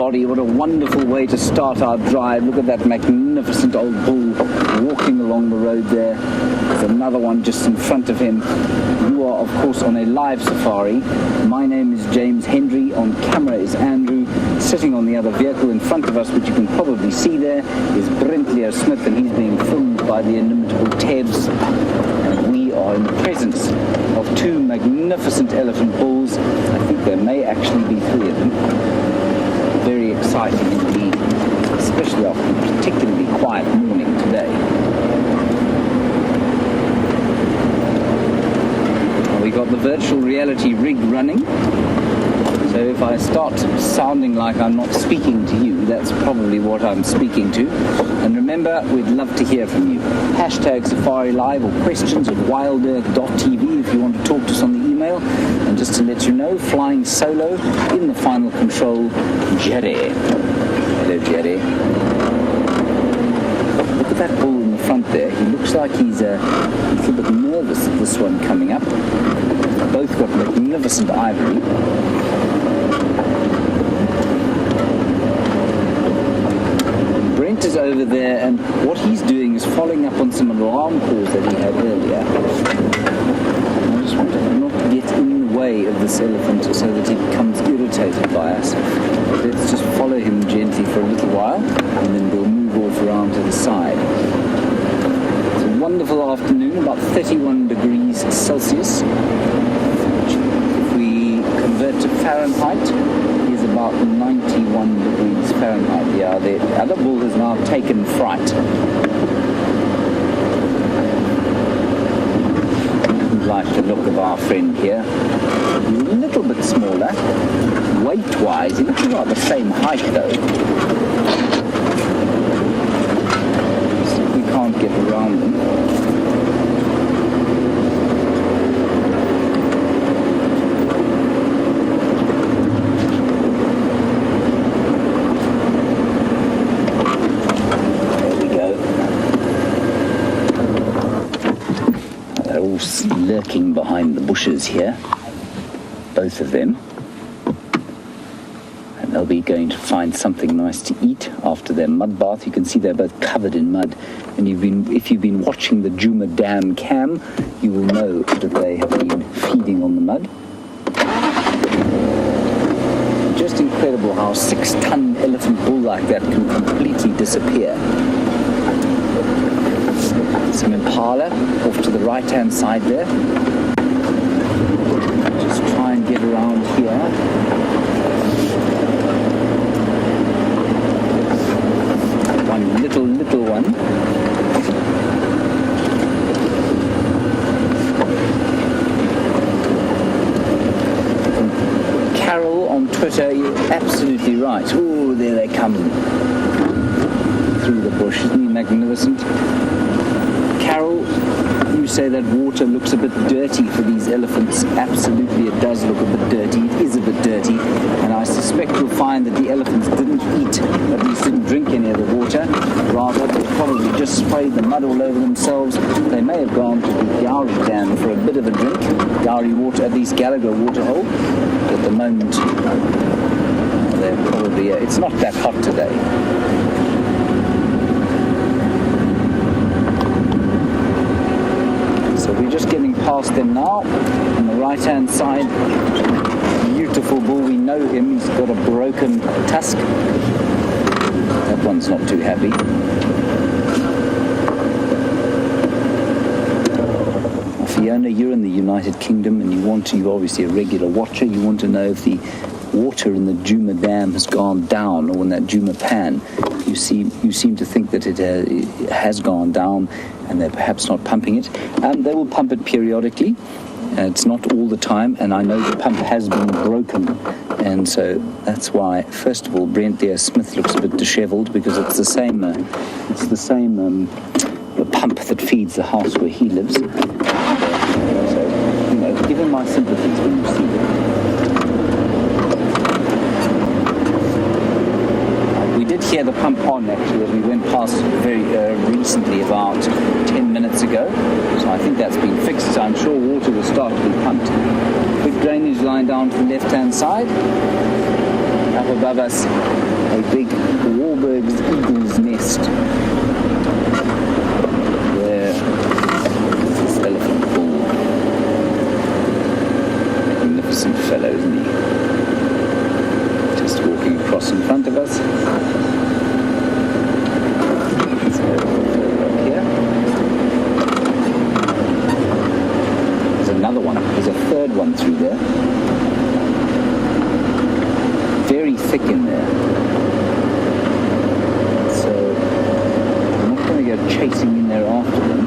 everybody. What a wonderful way to start our drive. Look at that magnificent old bull walking along the road there. There's another one just in front of him. You are, of course, on a live safari. My name is James Hendry. On camera is Andrew. Sitting on the other vehicle in front of us, which you can probably see there, is Brent Leo Smith, and he's being filmed by the inimitable Tebs. And we are in the presence of two magnificent elephant bulls. I think there may actually be three of them. Very exciting indeed, especially after a particularly quiet morning today. We got the virtual reality rig running, so if I start sounding like I'm not speaking to you, that's probably what I'm speaking to. And remember, we'd love to hear from you. Hashtag Safari Live or questions at wilder.tv if you want to talk to us on the email. And just to let you know, flying solo in the final control, Jerry. Hello, Jerry. Look at that bull in the front there. He looks like he's a little bit nervous at this one coming up. Both got magnificent ivory. Brent is over there, and what he's doing is following up on some alarm calls that he had earlier. I just want to not get in the way of this elephant so that he becomes irritated by us. Let's just follow him gently for a little while, and then we'll move off around to the side. It's a wonderful afternoon, about 31 degrees Celsius. If we convert to Fahrenheit, is about 91 degrees Fahrenheit. Yeah, the other bull has now taken fright. Like the look of our friend here. He's a little bit smaller. Weight-wise, he looks about the same height though. We can't get around them. Lurking behind the bushes here, both of them, and they'll be going to find something nice to eat after their mud bath. You can see they're both covered in mud, and if you've been watching the Djuma Dam cam, you will know that they have been feeding on the mud. Just incredible how a 6-ton elephant bull like that can completely disappear. Some impala off to the right-hand side there. Just try and get around here. One little one. Carol on Twitter, you're absolutely right. Oh, there they come through the bush. Isn't he magnificent? Carol, you say that water looks a bit dirty for these elephants. Absolutely, it does look a bit dirty. It is a bit dirty. And I suspect you'll find that the elephants didn't eat, at least didn't drink any of the water. Rather, they probably just sprayed the mud all over themselves. They may have gone to the Gowrie Dam for a bit of a drink. Gowrie water, at least Gallagher waterhole. At the moment, they're probably, it's not that hot today. We're just getting past them now on the right-hand side. Beautiful bull, we know him. He's got a broken tusk. That one's not too happy. Fiona, you're in the United Kingdom, and you're obviously a regular watcher. You want to know if the water in the Djuma Dam has gone down, or in that Djuma Pan. You seem to think that it has gone down, and they're perhaps not pumping it. They will pump it periodically. It's not all the time, and I know the pump has been broken, and so that's why, first of all, Brent Leo Smith looks a bit dishevelled, because it's the same the pump that feeds the house where he lives. So, give him my sympathies when you see him. We did hear the pump on, actually, as we went past very recently, about 10 minutes ago. So I think that's been fixed. So I'm sure water will start to be pumped. Big drainage line down to the left-hand side. Up above us, a big Wahlberg's eagle's nest. There is this elephant bull. Magnificent fellow, isn't he? Just walking across in front of us. Let's go up here. There's another one. There's a third one through there. Very thick in there. So I'm not going to go chasing in there after them.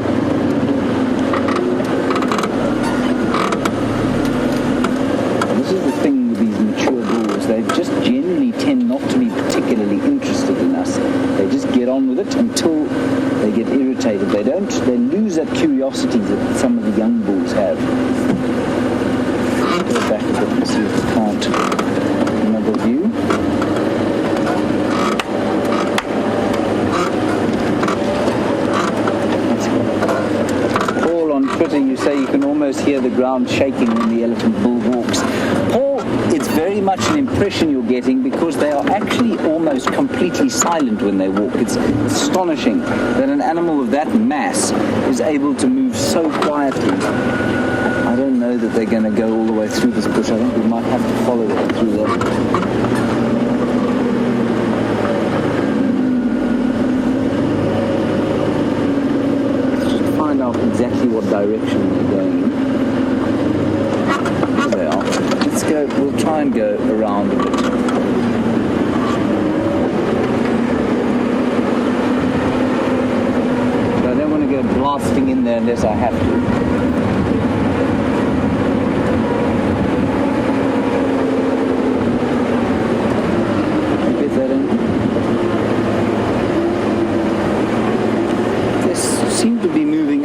This is the thing with these mature bulls. They just generally tend not to be particularly interested in us. They just get on with it until they get irritated. They lose that curiosity that some of the young bulls have. Go back a bit and see if we can't. Another view. Paul on Twitter, you say you can almost hear the ground shaking when the elephant bull walks. Paul, it's very much an impression you're getting because they are actually almost completely silent when they walk. It's astonishing that an animal of that mass is able to move so quietly. I don't know that they're going to go all the way through this bush. I think we might have to follow them through there. Let's just find out exactly what direction they're going in. There they are. Let's go, we'll try and go around a bit. But I don't want to go blasting in there unless I have to.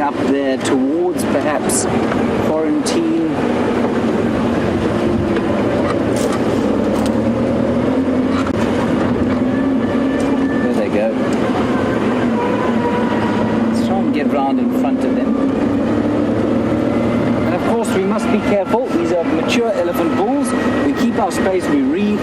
Up there towards perhaps Quarantine. There they go. Let's try and get round in front of them. And of course we must be careful. These are mature elephant bulls. We keep our space, we read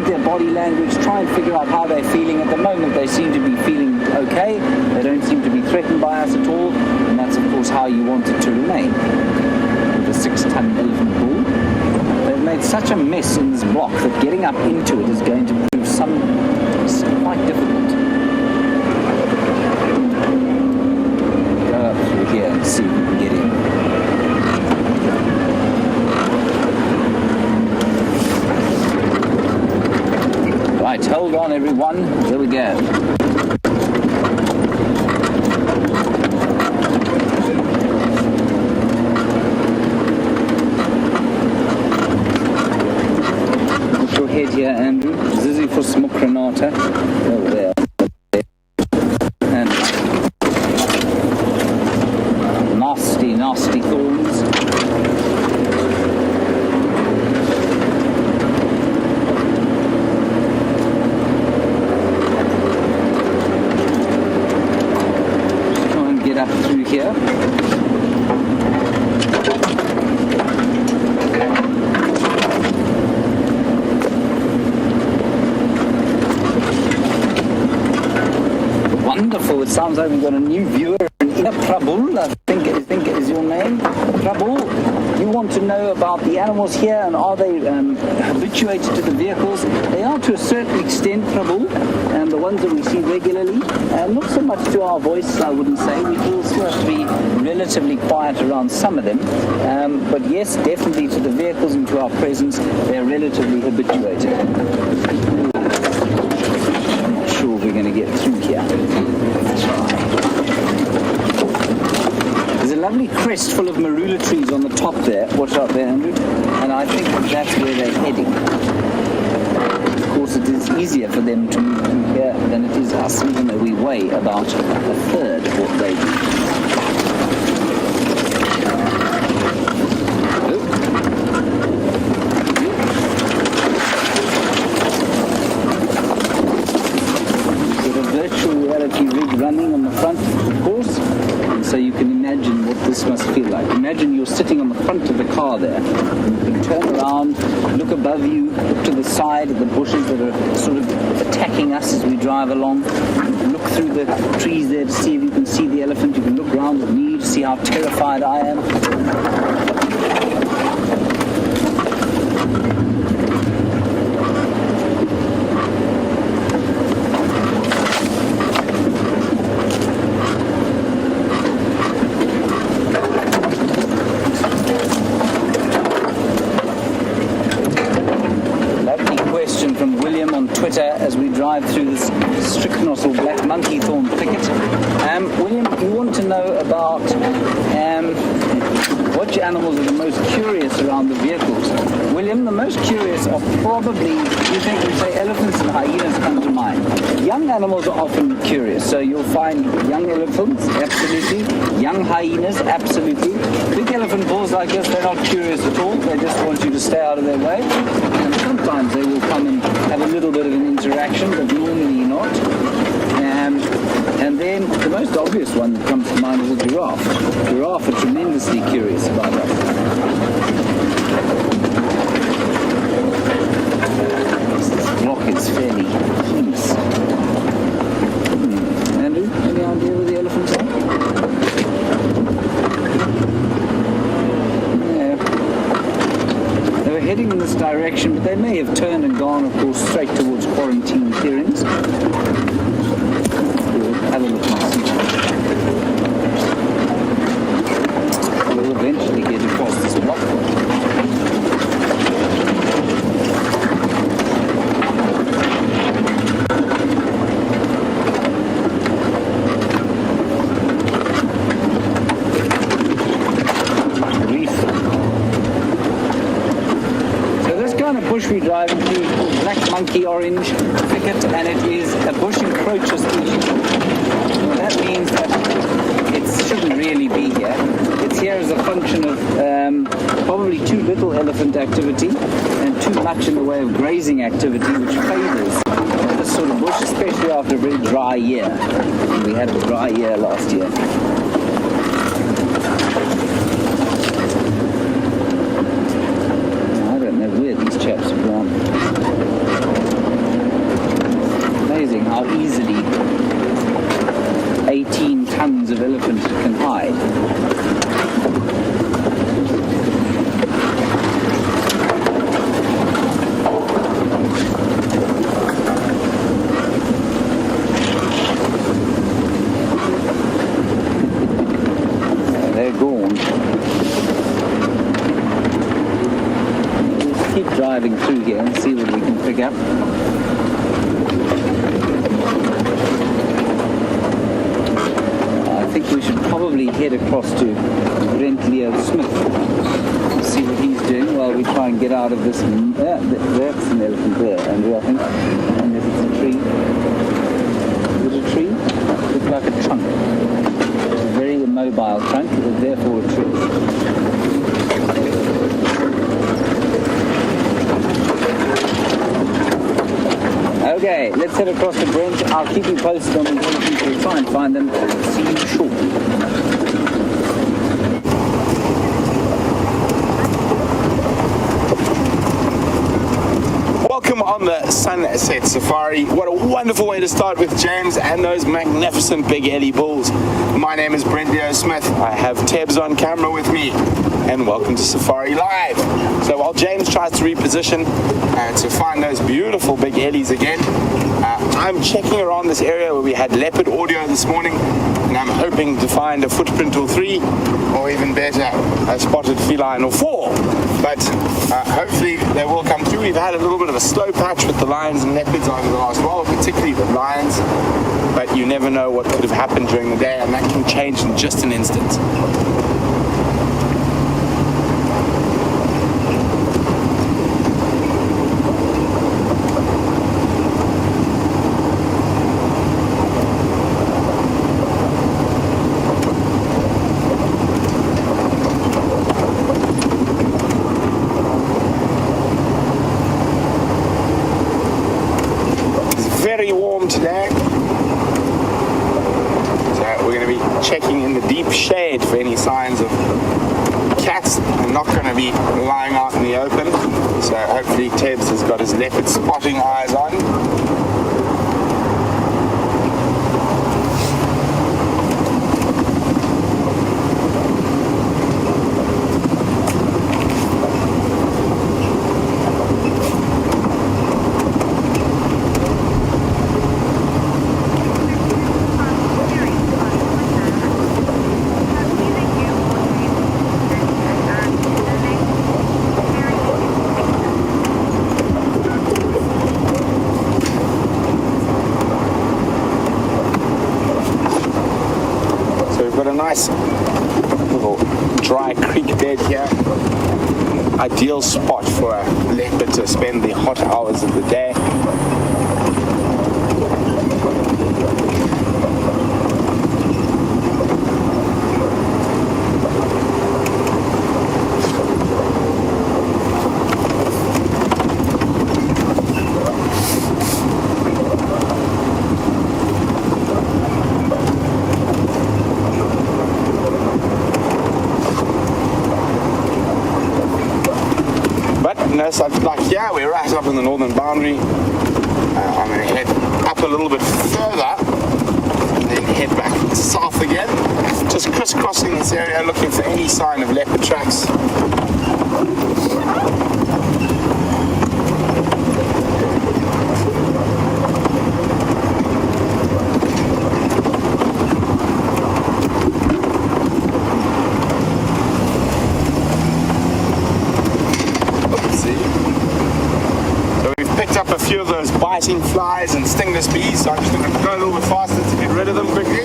their body language, try and figure out how they're feeling. At the moment they seem to be feeling okay. They don't seem to be threatened by us at all, and that's of course how you want it to remain. With a 6-ton elephant bull, they've made such a mess in this block that getting up into it is going to prove quite difficult. Go up through here and see if we can get in. Right, hold on everyone, here we go. Head here, Andrew. Ziziphus mucronata. Oh, there. And nasty thorns. Just try and get up through here. Wonderful. It sounds like we've got a new viewer in Prabul, I think is your name. Prabul, you want to know about the animals here and are they habituated to the vehicles? They are to a certain extent, Prabul, and the ones that we see regularly. Not so much to our voice, I wouldn't say. We also have to be relatively quiet around some of them. But yes, definitely to the vehicles and to our presence, they're relatively habituated. We're going to get through here. Let's try. There's a lovely crest full of marula trees on the top there. Watch out there, Andrew. And I think that's where they're heading. Of course, it is easier for them to move through here than it is us, even though we weigh about a third of what they do. Running on the front, of course, and so you can imagine what this this must feel like. Imagine you're sitting on the front of the car there. You can turn around, look above you, look to the side at the bushes that are sort of attacking us as we drive along. Look through the trees there to see if you can see the elephant. You can look around at me to see how terrified I am. Twitter as we drive through this Strychnos or black monkey thorn thicket. William, you want to know about which animals are the most curious around the vehicles. William, the most curious are probably, you think we say elephants and hyenas come to mind. Young animals are often curious, so you'll find young elephants, absolutely, young hyenas, absolutely. Big elephant bulls like us, they're not curious at all, they just want you to stay out of their way. And sometimes they will come and have a little bit of an interaction, but normally not. And then the most obvious one that comes to mind is a giraffe. Giraffe are tremendously curious about us. This block is fairly heinous. Andrew, any idea where the elephants are? Yeah. They were heading in this direction, but they may have turned and gone, of course, straight towards quarantine clearings. Have a look and see. We'll eventually get across this block. Bush we drive into black monkey orange thicket, and it is a bush encroacher species. That means that it shouldn't really be here. It's here as a function of probably too little elephant activity and too much in the way of grazing activity, which favors this sort of bush, especially after a very dry year. We had a dry year last year. Chaps have gone. Amazing how easily 18 tons of elephant can hide. They're gone. Driving through here and see what we can pick up. I think we should probably head across to Brent Leo Smith and see what he's doing while we try and get out of this. That's an elephant there, Andrew, I think. And this is a tree. Is it a tree? It looks like a trunk. It's a very immobile trunk. It is therefore a tree. Okay, let's head across to Brent. I'll keep you posted on the elephants. We'll try and find them. See you shortly. Welcome on the Sunset Safari. What a wonderful way to start with James and those magnificent big Ellie bulls. My name is Brent Leo Smith. I have Tebs on camera with me. And welcome to Safari Live. So while James tries to reposition to find those beautiful big Ellies again, I'm checking around this area where we had leopard audio this morning, and I'm hoping to find a footprint or 3, or even better, a spotted feline or 4. But hopefully they will come through. We've had a little bit of a slow patch with the lions and leopards over the last while, particularly the lions, but you never know what could have happened during the day, and that can change in just an instant. Today, so we're going to be checking in the deep shade for any signs of cats. They're not going to be lying out in the open, so hopefully Tebs has got his leopard spotting eyes on. Nice little dry creek bed here. Ideal spot for a leopard to spend the hot hours of the day. So like here, we're right up in the northern boundary. I'm going to head up a little bit further and then head back south again, just crisscrossing this area looking for any sign of leopard tracks. Up a few of those biting flies and stingless bees, so I'm just going to go a little bit faster to get rid of them quickly.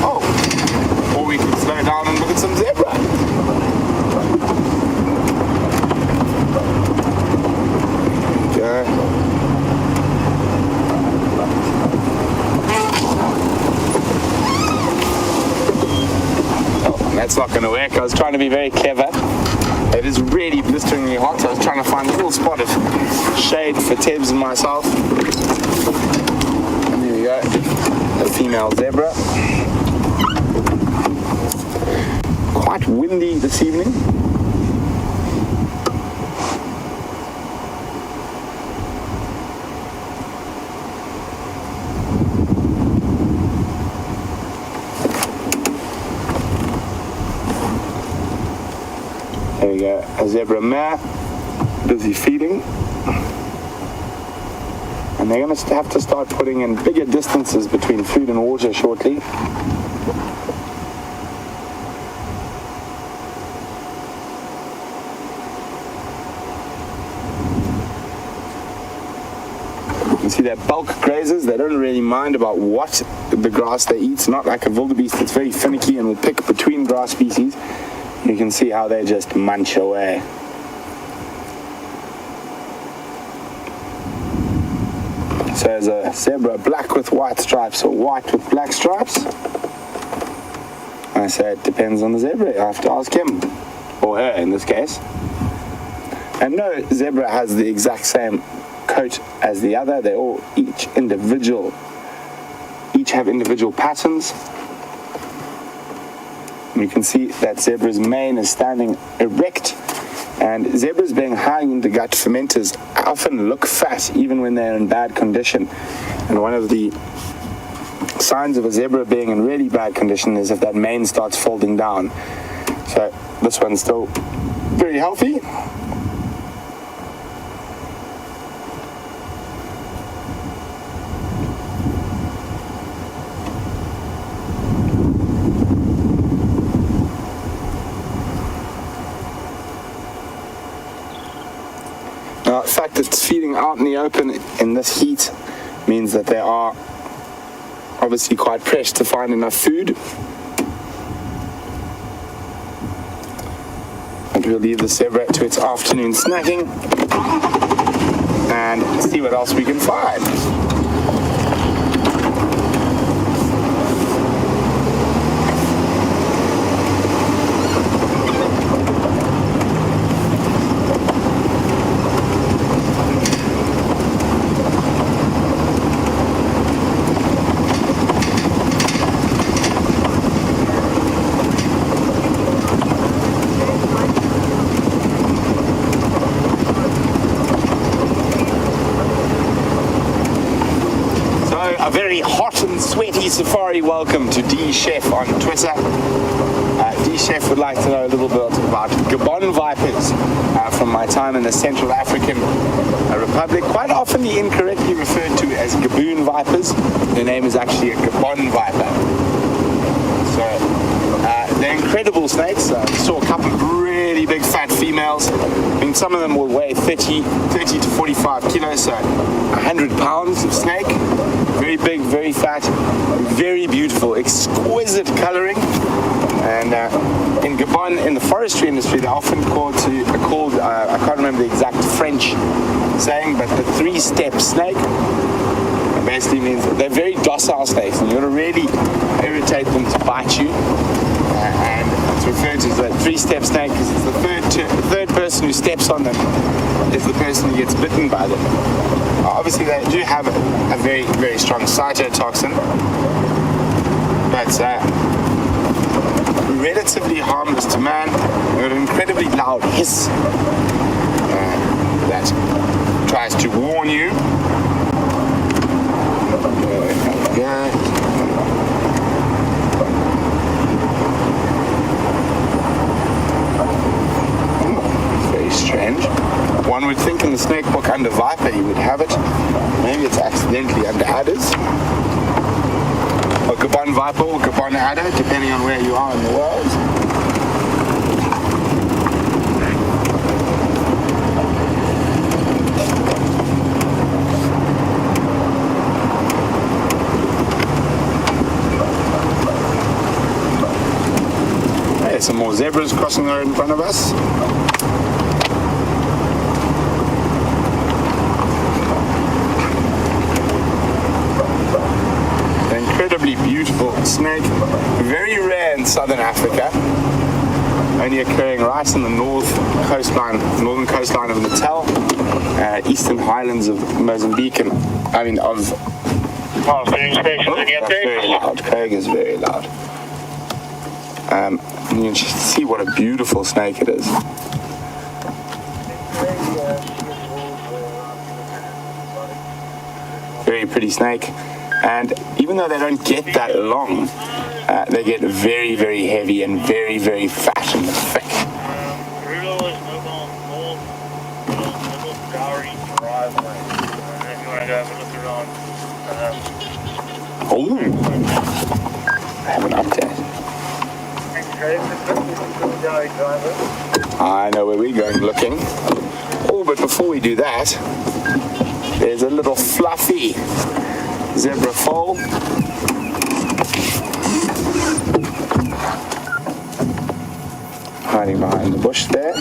Oh, or we can slow down and look at some zebra. Okay. Oh, that's not going to work. I was trying to be very clever. It is really blisteringly hot, so I was trying to find a little spot of shade for Tebs and myself. And there we go, a female zebra. Quite windy this evening. There we go, a zebra mare, busy feeding. And they're going to have to start putting in bigger distances between food and water shortly. You can see they're bulk grazers. They don't really mind about what the grass they eat. It's not like a wildebeest that's very finicky and will pick between grass species. You can see how they just munch away. So there's a zebra black with white stripes or white with black stripes. I say it depends on the zebra. I have to ask him, or her in this case. And no zebra has the exact same coat as the other. They're all each have individual patterns. You can see that zebra's mane is standing erect, and zebras being high in the gut fermenters often look fat even when they're in bad condition. And one of the signs of a zebra being in really bad condition is if that mane starts folding down. So this one's still very healthy. Now, the fact that it's feeding out in the open in this heat means that they are obviously quite pressed to find enough food. And we'll leave the zebra to its afternoon snacking and see what else we can find. very hot and sweaty safari welcome to D Chef on Twitter. D Chef would like to know a little bit about Gabon vipers from my time in the Central African Republic, quite often incorrectly referred to as Gaboon vipers. Their name is actually a Gabon viper. So they're incredible snakes. Saw a couple of really big fat females. I mean, some of them will weigh 30 to 45 kilos, so 100 pounds of snake. Very big, very fat, very beautiful, exquisite coloring. And in Gabon, in the forestry industry, they're often called, I can't remember the exact French saying, but the 3-step snake. It basically means they're very docile snakes, and you want to really irritate them to bite you. And it's referred to as a 3-step snake because it's the third person who steps on them is the person who gets bitten by them. Obviously, they do have a very, very strong cytotoxin, but relatively harmless to man, with an incredibly loud hiss that tries to warn you. Very strange. One would think in the snake book under viper you would have it. Maybe it's accidentally under adders. Or Gabon viper or Gabon adder, depending on where you are in the world. There's some more zebras crossing the road in front of us. Incredibly beautiful snake, very rare in southern Africa, only occurring right in the northern coastline of Natal, eastern highlands of Mozambique, and of. Oh, filling station again, That's very loud. Craig is very loud. And you can just see what a beautiful snake it is. Very pretty snake. And even though they don't get that long, they get very, very heavy and very, very fat and thick. Oh, I have an update. I know where we're going looking. Oh, but before we do that, there's a little fluffy zebra foal. Hiding behind the bush there. I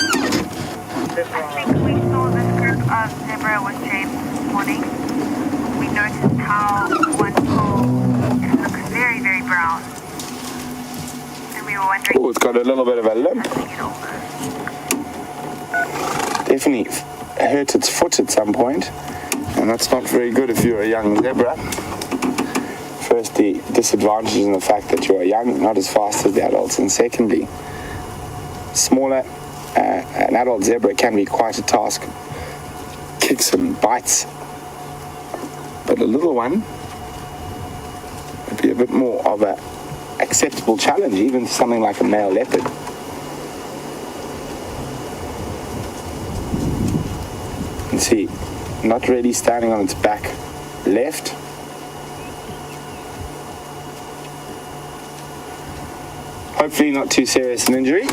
think we saw this group of zebra with James this morning. We noticed how one pole looks very, very brown. And we were wondering... Oh, it's got a little bit of a limp. Definitely hurt its foot at some point. And that's not very good if you're a young zebra. First, the disadvantage is in the fact that you are young, not as fast as the adults. And secondly, smaller, an adult zebra can be quite a task. Kicks and bites. But a little one would be a bit more of an acceptable challenge, even something like a male leopard. You can see, not really standing on its back left. Hopefully not too serious an injury.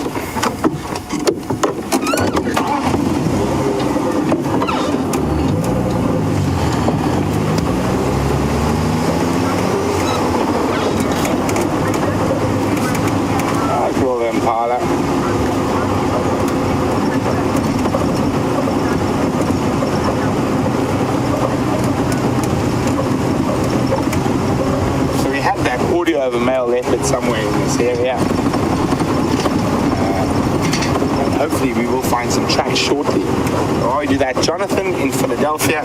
Of a male leopard somewhere in this area, and hopefully we will find some tracks shortly. While we do that, Jonathan in Philadelphia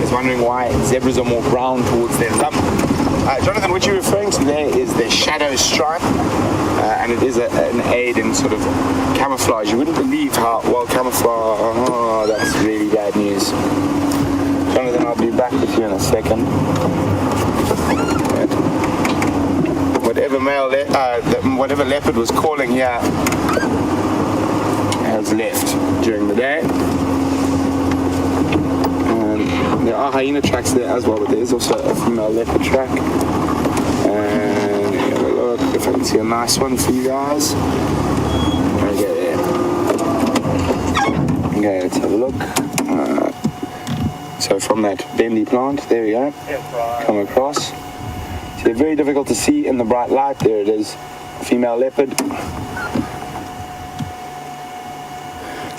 is wondering why zebras are more brown towards their rump. Jonathan, what you're referring to there is the shadow stripe, and it is an aid in sort of camouflage. You wouldn't believe how well camouflage. Oh, that's really bad news. Jonathan, I'll be back with you in a second. male, whatever leopard was calling here, has left during the day. There are hyena tracks there as well, but there is also a female leopard track. And have a look if I can see a nice one for you guys. Okay, there. Okay, let's have a look. So from that bendy plant, there we go. Come across. So they're very difficult to see in the bright light. There it is, female leopard.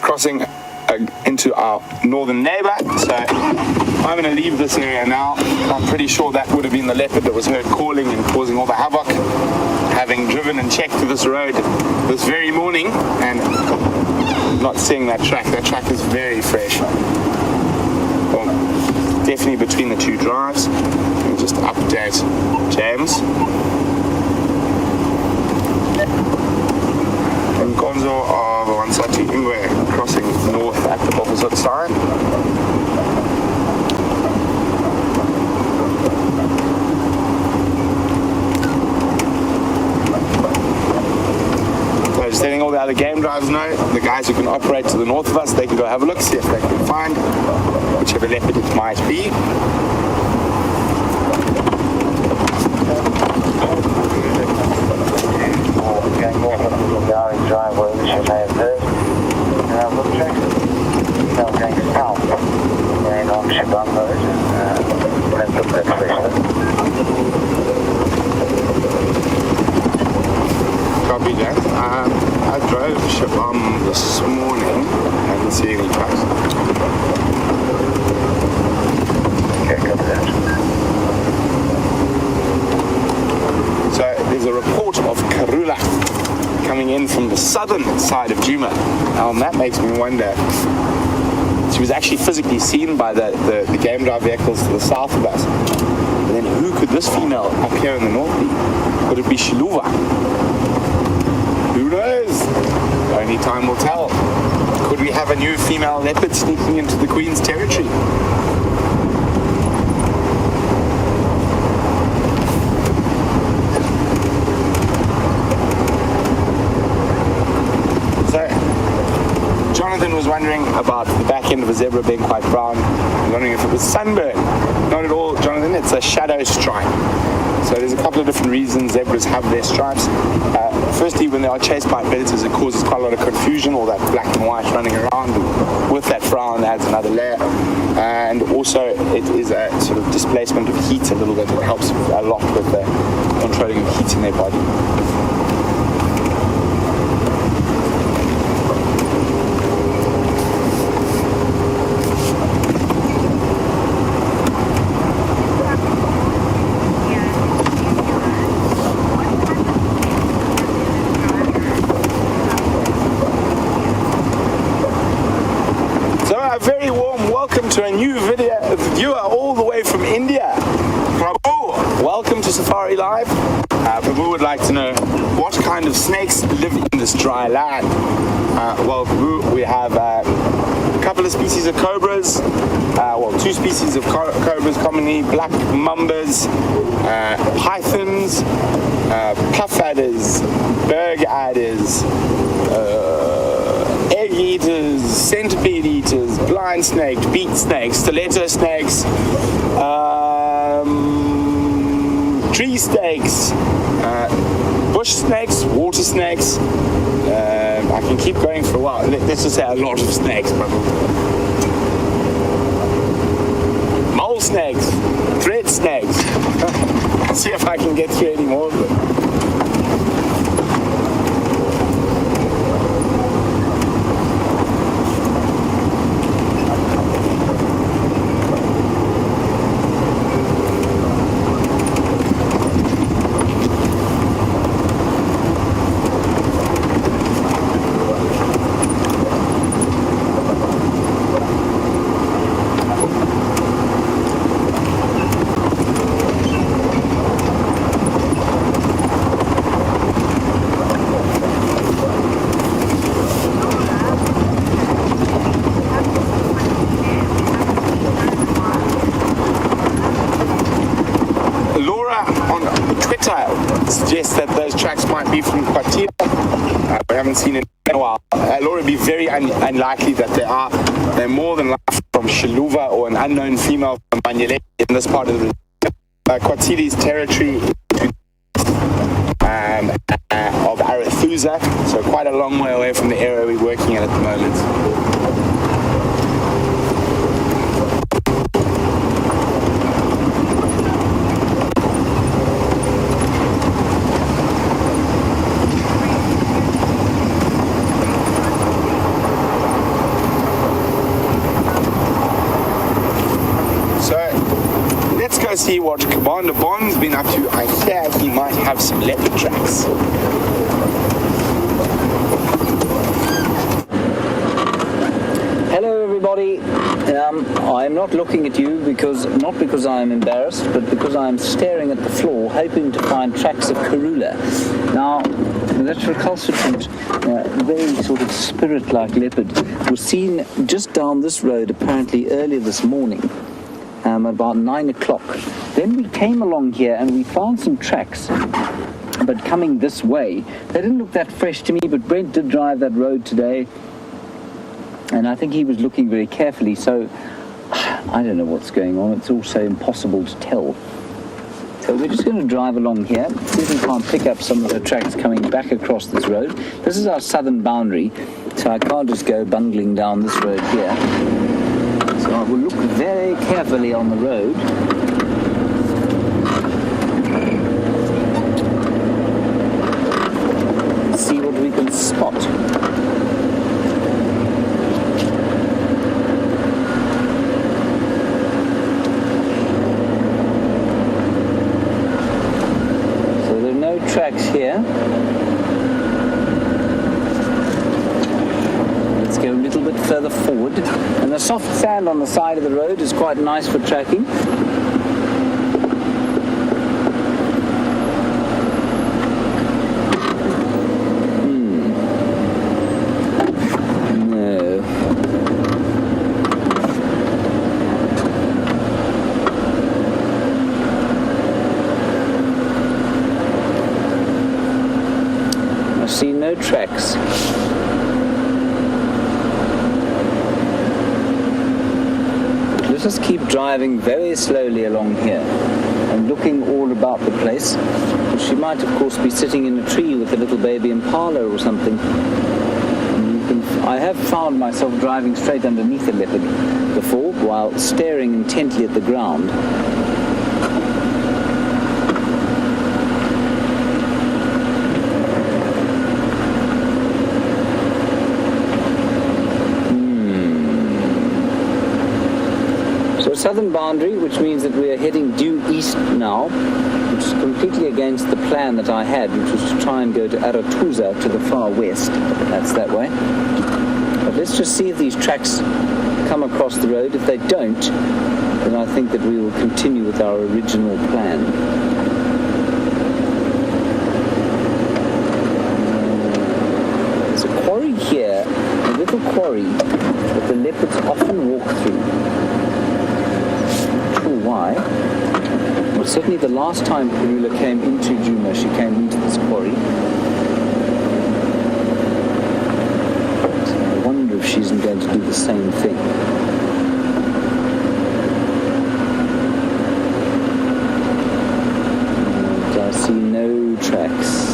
Crossing into our northern neighbor. So I'm going to leave this area now. I'm pretty sure that would have been the leopard that was heard calling and causing all the havoc. Having driven and checked this road this very morning and not seeing that track is very fresh. Well, definitely between the two drives. We'll just update James. And Gonzo of Wansati Ingwe crossing north at the opposite side. So just letting all the other game drivers know, the guys who can operate to the north of us, they can go have a look, see if they can find whichever leopard it might be. Going north of the Gari driveway, which you may have heard. Look track. Now going south. Going on Shiban Road. Let's look at that first. Copy that. I drove Shiban this morning. I didn't see any trucks. Okay, copy that. So there's a report of Karula coming in from the southern side of Djuma. Now that makes me wonder, she was actually physically seen by the game drive vehicles to the south of us. But then who could this female up here in the north be? Could it be Shiluva? Who knows? Only time will tell. Could we have a new female leopard sneaking into the Queen's territory? Jonathan was wondering about the back end of a zebra being quite brown. I'm wondering if it was sunburn. Not at all, Jonathan, it's a shadow stripe. So there's a couple of different reasons zebras have their stripes. Firstly, when they are chased by predators, it causes quite a lot of confusion, all that black and white running around. And with that brown adds another layer. And also it is a sort of displacement of heat a little bit. It helps a lot with the controlling of heat in their body. To a new video viewer all the way from India. Prabhu, welcome to Safari Live. Prabhu would like to know what kind of snakes live in this dry land. Well, Prabhu, we have a couple of species of cobras. Two species of cobras commonly: black mambas, pythons, puff adders, berg adders, egg eaters, centipede eaters, blind snake, beak snakes, stiletto snakes, tree snakes, bush snakes, water snakes. I can keep going for a while. Let's just say a lot of snakes, probably. Mole snakes, thread snakes. Let's see if I can get through any more of them. Laura on Twitter suggests that those tracks might be from Kwatila. We haven't seen it in a while. Laura, it'd be very unlikely that they are. They're more than likely from Shaluva or an unknown female from Banyele in this part of the Kwatili's territory of Arathusa, so quite a long way away from the area we're working at the moment. See what Commander Bond's been up to. I hear he might have some leopard tracks. Hello everybody. I'm not looking at you not because I am embarrassed, but because I am staring at the floor, hoping to find tracks of Karula. Now, that recalcitrant, very sort of spirit-like leopard was seen just down this road apparently earlier this morning. About 9 o'clock. Then we came along here and we found some tracks, but coming this way. They didn't look that fresh to me, but Brent did drive that road today, and I think he was looking very carefully, so I don't know what's going on. It's also impossible to tell. So we're just going to drive along here, see if we can't pick up some of the tracks coming back across this road. This is our southern boundary, so I can't just go bungling down this road here. So I will look very carefully on the road. See what we can spot. So there are no tracks here. Go a little bit further forward, and the soft sand on the side of the road is quite nice for tracking. No. I see no tracks. Let us keep driving very slowly along here and looking all about the place. She might, of course, be sitting in a tree with a little baby impala or something. I have found myself driving straight underneath a leopard before while staring intently at the ground. Southern boundary, which means that we are heading due east now, which is completely against the plan that I had, which was to try and go to Arathusa to the far west. That's that way. But let's just see if these tracks come across the road. If they don't, then I think that we will continue with our original plan. There's a quarry here, a little quarry that the leopards often walk through. Why? Well, certainly the last time Karula came into Djuma, she came into this quarry. So I wonder if she's going to do the same thing. And I see no tracks.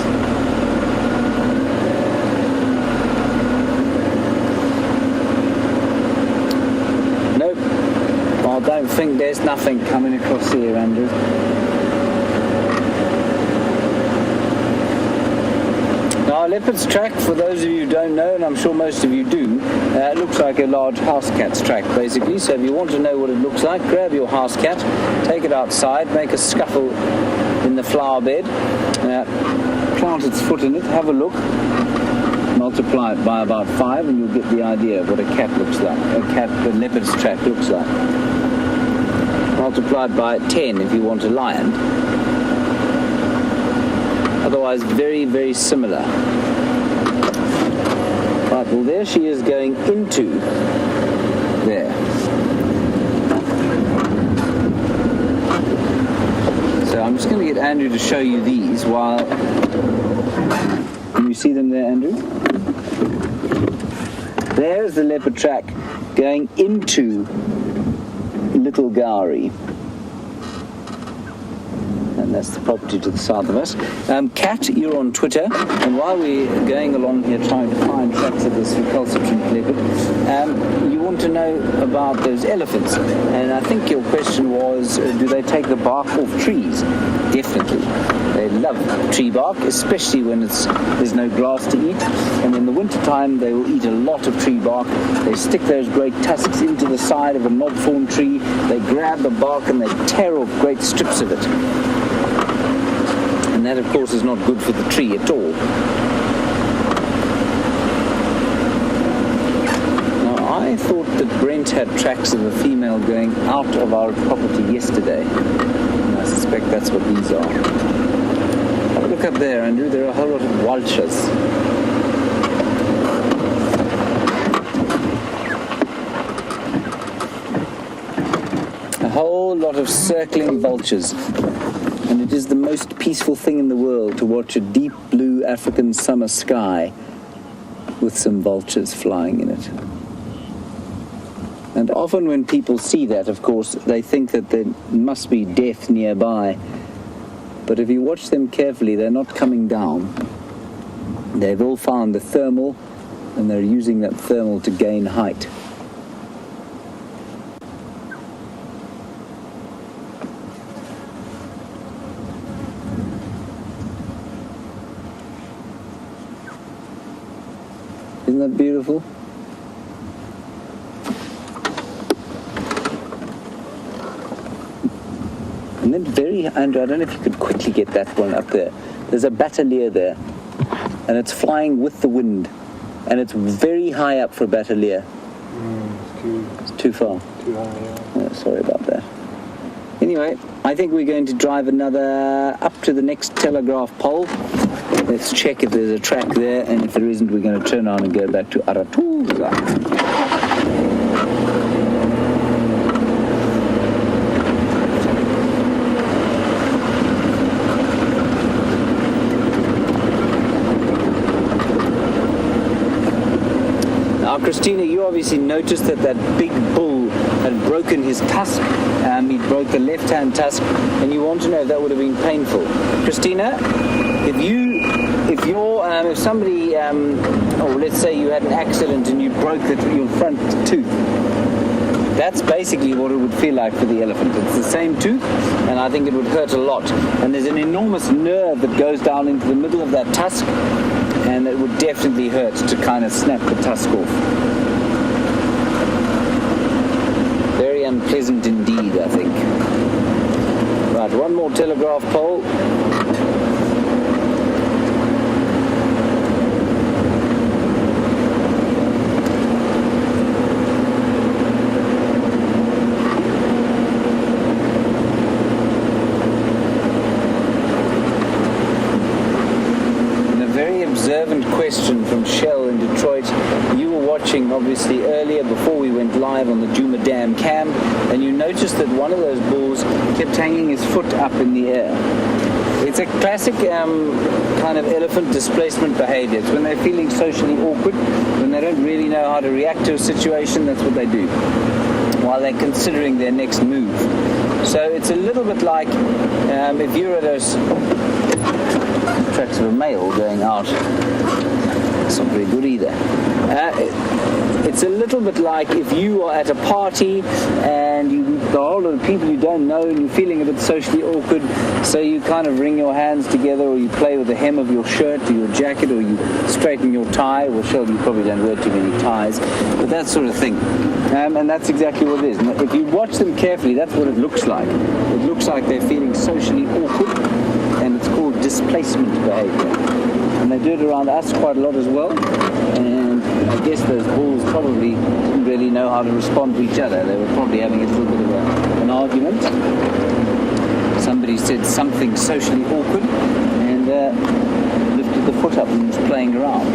I don't think there's nothing coming across here, Andrew. Now, a leopard's track, for those of you who don't know, and I'm sure most of you do, it looks like a large house cat's track, basically. So if you want to know what it looks like, grab your house cat, take it outside, make a scuffle in the flower bed, plant its foot in it, have a look, multiply it by about 5, and you'll get the idea of what a cat looks like. A leopard's track looks like. Multiplied by 10 if you want a lion. Otherwise, very, very similar. Right, well, there she is going into there. So I'm just going to get Andrew to show you these while... Can you see them there, Andrew? There's the leopard track going into Little Gowrie. And that's the property to the south of us. Kat, you're on Twitter, and while we're going along here trying to find tracks of this recalcitrant leopard, you want to know about those elephants. And I think your question was, do they take the bark off trees? Definitely. They love tree bark, especially when there's no grass to eat. And in the wintertime, they will eat a lot of tree bark. They stick those great tusks into the side of a knobthorn tree. They grab the bark and they tear off great strips of it. And that, of course, is not good for the tree at all. Now, I thought that Brent had tracks of a female going out of our property yesterday. And I suspect that's what these are. Have a look up there, Andrew. There are a whole lot of vultures. A whole lot of circling vultures. And it is the most peaceful thing in the world to watch a deep blue African summer sky with some vultures flying in it. And often when people see that, of course, they think that there must be death nearby. But if you watch them carefully, they're not coming down. They've all found the thermal, and they're using that thermal to gain height. Isn't that beautiful? And then Andrew, I don't know if you could quickly get that one up there. There's a batalier there, and it's flying with the wind, and it's very high up for a batalier. It's too far. Too high, yeah. Sorry about that. Anyway, I think we're going to drive another up to the next telegraph pole. Let's check if there's a track there, and if there isn't, we're going to turn on and go back to Aratuza. Now, Christina, you obviously noticed that big bull had broken his tusk. He broke the left-hand tusk, and you want to know if that would have been painful. Christina, if somebody, or let's say you had an accident and you broke your front tooth, that's basically what it would feel like for the elephant. It's the same tooth, and I think it would hurt a lot. And there's an enormous nerve that goes down into the middle of that tusk, and it would definitely hurt to kind of snap the tusk off. Very unpleasant indeed, I think. Right, one more telegraph pole. Observant question from Shell in Detroit. You were watching obviously earlier before we went live on the Djuma Dam cam, and you noticed that one of those bulls kept hanging his foot up in the air. It's a classic kind of elephant displacement behavior. It's when they're feeling socially awkward, when they don't really know how to react to a situation, that's what they do, while they're considering their next move. So it's a little bit like if you're at a tracks of a male going out. It's not very good either. It's a little bit like if you are at a party and the whole lot of people you don't know and you're feeling a bit socially awkward, so you kind of wring your hands together, or you play with the hem of your shirt or your jacket, or you straighten your tie. Well, Shell, you probably don't wear too many ties, but that sort of thing. And that's exactly what it is. And if you watch them carefully, that's what it looks like. It looks like they're feeling socially awkward, and it's called displacement behavior. And they do it around us quite a lot as well. And I guess those bulls probably didn't really know how to respond to each other. They were probably having a little bit of an argument. Somebody said something socially awkward and lifted the foot up and was playing around.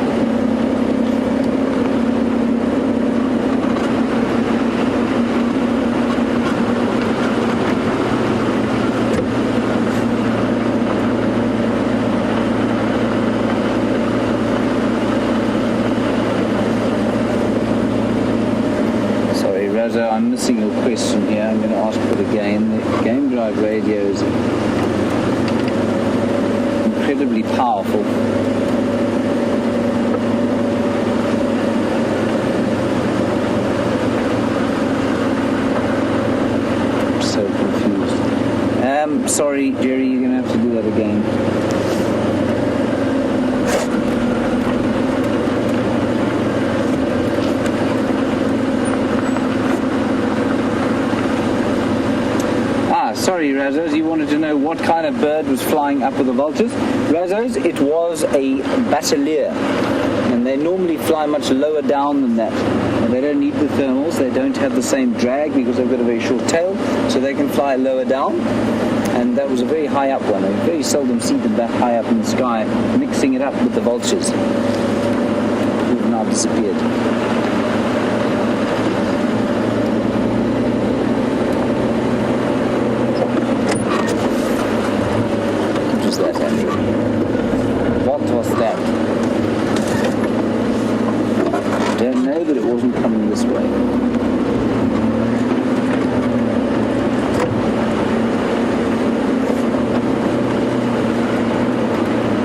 incredibly powerful. I'm so confused. Sorry, Jerry, you're going to have to do that again. Sorry, Razos, you wanted to know what kind of bird was flying up with the vultures? Razos, it was a bateleur, and they normally fly much lower down than that. And they don't need the thermals, they don't have the same drag because they've got a very short tail, so they can fly lower down. And that was a very high up one. I very seldom see them that high up in the sky, mixing it up with the vultures, who've now disappeared. What was that? Don't know, but it wasn't coming this way.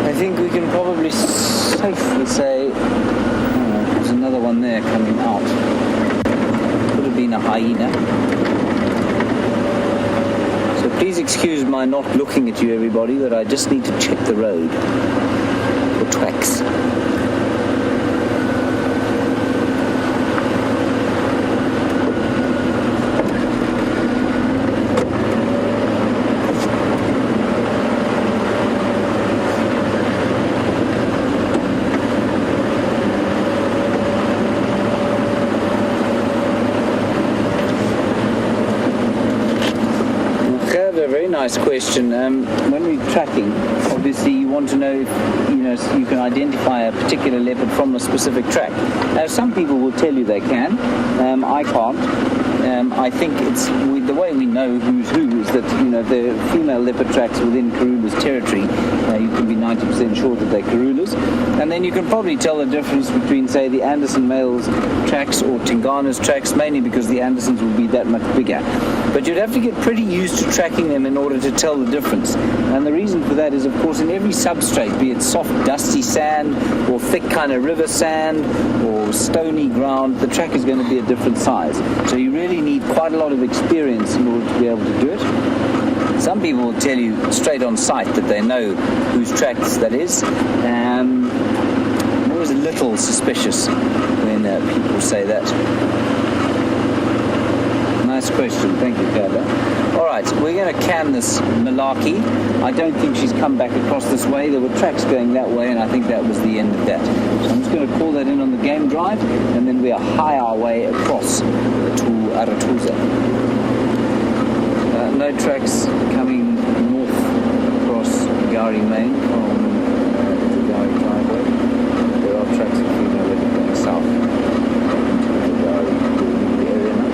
I think we can probably safely say there's another one there coming out. Could have been a hyena. Please excuse my not looking at you, everybody, but I just need to check the road for tracks. Nice question. When we're tracking, obviously you want to know if you can identify a particular leopard from a specific track. Now, some people will tell you they can. I can't. I think it's the way we know who's who is that the female leopard tracks within Karula's territory. You can be 90% sure that they're Karula's, and then you can probably tell the difference between, say, the Anderson males tracks or Tingana's tracks, mainly because the Andersons will be that much bigger. But you'd have to get pretty used to tracking them in order to tell the difference. And the reason for that is, of course, in every substrate, be it soft, dusty sand or thick kind of river sand or stony ground, the track is going to be a different size. So you really need quite a lot of experience in order to be able to do it. Some people will tell you straight on sight that they know whose tracks that is. I'm always a little suspicious when people say that. Nice question. Thank you, Carla. All right, we're going to can this malarkey. I don't think she's come back across this way. There were tracks going that way, and I think that was the end of that. So I'm just going to call that in on the game drive, and then we'll high our way across to Aratuza. No tracks coming north across Gari Main from the Gari driveway. There are tracks if you know where they're going south into the Gari area now.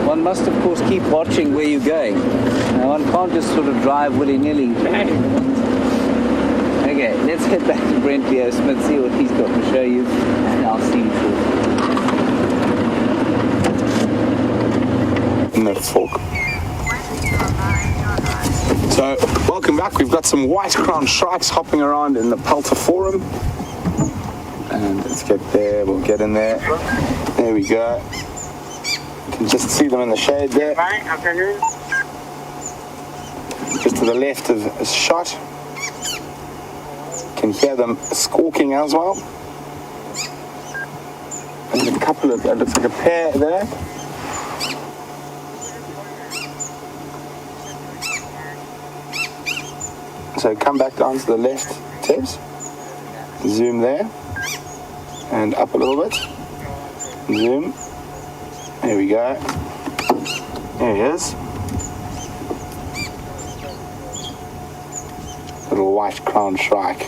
One must, of course, keep watching where you're going. Now, one can't just sort of drive willy-nilly. Okay, let's head back to Brent Leo Smith, see what he's got to show you, and I'll see you shortly. Norfolk. So, welcome back. We've got some white crown shrikes hopping around in the Pelter Forum. And let's get there, we'll get in there. There we go. You can just see them in the shade there. Just to the left of a shot. Can hear them squawking as well. And a couple of, it looks like a pair there. So come back down to the left, Tebs. Zoom there. And up a little bit. Zoom. There we go. There he is. Little white crowned shrike.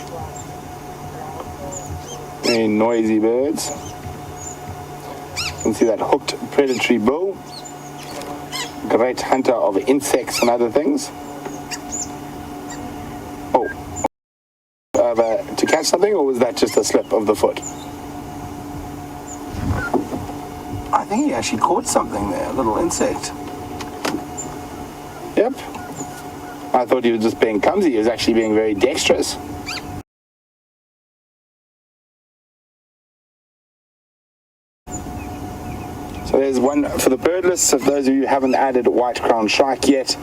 Very noisy birds. You can see that hooked predatory bill. Great hunter of insects and other things. Oh. To catch something, or was that just a slip of the foot? I think he actually caught something there, a little insect. Yep. I thought he was just being clumsy. He was actually being very dexterous. So there's one for the bird list. If those of you who haven't added white-crowned shrike yet,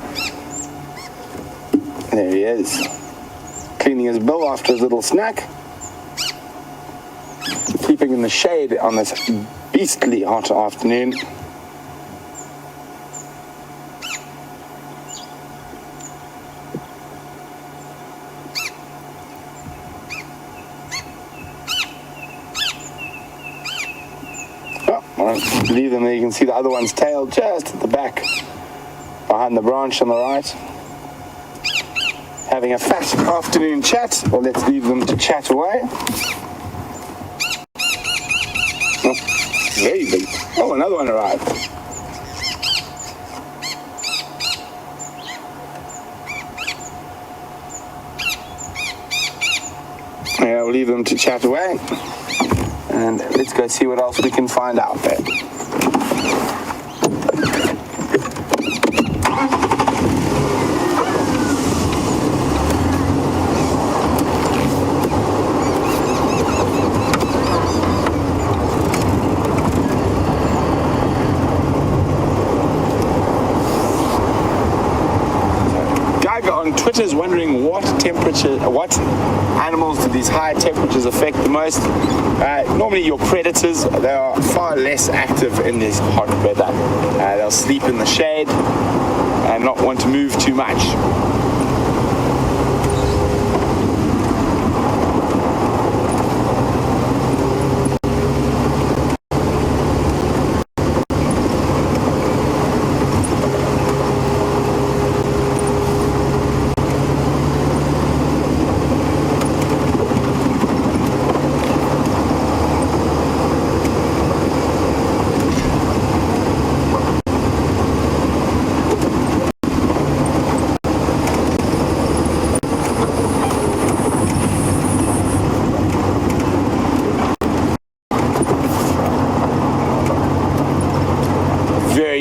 there he is, cleaning his bill after his little snack, keeping in the shade on this beastly hot afternoon. Leave them there. You can see the other one's tail just at the back, behind the branch on the right. Having a fat afternoon chat, or let's leave them to chat away. Oh, very big. Oh, another one arrived. Yeah, we'll leave them to chat away. And let's go see what else we can find out there. On Twitter is wondering what animals do these high temperatures affect the most. Normally your predators, they are far less active in this hot weather. They'll sleep in the shade and not want to move too much.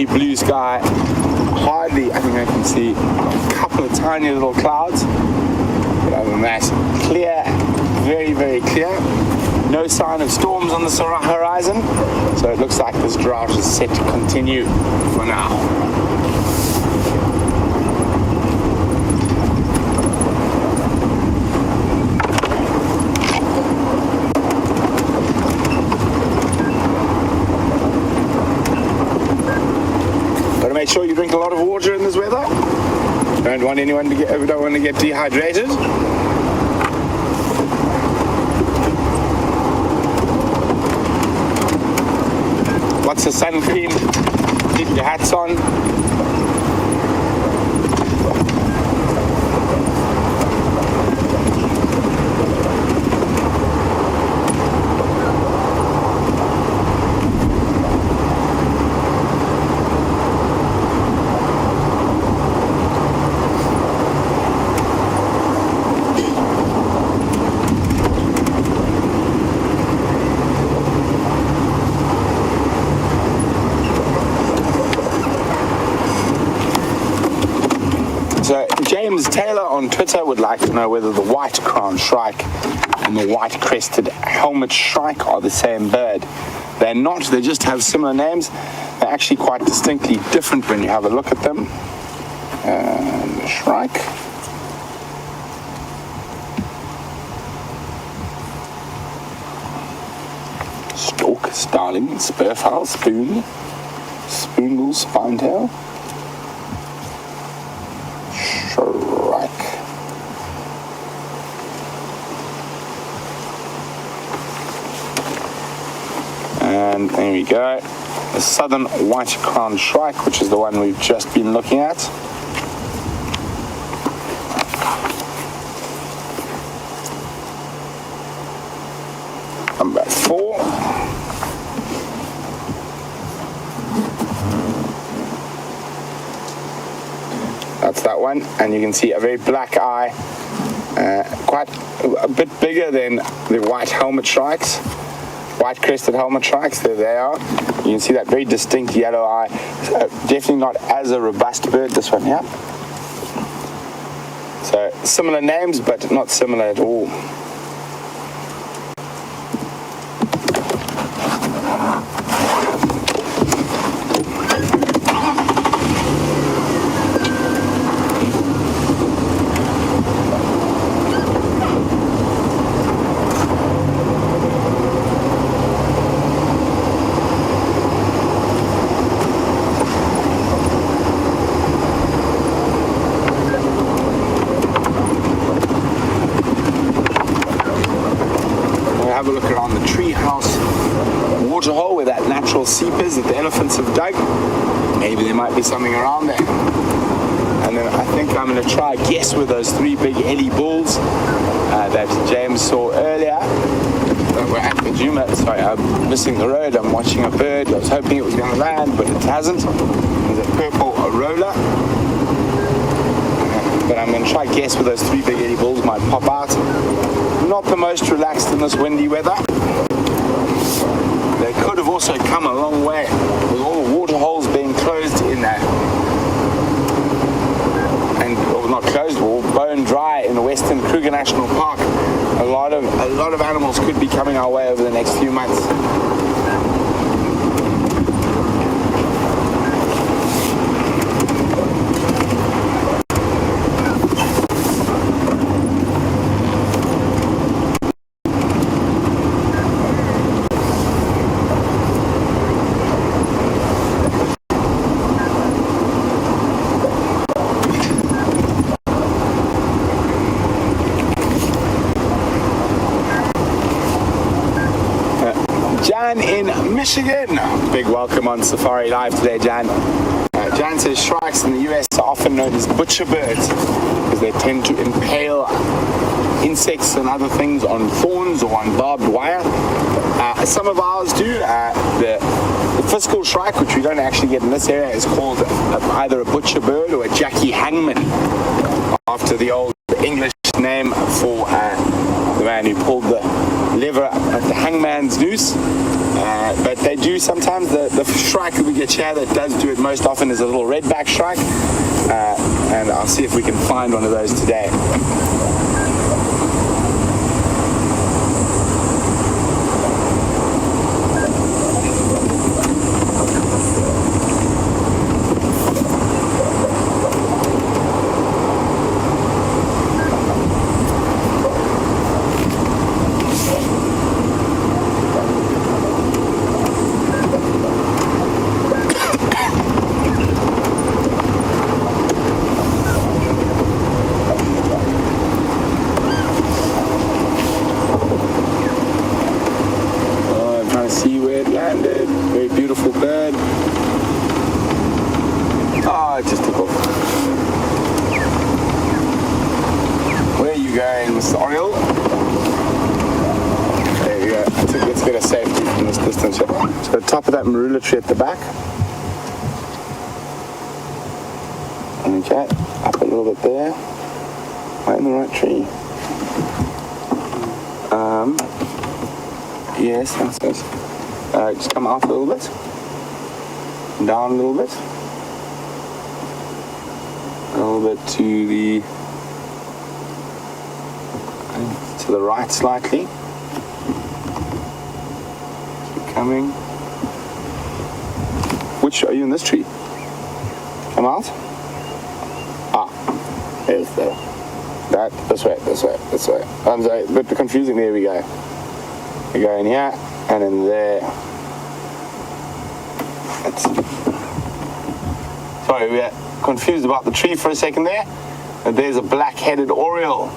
Blue sky, hardly, I think I can see a couple of tiny little clouds, but other than that, clear, very, very clear. No sign of storms on the horizon, so it looks like this drought is set to continue for now. Make sure you drink a lot of water in this weather. Don't want to get dehydrated. Lots of sun cream. Keep your hats on. So James Taylor on Twitter would like to know whether the white-crowned shrike and the white-crested helmet shrike are the same bird. They're not, they just have similar names. They're actually quite distinctly different when you have a look at them. And the shrike. Stork, starling, spurfowl, spoon, spoonbill, spinetail. Shrike. And there we go. The southern white-crowned shrike, which is the one we've just been looking at. Number 4. That's that one, and you can see a very black eye, quite a bit bigger than the white helmet shrikes. white-crested helmet shrikes. There they are. You can see that very distinct yellow eye. So definitely not as a robust bird, this one here. So similar names, but not similar at all. Have a look around the treehouse waterhole where that natural seep is that the elephants have dug. Maybe there might be something around there. And then I think I'm going to try guess with those three big Ellie bulls that James saw earlier. We're at Kajuma. Sorry, I'm missing the road. I'm watching a bird. I was hoping it was going to land, but it hasn't. There's a purple roller. But I'm going to try guess with those three big Ellie bulls might pop out. Not the most relaxed in this windy weather. They could have also come a long way with all the water holes being closed in there. And well, not closed, or bone dry in the Western Kruger National Park. A lot of animals could be coming our way over the next few months. Jan in Michigan. Big welcome on Safari Live today, Jan. Jan says shrikes in the US are often known as butcher birds because they tend to impale insects and other things on thorns or on barbed wire. Some of ours do. The fiscal shrike, which we don't actually get in this area, is called either a butcher bird or a Jackie Hangman, after the old English name for the man who pulled the lever at the hangman's noose. But they do sometimes. The shrike that we get here that does do it most often is a little redback shrike, and I'll see if we can find one of those today. Top of that marula tree at the back. Okay, up a little bit there. Right in the right tree. Yes, that's good. Just come off a little bit. Down a little bit. A little bit to the right slightly. Keep coming. Which are you in this tree? Come out. There's that. This way. I'm sorry, a bit confusing. There we go. We go in here and in there. Sorry, we are confused about the tree for a second there. And there's a black-headed oriole.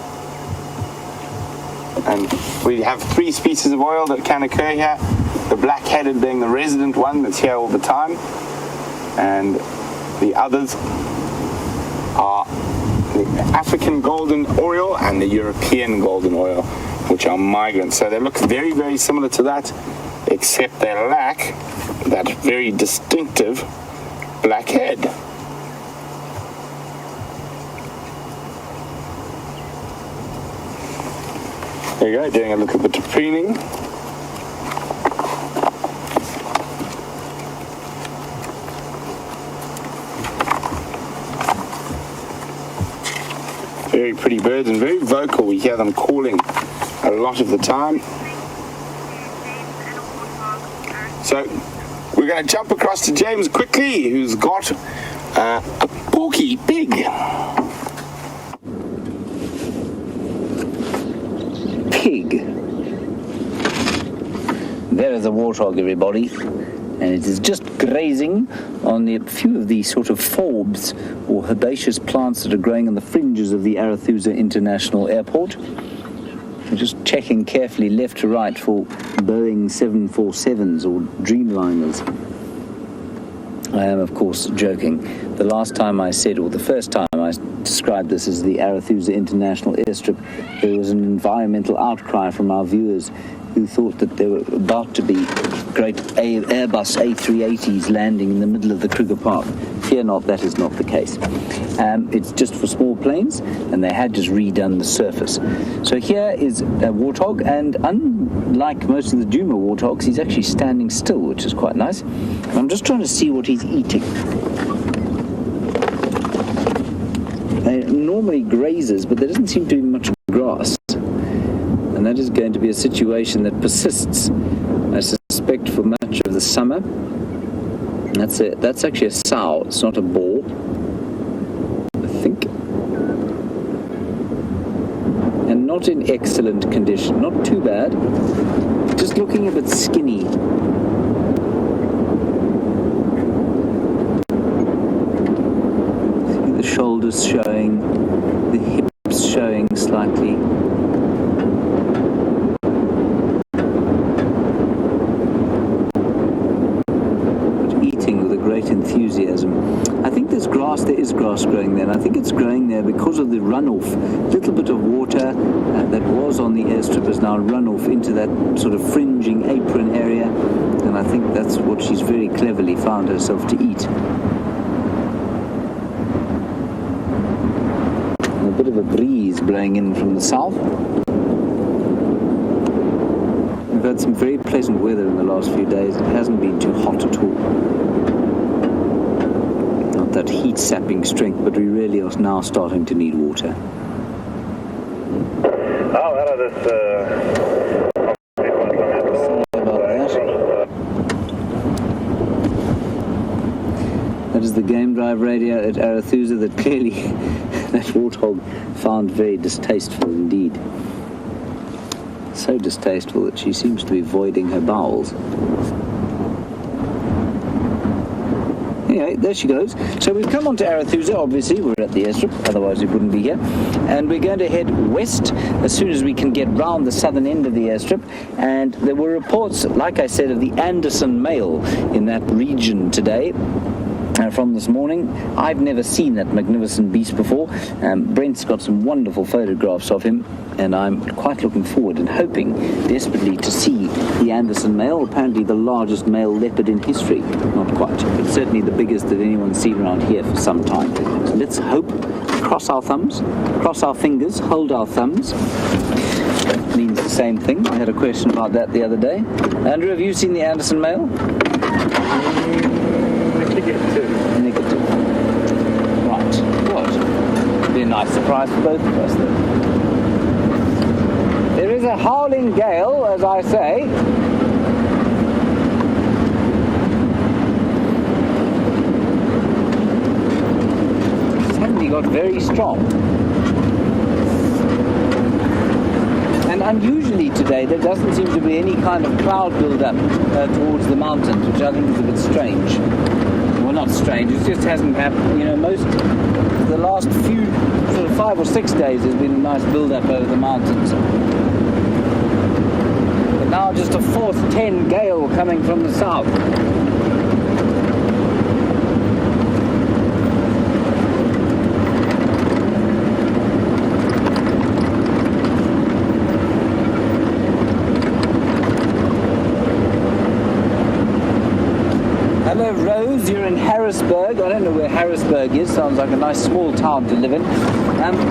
And we have 3 species of oriole that can occur here. The black-headed being the resident one that's here all the time, and the others are the African golden oriole and the European golden oriole, which are migrants. So they look very, very similar to that, except they lack that very distinctive black head. There you go, doing a little bit of preening. very pretty birds and very vocal. We hear them calling a lot of the time. So we're going to jump across to James quickly, who's got a porky pig. Pig. There is a warthog, everybody, and it is just grazing on a few of the sort of forbs or herbaceous plants that are growing on the fringes of the Arathusa International Airport. I'm just checking carefully left to right for Boeing 747s or Dreamliners. I am, of course, joking. The last time I said, or the first time I described this as the Arathusa International Airstrip, there was an environmental outcry from our viewers who thought that there were about to be great Airbus A380s landing in the middle of the Kruger Park. Fear not, that is not the case. It's just for small planes, and they had just redone the surface. So here is a warthog, and unlike most of the Duma warthogs, he's actually standing still, which is quite nice. And I'm just trying to see what he's eating. They're normally grazers, but there doesn't seem to be much grass. And that is going to be a situation that persists, I suspect, for much of the summer. That's actually a sow, it's not a boar, I think. And not in excellent condition, not too bad, just looking a bit skinny. See the shoulders showing, the hips showing slightly. Enthusiasm. I think there is grass growing there, and I think it's growing there because of the runoff. A little bit of water that was on the airstrip has now run off into that sort of fringing apron area, and I think that's what she's very cleverly found herself to eat. And a bit of a breeze blowing in from the south. We've had some very pleasant weather in the last few days. It hasn't been too hot at all. That heat-sapping strength, but we really are now starting to need water. Sorry about that. That is the game drive radio at Arathusa that clearly that warthog found very distasteful indeed. So distasteful that she seems to be voiding her bowels. Anyway, there she goes. So we've come on to Arathusa, obviously. We're at the airstrip, otherwise we wouldn't be here. And we're going to head west as soon as we can get round the southern end of the airstrip. And there were reports, like I said, of the Anderson Mail in that region today. From this morning. I've never seen that magnificent beast before. Brent's got some wonderful photographs of him, and I'm quite looking forward and hoping desperately to see the Anderson male, apparently the largest male leopard in history. Not quite, but certainly the biggest that anyone's seen around here for some time. So let's hope, cross our thumbs, cross our fingers, hold our thumbs. That means the same thing. I had a question about that the other day. Andrew, have you seen the Anderson male? Negative. Right. Good. Be a nice surprise for both of us, though. There is a howling gale, as I say. Suddenly got very strong. And unusually today, there doesn't seem to be any kind of cloud build-up towards the mountains, which I think is a bit strange. Well, not strange, it just hasn't happened. You know, the last few, sort of 5 or 6 days, there's been a nice build-up over the mountains. But now just a force 10 gale coming from the south. Hello, Rose. You're in Harrisburg. I don't know where Harrisburg is. Sounds like a nice small town to live in.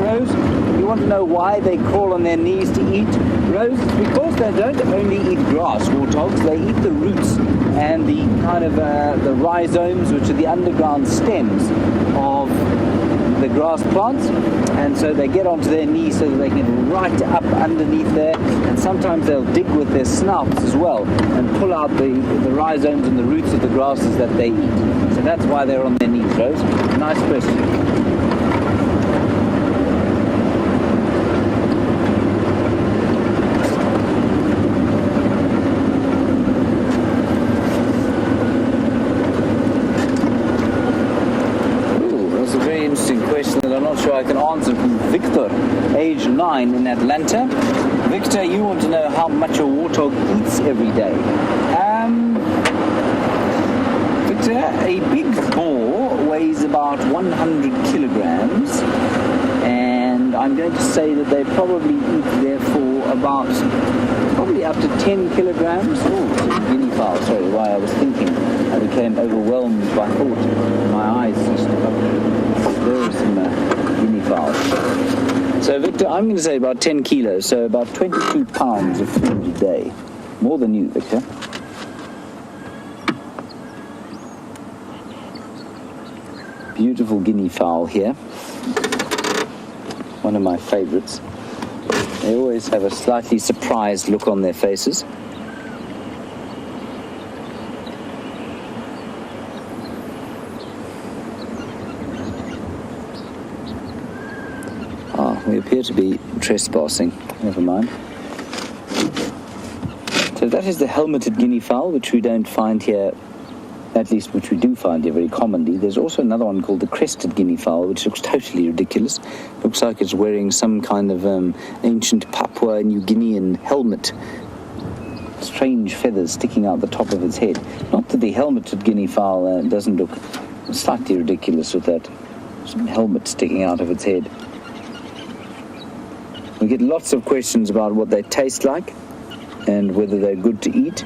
Rose, you want to know why they crawl on their knees to eat? Rose, it's because they don't only eat grass, warthogs. They eat the roots and the kind of the rhizomes, which are the underground stems of the grass plants, and so they get onto their knees so that they can get right up underneath there, and sometimes they'll dig with their snouts as well and pull out the rhizomes and the roots of the grasses that they eat. So that's why they're on their knees, Rose. Nice question. I can answer from Victor, age 9 in Atlanta. Victor, you want to know how much a warthog eats every day. Victor, a big boar weighs about 100 kilograms, and I'm going to say that they probably eat therefore about probably up to 10 kilograms. Oh, it's a guinea fowl. Sorry, why I was thinking. I became overwhelmed by thought. My eyes ceased to open. There are some guinea fowl. So Victor, I'm going to say about 10 kilos, so about 22 pounds of food a day. More than you, Victor. Beautiful guinea fowl here. One of my favorites. They always have a slightly surprised look on their faces. We appear to be trespassing. Never mind. So that is the helmeted guinea fowl, which we don't find here, at least which we do find here very commonly. There's also another one called the crested guinea fowl, which looks totally ridiculous. Looks like it's wearing some kind of ancient Papua New Guinean helmet. Strange feathers sticking out the top of its head. Not that the helmeted guinea fowl doesn't look slightly ridiculous with that helmet sticking out of its head. We get lots of questions about what they taste like and whether they're good to eat.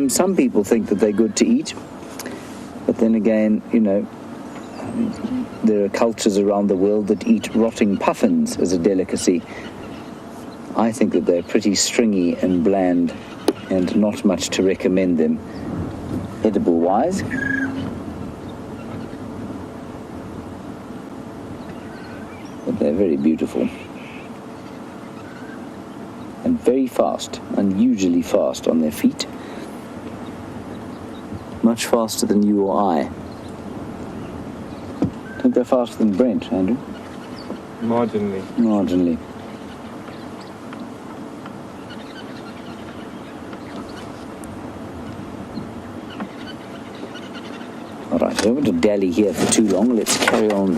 Some people think that they're good to eat, but then again, you know, there are cultures around the world that eat rotting puffins as a delicacy. I think that they're pretty stringy and bland and not much to recommend them edible-wise. But they're very beautiful. And very fast, unusually fast on their feet. Much faster than you or I. I think they're faster than Brent, Andrew. Marginally. Marginally. Alright, I don't want to dally here for too long. Let's carry on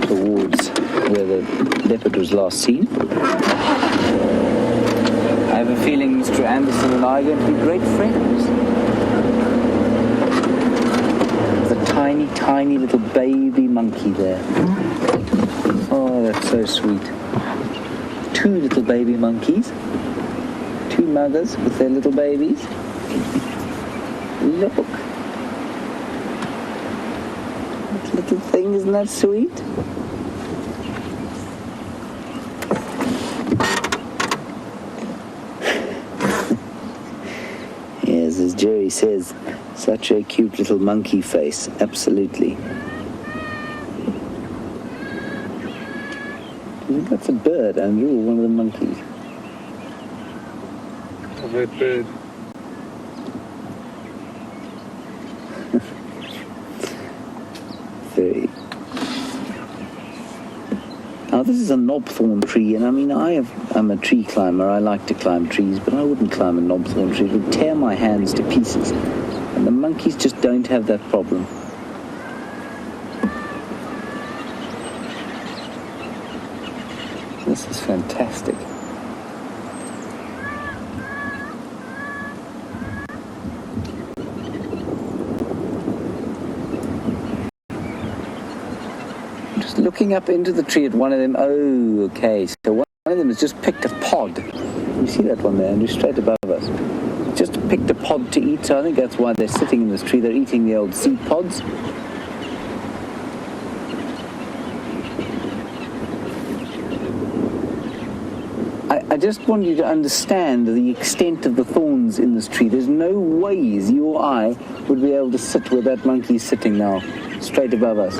towards where the leopard was last seen. I have a feeling Mr. Anderson and I are going to be great friends. There's a tiny, tiny little baby monkey there. Oh, that's so sweet. 2 little baby monkeys. 2 mothers with their little babies. Look. That little thing, isn't that sweet? As Jerry says, such a cute little monkey face, absolutely. I think that's a bird, Andrew, or one of the monkeys. A red bird. Very. Now this is a knobthorn tree, and I mean I'm a tree climber. I like to climb trees, but I wouldn't climb a knobthorn tree. It would tear my hands to pieces. And the monkeys just don't have that problem. This is fantastic. Just looking up into the tree at one of them. Oh, okay. So one of them has just picked a pod. You see that one there, Andrew, straight above us. Just picked a pod to eat, so I think that's why they're sitting in this tree. They're eating the old seed pods. I just want you to understand the extent of the thorns in this tree. There's no ways you or I would be able to sit where that monkey's sitting now, straight above us.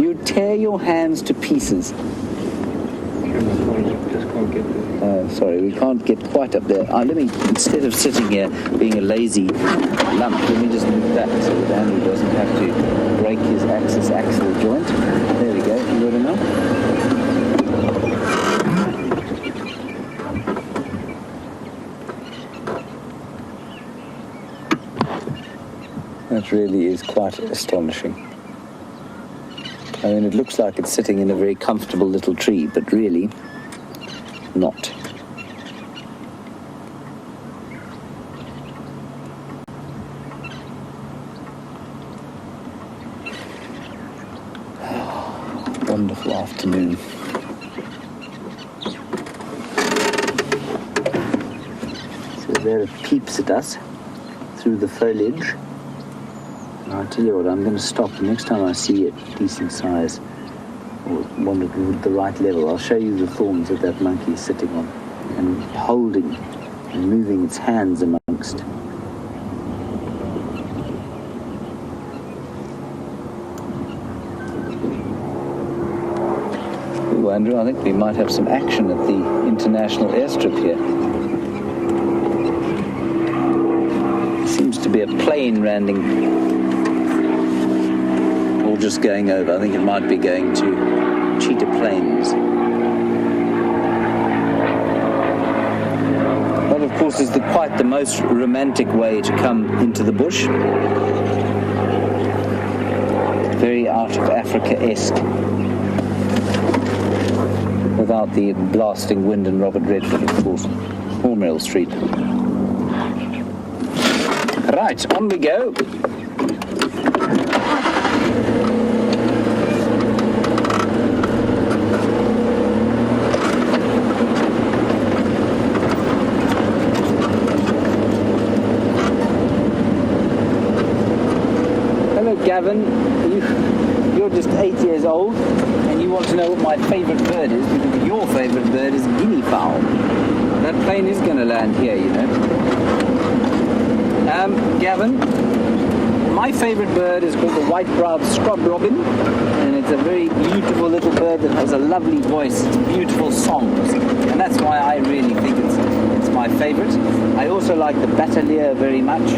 You'd tear your hands to pieces. Camera phone, just can't get there. Sorry, we can't get quite up there. Let me, instead of sitting here being a lazy lump, let me just move that so that Andrew doesn't have to break his axis axle joint. There we go. You got enough? That really is quite astonishing. I mean, it looks like it's sitting in a very comfortable little tree, but really not. Wonderful afternoon. So there it peeps at us through the foliage. And I'll tell you what, I'm going to stop. The next time I see it decent size, or one at the right level, I'll show you the thorns that that monkey is sitting on and holding and moving its hands amongst. Ooh, Andrew, I think we might have some action at the international airstrip here. Seems to be a plane landing. Or just going over. I think it might be going to Cheetah Plains. That, of course, is quite the most romantic way to come into the bush. Very out of Africa-esque. Without the blasting wind and Robert Redford, of course. Or Meryl Streep. Right, on we go. Gavin, you're just 8 years old and you want to know what my favourite bird is, because your favourite bird is guinea fowl. That plane is going to land here, you know. Gavin, my favourite bird is called the white-browed scrub robin, and it's a very beautiful little bird that has a lovely voice, beautiful songs, and that's why I really think it's my favourite. I also like the batalier very much,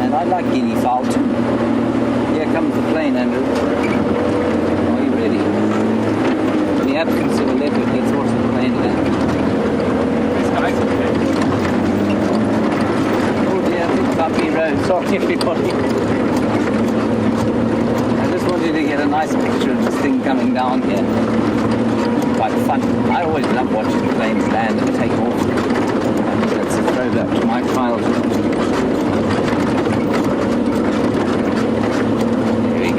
and I like guinea fowl too. Here comes the plane, Andrew. Are you ready? In the absence of a leopard, let's watch the plane land. Oh dear, big bumpy road. Sorry, everybody. I just wanted to get a nice picture of this thing coming down here. Quite fun. I always love watching planes land and take off. That's a throwback to my childhood.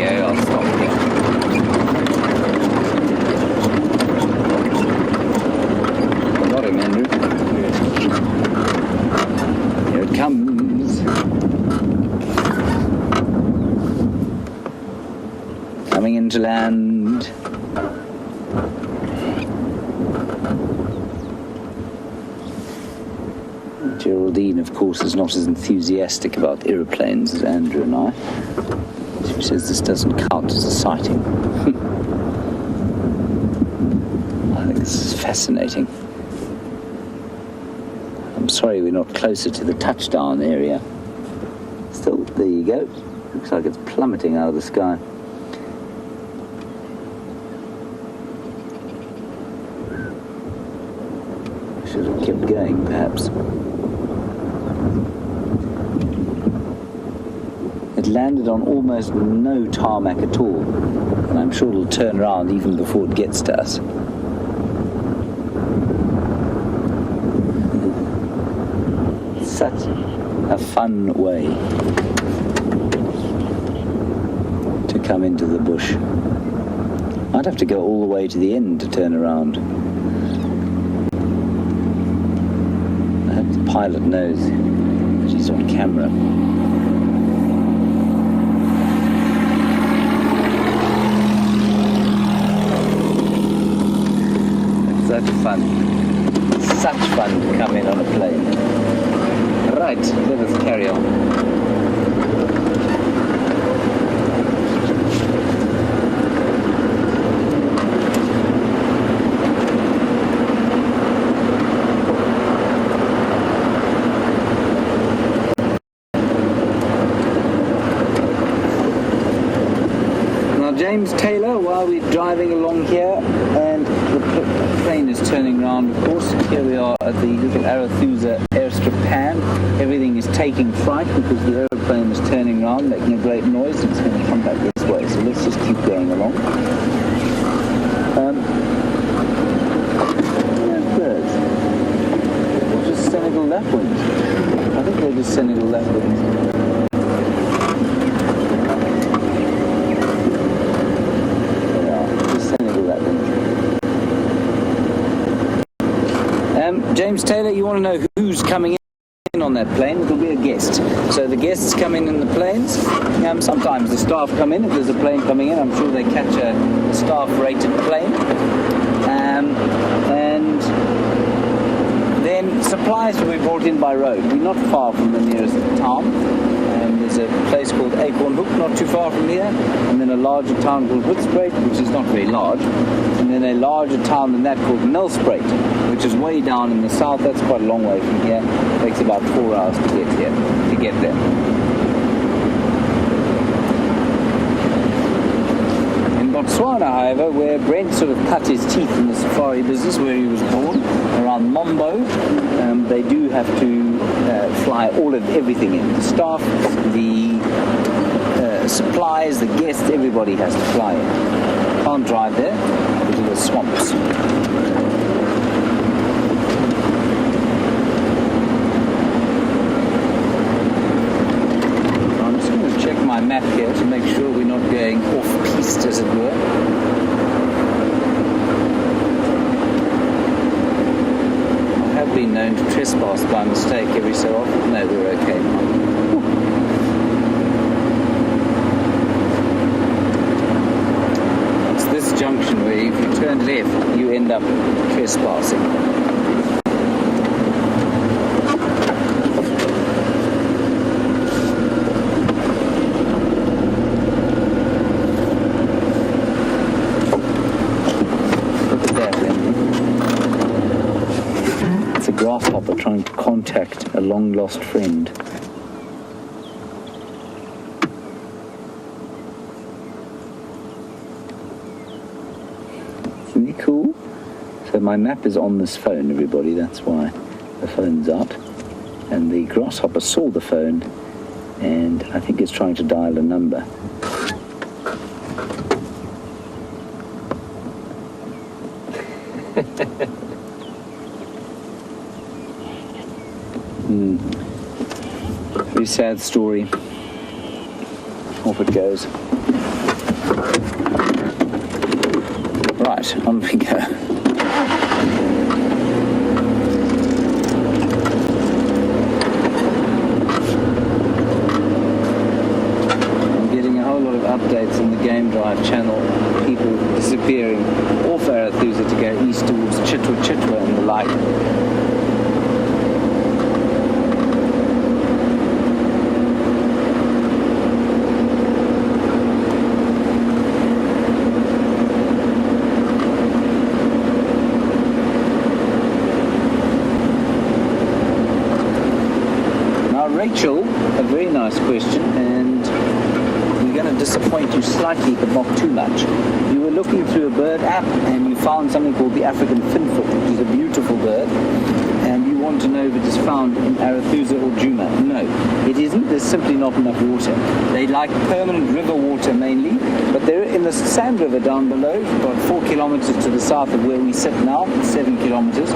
I'll stop here. Got him, Andrew. Here it comes. Coming into land. Geraldine, of course, is not as enthusiastic about aeroplanes as Andrew and I. She says this doesn't count as a sighting. I think this is fascinating. I'm sorry we're not closer to the touchdown area. Still, there you go. Looks like it's plummeting out of the sky. Should have kept going, perhaps. It landed on almost no tarmac at all, and I'm sure it'll turn around even before it gets to us. Such a fun way to come into the bush. I'd have to go all the way to the end to turn around. I hope the pilot knows that he's on camera. Such fun to come in on a plane. Right, let us carry on. James Taylor while we're driving along here, and the plane is turning around, of course. Here we are at the little Arathusa airstrip pan. Everything is taking fright because the aeroplane is turning around, making a great noise, and it's going to come back this way. So let's just keep going along. Birds. They're just Senegal lapwings. I think they're just Senegal lapwings. James Taylor, you want to know who's coming in on that plane? It'll be a guest. So the guests come in the planes. Sometimes the staff come in. If there's a plane coming in, I'm sure they catch a staff-rated plane. And then supplies will be brought in by road. We're not far from the nearest town. There's a place called Acorn Hook, not too far from here, and then a larger town called Hoedspruit, which is not very large, and then a larger town than that called Nelspruit, which is way down in the south. That's quite a long way from here. It takes about 4 hours to get here, to get there. In Botswana, however, where Brent sort of cut his teeth in the safari business, where he was born, around Mombo, they do have to fly everything in. The staff, the supplies, the guests, everybody has to fly in. Can't drive there because of the swamps. I'm just going to check my map here to make sure we're not going off-piste, as it were. Been known to trespass by mistake every so often. No, we're okay now. It's this junction where if you turn left, you end up trespassing. Grasshopper trying to contact a long-lost friend. Isn't it cool? So my map is on this phone, everybody. That's why the phone's out. And the grasshopper saw the phone, and I think it's trying to dial a number. Very sad story. Off it goes. Right, on we go. I'm getting a whole lot of updates on the Game Drive channel. People disappearing off Arathusa to go east towards Chitwa and the like. Rachel, a very nice question, and we're going to disappoint you slightly, but not too much. You were looking through a bird app, and you found something called the African finfoot, which is a beautiful bird, and you want to know if it is found in Arathusa or Djuma. No, it isn't. There's simply not enough water. They like permanent river water mainly, but they're in the Sand River down below, about 4 kilometers to the south of where we sit now, 7 kilometers,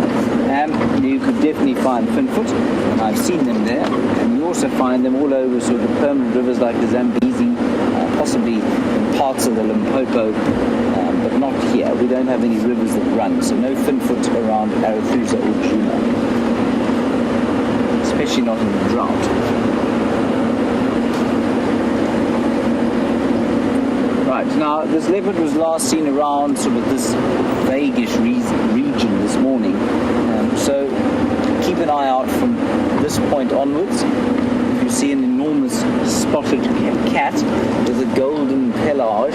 and you could definitely find finfoot, and I've seen them there, and you also find them all over sort of the permanent rivers like the Zambezi, possibly in parts of the Limpopo, but not here. We don't have any rivers that run, so no finfoot around Arathusa or Djuma, especially not in the drought. Right, now this leopard was last seen around sort of this vaguish region this morning, so keep an eye out from this point onwards. If you see an enormous spotted cat with a golden pelage,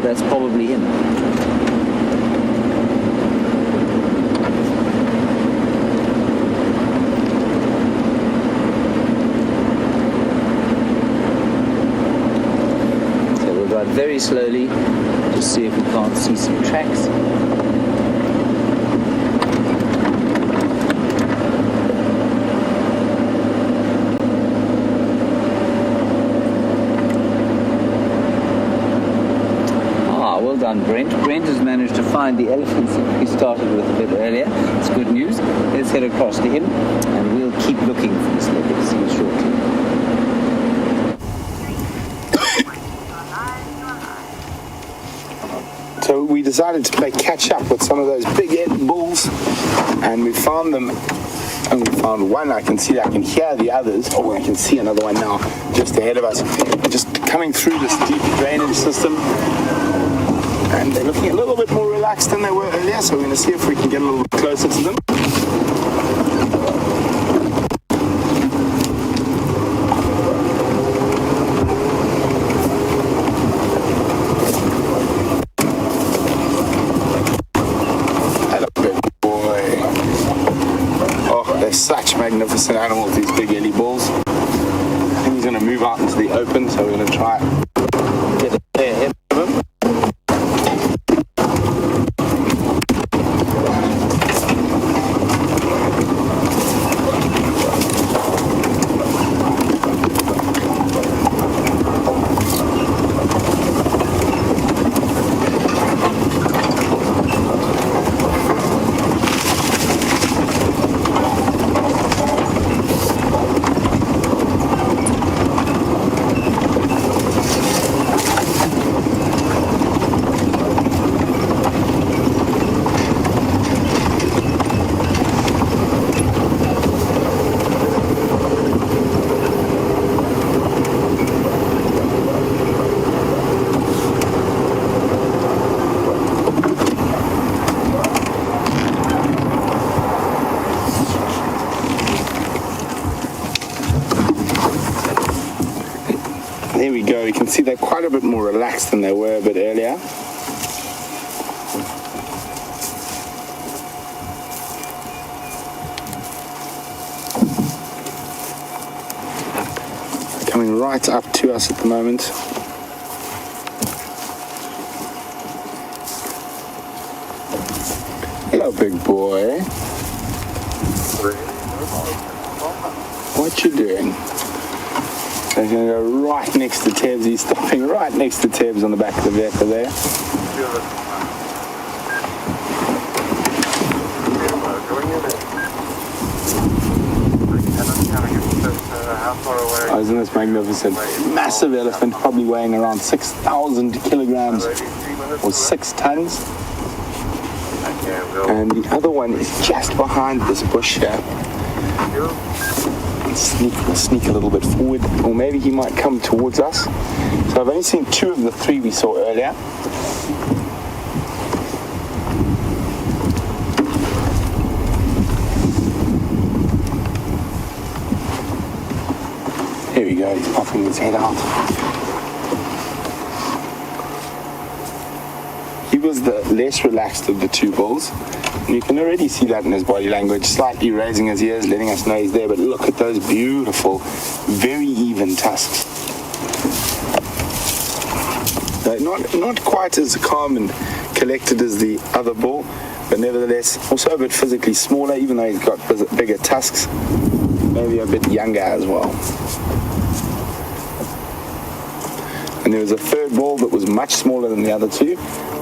that's probably him. out very slowly to see if we can't see some tracks. Well done, Brent. Brent has managed to find the elephants that we started with a bit earlier. It's good news. Let's head across to him and we'll keep looking for this leopard. See you shortly. So we decided to play catch up with some of those big bulls, and we found them. And we found one. I can hear the others. Oh, I can see another one now, just ahead of us, just coming through this deep drainage system. And they're looking a little bit more relaxed than they were earlier, so we're going to see if we can get a little bit closer to them. Hello, big boy. Oh, they're such magnificent animals, these big Ellie bulls. I think he's going to move out into the open, so we're going to try get a fair head of him. There we go, you can see they're quite a bit more relaxed than they were a bit earlier. Coming right up to us at the moment. Hello, big boy. What you doing? So he's going to go right next to Tebs. He's stopping right next to Tebs on the back of the vehicle there. Oh, isn't this magnificent? Massive elephant, probably weighing around 6,000 kilograms or 6 tons. And the other one is just behind this bush here. Sneak a little bit forward, or maybe he might come towards us. So I've only seen 2 of the 3 we saw earlier. Here we go, he's popping his head out. He was the less relaxed of the 2 bulls. And you can already see that in his body language, slightly raising his ears, letting us know he's there. But look at those beautiful, very even tusks. They're not quite as calm and collected as the other bull, but nevertheless also a bit physically smaller, even though he's got bigger tusks. Maybe a bit younger as well. And there was a 3rd bull that was much smaller than the other 2.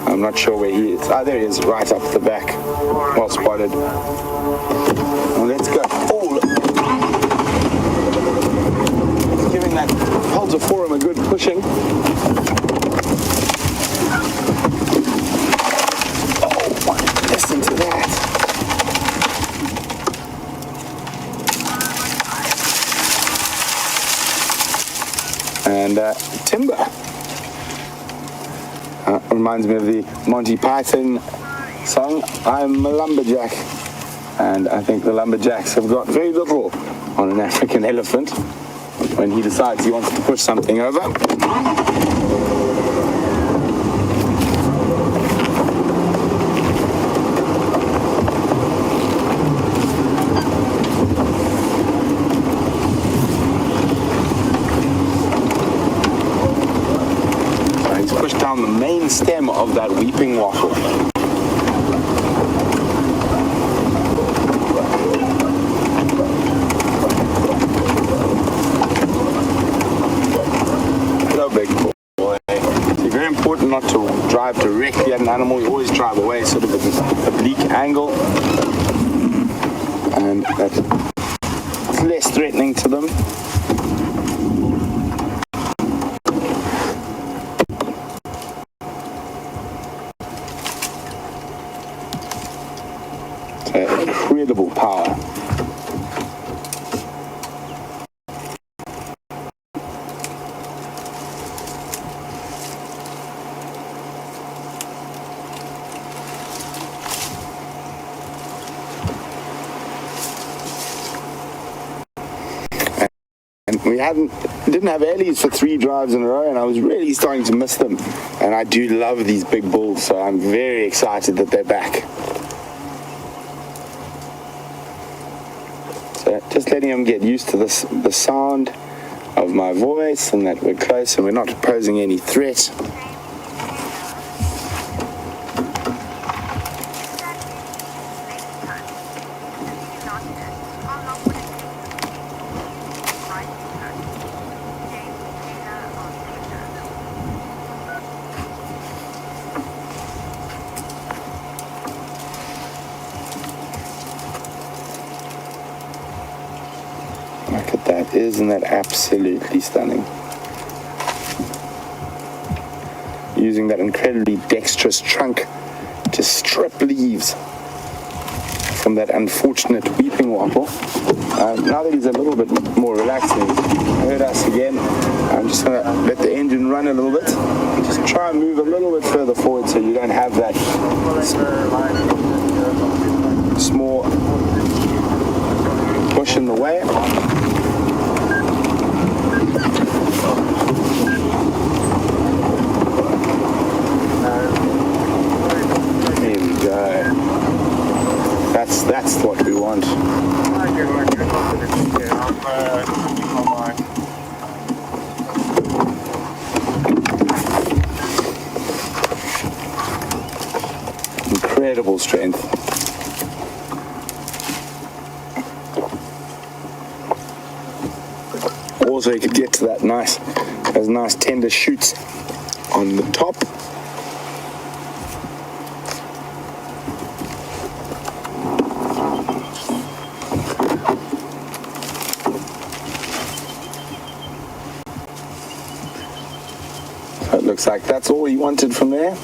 I'm not sure where he is. Ah, there he is, right up the back. Well spotted. Well, let's go. Oh, look. Giving that Halter Forum a good pushing. Oh, listen to that. And timber. Reminds me of the Monty Python song, I'm a Lumberjack. And I think the Lumberjacks have got very little on an African elephant when he decides he wants to push something over. down the main stem of that weeping wattle. Hello, big boy. It's very important not to drive directly at an animal. You always drive away sort of at an oblique angle, and that's less threatening to them. Incredible power. And we didn't have Ellies for 3 drives in a row, and I was really starting to miss them. And I do love these big bulls, so I'm very excited that they're back. So just letting them get used to the sound of my voice, and that we're close and we're not posing any threat. Look at that. Isn't that absolutely stunning? Using that incredibly dexterous trunk to strip leaves from that unfortunate weeping wattle. Now that he's a little bit more relaxed and he's heard us again, I'm just going to let the engine run a little bit and just try and move a little bit further forward so you don't have that small push in the way. There we go. That's what we want. Incredible strength. Also, you could get to those nice tender shoots on the top. So it looks like that's all he wanted from there.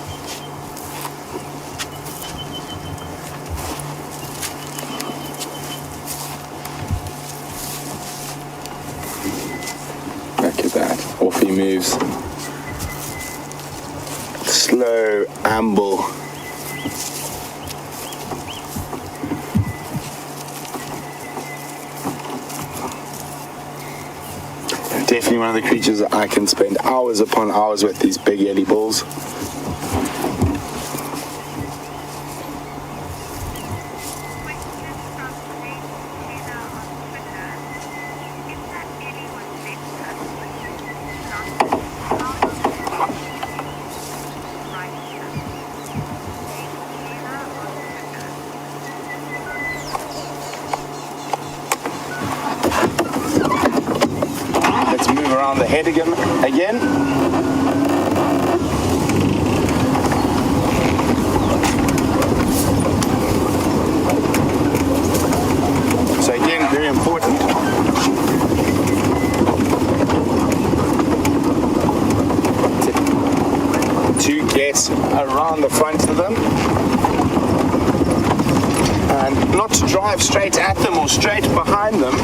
Look at that. Off he moves. Slow amble. Definitely one of the creatures that I can spend hours upon hours with, these big Ellie bulls. Move around the head again. So again, very important to get around the front of them and not to drive straight at them or straight behind them.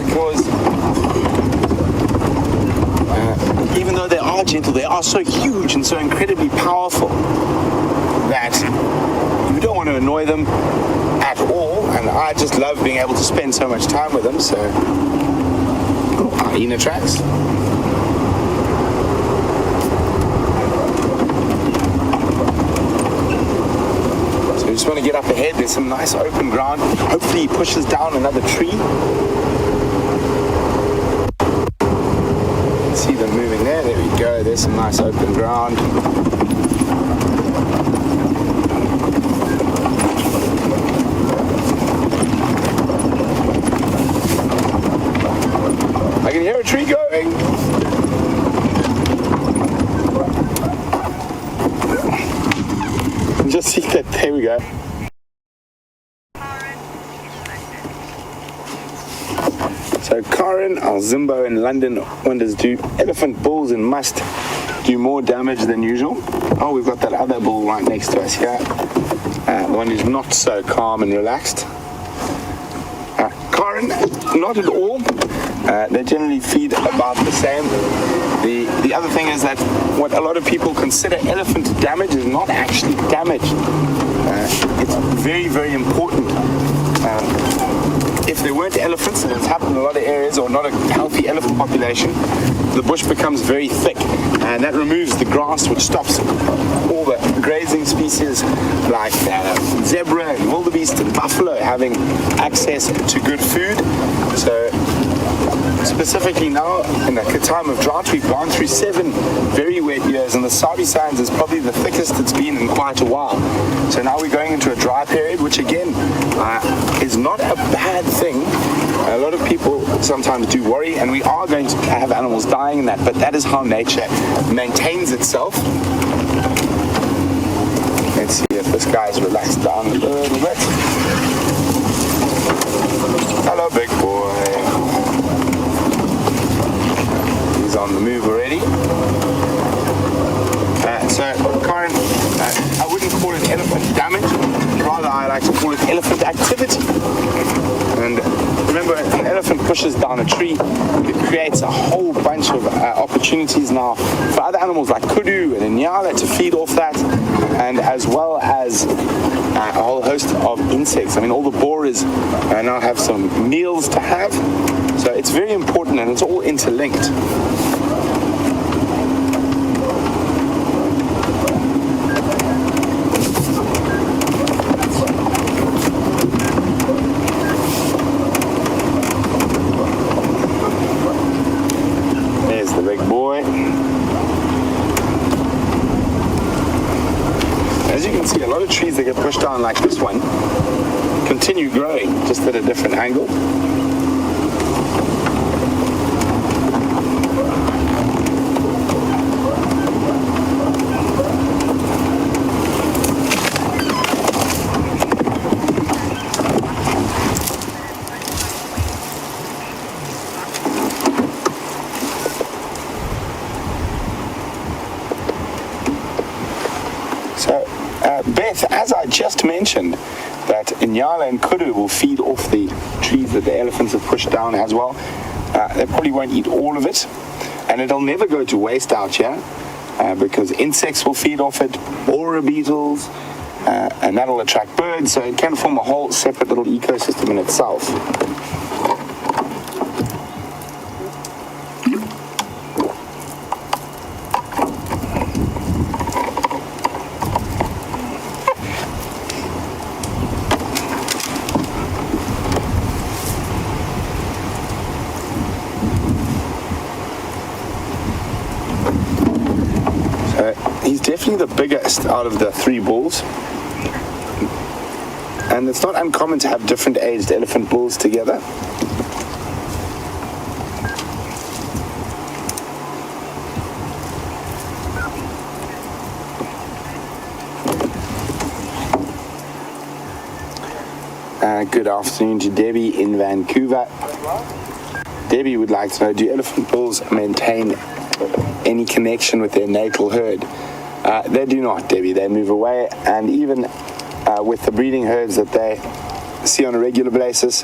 Because even though they are gentle, they are so huge and so incredibly powerful that you don't want to annoy them at all. And I just love being able to spend so much time with them. So, hyena tracks. So we just want to get up ahead. There's some nice open ground. Hopefully he pushes down another tree. See them moving moving there. There we go. There's some nice open ground. I can hear a tree going. Just see that. There we go. So Karen, our Zimbo in London wonders, do elephant bulls and must do more damage than usual? Oh, we've got that other bull right next to us here. The one who's not so calm and relaxed. Karen, not at all. They generally feed about the same. The other thing is that what a lot of people consider elephant damage is not actually damage. It's very, very important. If there weren't elephants, and it's happened in a lot of areas, or not a healthy elephant population, the bush becomes very thick, and that removes the grass, which stops all the grazing species like zebra and wildebeest and buffalo having access to good food. So specifically now, in the time of drought, we've gone through 7 very wet years, and the Sabi Sands is probably the thickest it's been in quite a while. So now we're going into a dry period, which again is not a bad thing. A lot of people sometimes do worry, and we are going to have animals dying in that, but that is how nature maintains itself. Let's see if this guy's relaxed down a little bit. Hello, big boy. On the move already. So, Karen, I wouldn't call it elephant damage, rather I like to call it elephant activity. And remember, an elephant pushes down a tree, it creates a whole bunch of opportunities now for other animals like kudu and inyala to feed off that, and as well as a whole host of insects. I mean, all the borers now have some meals to have, so it's very important, and it's all interlinked. Trees that get pushed down like this one continue growing, just at a different angle. Beth, as I just mentioned, that inyala and kudu will feed off the trees that the elephants have pushed down as well. They probably won't eat all of it, and it'll never go to waste out here because insects will feed off it, borer beetles, and that'll attract birds, so it can form a whole separate little ecosystem in itself. He's definitely the biggest out of the 3 bulls, and it's not uncommon to have different aged elephant bulls together. Good afternoon to Debbie in Vancouver. Debbie would like to know, do elephant bulls maintain any connection with their natal herd? They do not, Debbie. They move away, and even with the breeding herds that they see on a regular basis,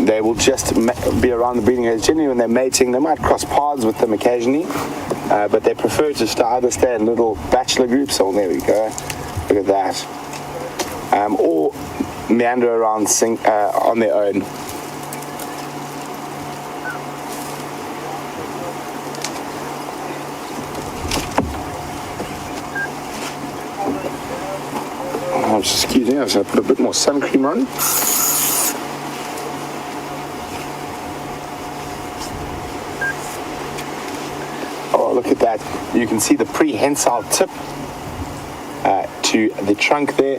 they will just be around the breeding herds. Generally, when they're mating, they might cross paths with them occasionally, but they prefer to either stay in little bachelor groups. Oh, there we go. Look at that. Or meander around on their own. Excuse me, I was going to put a bit more sun cream on. look at that. You can see the prehensile tip to the trunk there,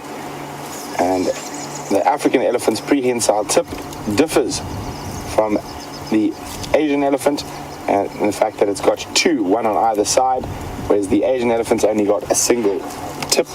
and the African elephant's prehensile tip differs from the Asian elephant, and the fact that it's got two, one on either side, whereas the Asian elephant's only got a single tip.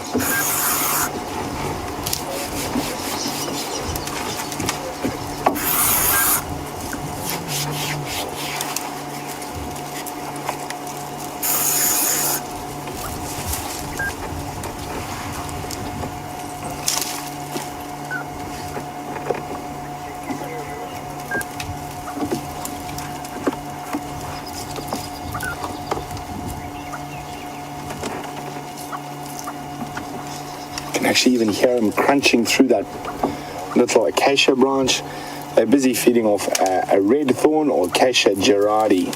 Actually even hear them crunching through that little acacia branch. They're busy feeding off a red thorn or Acacia gerardi.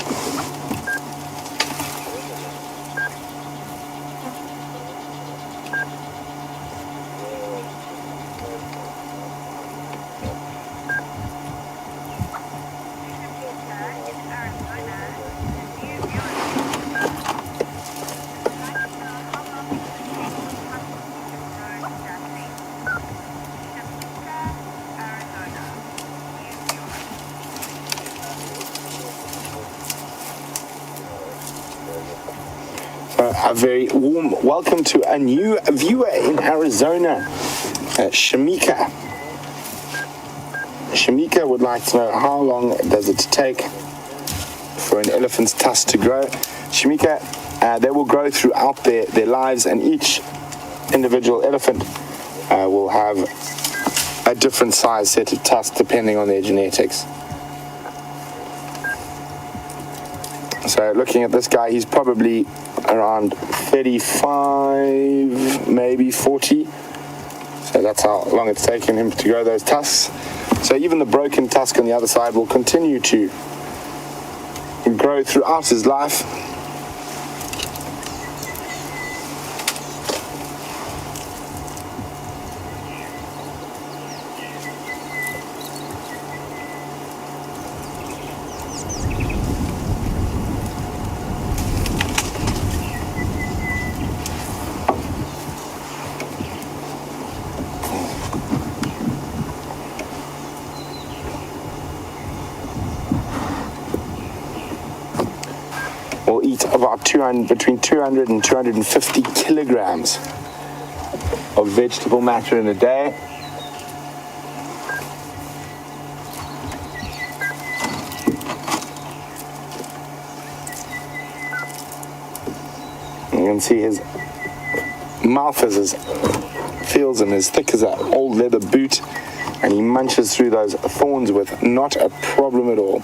A very warm welcome to a new viewer in Arizona, Shamika. Shamika would like to know, how long does it take for an elephant's tusk to grow? Shamika, they will grow throughout their lives, and each individual elephant will have a different size set of tusks depending on their genetics. So looking at this guy, he's probably around 35, maybe 40. So that's how long it's taken him to grow those tusks. So even the broken tusk on the other side will continue to grow throughout his life. Will eat about between 200 and 250 kilograms of vegetable matter in a day. You can see his mouth feels as thick as an old leather boot, and he munches through those thorns with not a problem at all.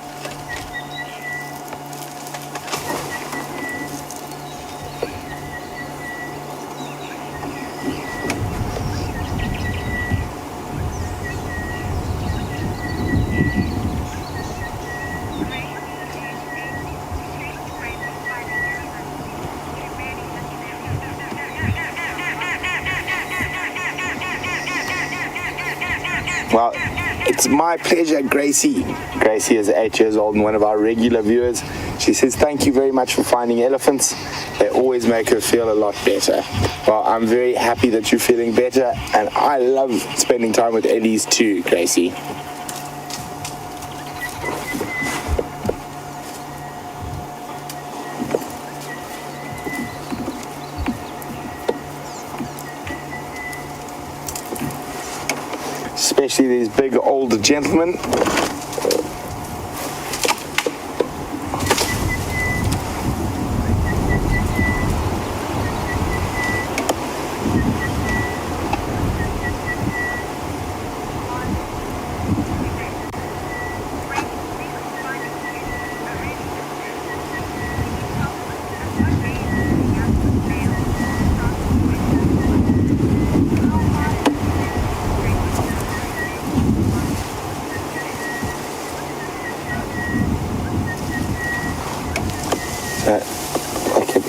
Well, it's my pleasure, Gracie. Gracie is 8 years old and one of our regular viewers. She says, thank you very much for finding elephants. They always make her feel a lot better. Well, I'm very happy that you're feeling better, and I love spending time with Ellies too, Gracie. Especially these big older gentlemen.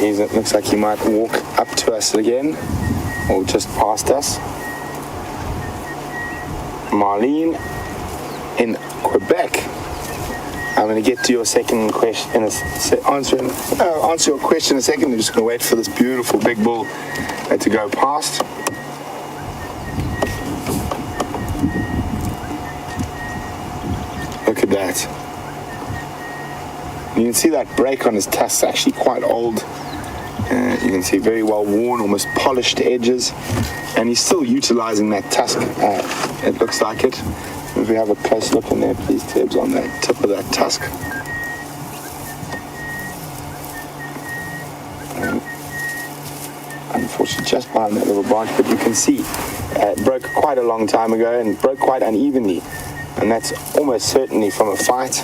It looks like he might walk up to us again, or just past us. Marlene in Quebec. I'm going to get to your second question, answer your question in a second. I'm just going to wait for this beautiful big bull to go past. Look at that. You can see that break on his tusk, actually quite old. You can see very well worn, almost polished edges. And he's still utilizing that tusk, it looks like it. If we have a close look in there, please, Tebs, on that tip of that tusk. Unfortunately, just behind that little branch, but you can see it broke quite a long time ago and broke quite unevenly. And that's almost certainly from a fight.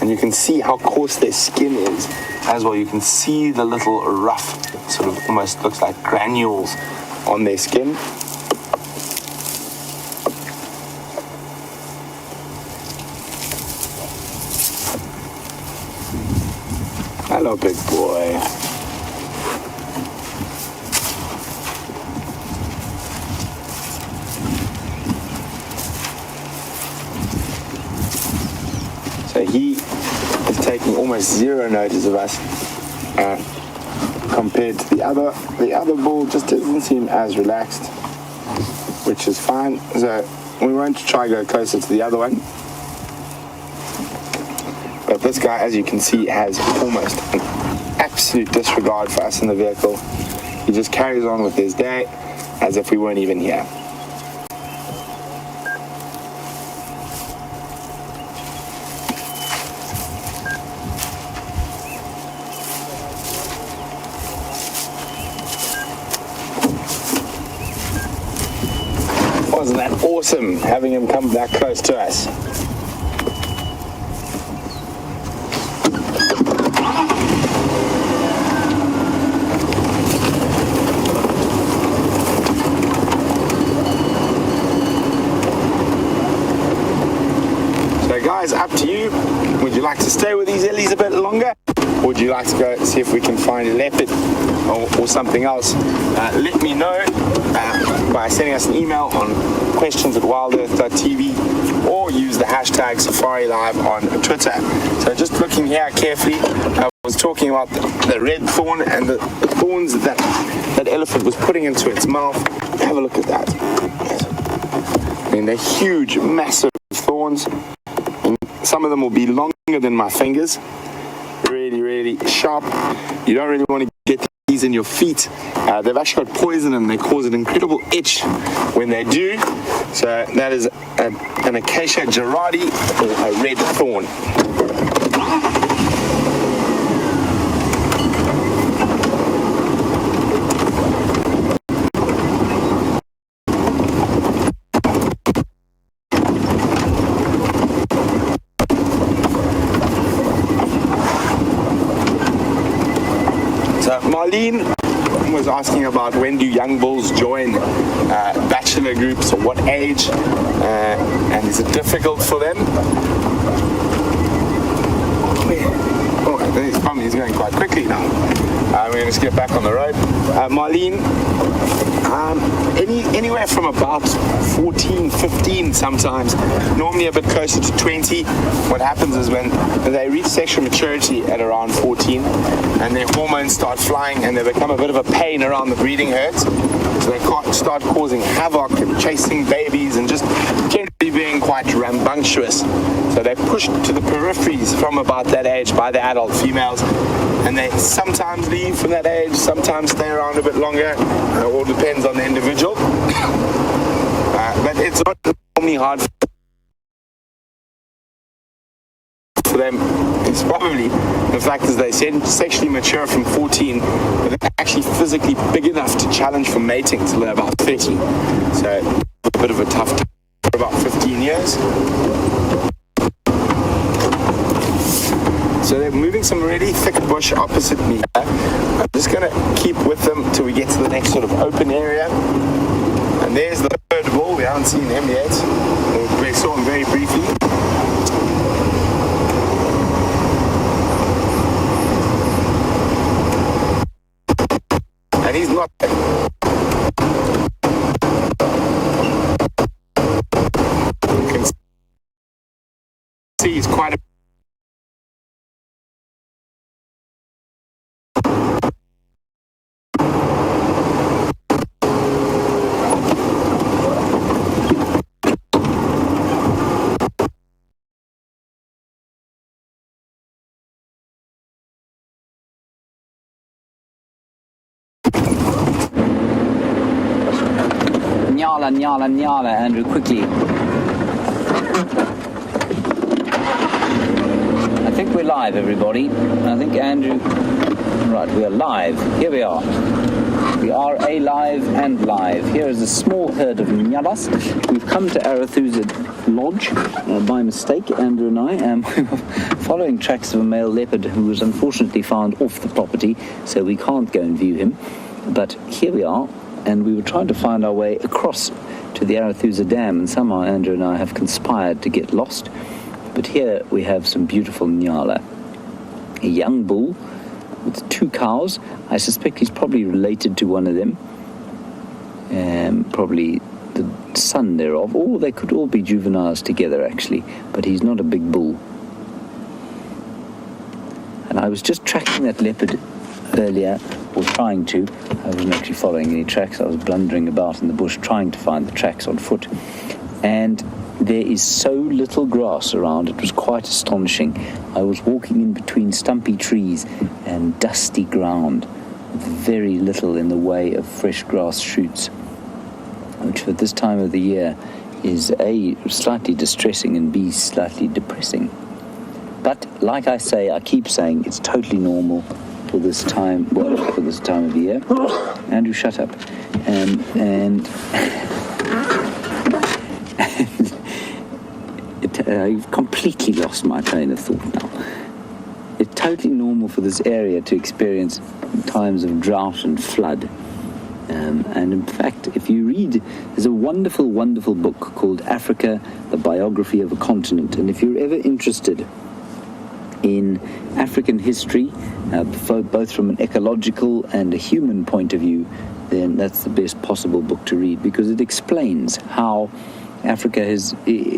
And you can see how coarse their skin is as well. You can see the little rough, sort of almost looks like granules on their skin. Hello, big boy. So he is taking almost zero notice of us compared to the other bull. Just doesn't seem as relaxed, which is fine. So we won't try to go closer to the other one. But this guy, as you can see, has almost an absolute disregard for us in the vehicle. He just carries on with his day as if we weren't even here. Wasn't that awesome having him come that close to us? So guys, up to you. Would you like to stay with these Ellies a bit longer? Or would you like to go see if we can find a leopard or something else? Let me know by sending us an email on questions@wildearth.tv or use the hashtag Safari Live on Twitter. So just looking here carefully, I was talking about the red thorn and the thorns that elephant was putting into its mouth. Have a look at that. I mean, they're huge, massive thorns. And some of them will be longer than my fingers. Really, really sharp. You don't really want to get these in your feet. They've actually got poison and they cause an incredible itch when they do. So that is an Acacia gerardi, or a red thorn. Marlene was asking about when do young bulls join bachelor groups, or what age, and is it difficult for them? Oh, he's going quite quickly now. We're going to just get back on the road. Marlene, anywhere from about 14, 15 sometimes, normally a bit closer to 20. What happens is when they reach sexual maturity at around 14 and their hormones start flying and they become a bit of a pain around the breeding herds, so they start causing havoc and chasing babies and just generally being quite rambunctious. So they're pushed to the peripheries from about that age by the adult females, and they sometimes leave from that age, sometimes stay around a bit longer. It all depends on the individual. But it's not normally hard for them. It's probably the fact is they sexually mature from 14, but they're actually physically big enough to challenge for mating till they're about 30. So a bit of a tough time for about 15 years. So they're moving some really thick bush opposite me. I'm just going to keep with them till we get to the next sort of open area. And there's the third bull. We haven't seen him yet. We saw him very briefly. And he's not see is quite a Nyala, Nyala, Nyala, Andrew, quickly. I think we're live, everybody. I think Andrew... Right, we are live. Here we are. We are alive and live. Here is a small herd of Nyalas. We've come to Arathusa Lodge by mistake, Andrew and I. We were following tracks of a male leopard who was unfortunately found off the property, so we can't go and view him. But here we are, and we were trying to find our way across to the Arathusa Dam, and somehow Andrew and I have conspired to get lost. But here we have some beautiful Nyala. A young bull with 2 cows. I suspect he's probably related to one of them. Probably the son thereof. Or they could all be juveniles together, actually. But he's not a big bull. And I was just tracking that leopard earlier, or trying to. I wasn't actually following any tracks. I was blundering about in the bush trying to find the tracks on foot. And there is so little grass around, it was quite astonishing. I was walking in between stumpy trees and dusty ground with very little in the way of fresh grass shoots, which for this time of the year is A, slightly distressing, and B, slightly depressing. But like I say, I keep saying, it's totally normal for this time, well, for this time of the year. Andrew, shut up. I've completely lost my train of thought now. It's totally normal for this area to experience times of drought and flood. And in fact, if you read, there's a wonderful, wonderful book called Africa, the Biography of a Continent. And if you're ever interested in African history, both from an ecological and a human point of view, then that's the best possible book to read, because it explains how Africa has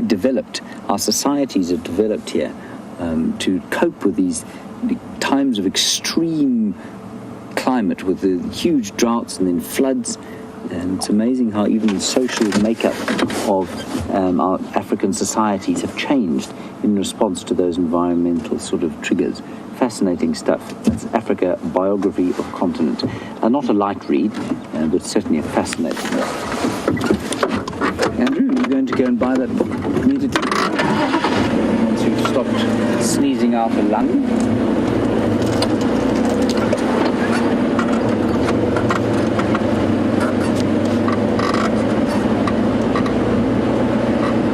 developed, our societies have developed here to cope with these times of extreme climate, with the huge droughts and then floods. And it's amazing how even the social makeup of our African societies have changed in response to those environmental sort of triggers. Fascinating stuff. That's Africa, Biography of a Continent. Not a light read, but certainly a fascinating one. Andrew, are you going to go and buy that book immediately? Once you've stopped sneezing out a lung?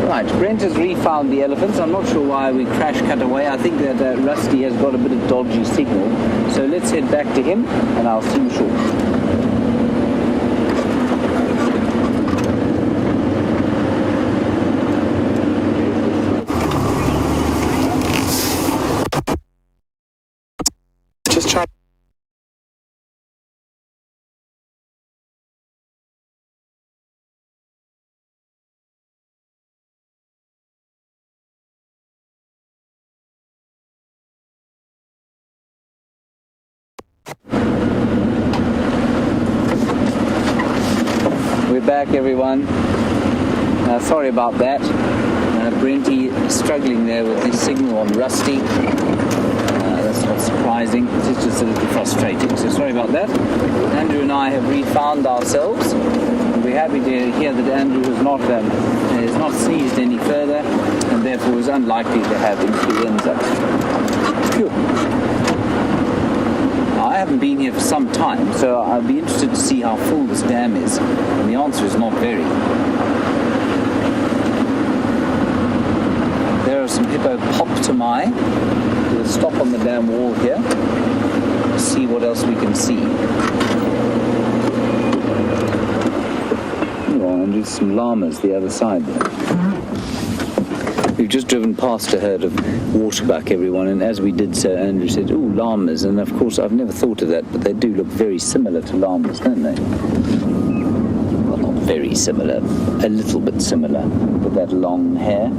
Right, Brent has refound the elephants. I'm not sure why we crash cut away. I think that Rusty has got a bit of dodgy signal. So let's head back to him, and I'll see you shortly. just try. We're back, everyone. Sorry about that. Brenty struggling there with his signal on Rusty. That's not surprising. It's just a little frustrating. So sorry about that. Andrew and I have refound ourselves. We're happy to hear that Andrew has not sneezed any further, and therefore is unlikely to have influenza. Phew. I haven't been here for some time, so I'll be interested to see how full this dam is. And the answer is not very. There are some hippopotami. We'll stop on the dam wall here to see what else we can see. Oh, and there's some llamas the other side there. We've just driven past a herd of waterbuck, everyone, and as we did so, Andrew said, "Ooh, llamas," and of course I've never thought of that, but they do look very similar to llamas, don't they? Well, not very similar, a little bit similar, with that long hair.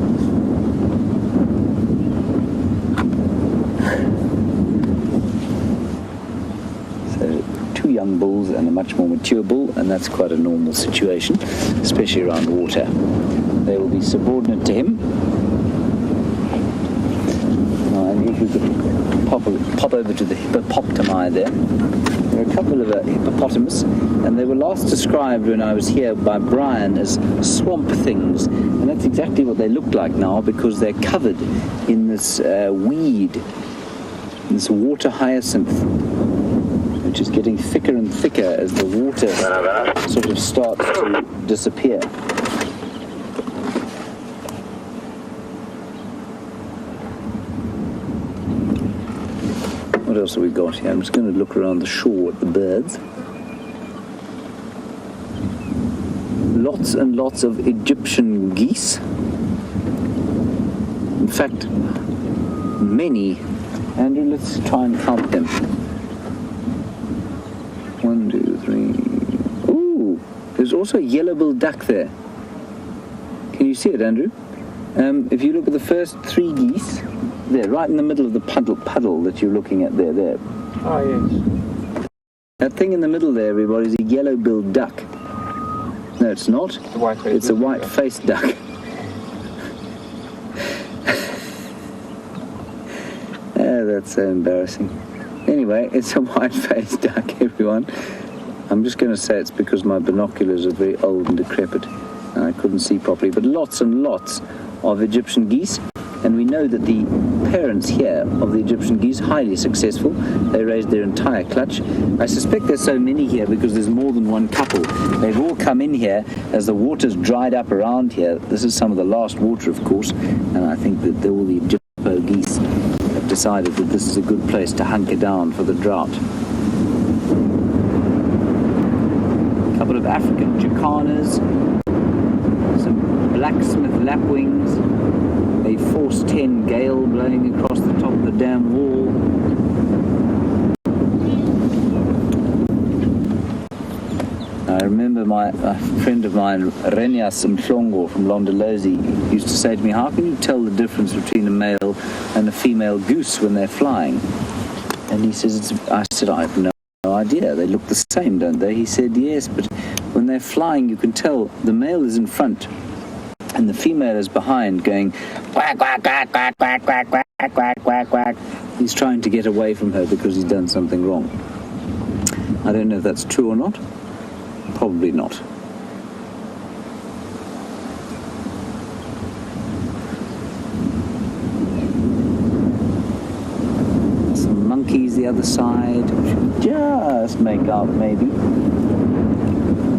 much more mature bull, and that's quite a normal situation, especially around water. They will be subordinate to him. And if we could pop over to the hippopotami there. There are a couple of hippopotamus, and they were last described when I was here by Brian as swamp things, and that's exactly what they look like now, because they're covered in this weed, this water hyacinth, which is getting thicker and thicker as the water sort of starts to disappear. What else have we got here? I'm just going to look around the shore at the birds. Lots and lots of Egyptian geese. In fact, many. Andrew, let's try and count them. 1, 2, 3. Ooh, there's also a yellow-billed duck there. Can you see it, Andrew? If you look at the first 3 geese, there, right in the middle of the puddle that you're looking at there. Oh, yes. That thing in the middle there, everybody, is a yellow-billed duck. No, it's not. It's a white-faced duck. That's so embarrassing. Anyway, it's a white-faced duck, everyone. I'm just going to say it's because my binoculars are very old and decrepit, and I couldn't see properly. But lots and lots of Egyptian geese. And we know that the parents here of the Egyptian geese are highly successful. They raised their entire clutch. I suspect there's so many here because there's more than one couple. They've all come in here as the water's dried up around here. This is some of the last water, of course, and I think that all the Egyptian geese have decided that this is a good place to hunker down for the drought. A couple of African jacanas, some blacksmith lapwings, a force 10 gale blowing across the top of the dam wall. I remember a friend of mine, Renyas Mhlongo from Londolozi, used to say to me, how can you tell the difference between a male and a female goose when they're flying? And he says, I said, I have no idea. They look the same, don't they? He said, yes, but when they're flying, you can tell the male is in front and the female is behind going quack, quack, quack, quack, quack, quack, quack, quack, quack, quack. He's trying to get away from her because he's done something wrong. I don't know if that's true or not. Probably not. Some monkeys the other side, which we just make out maybe.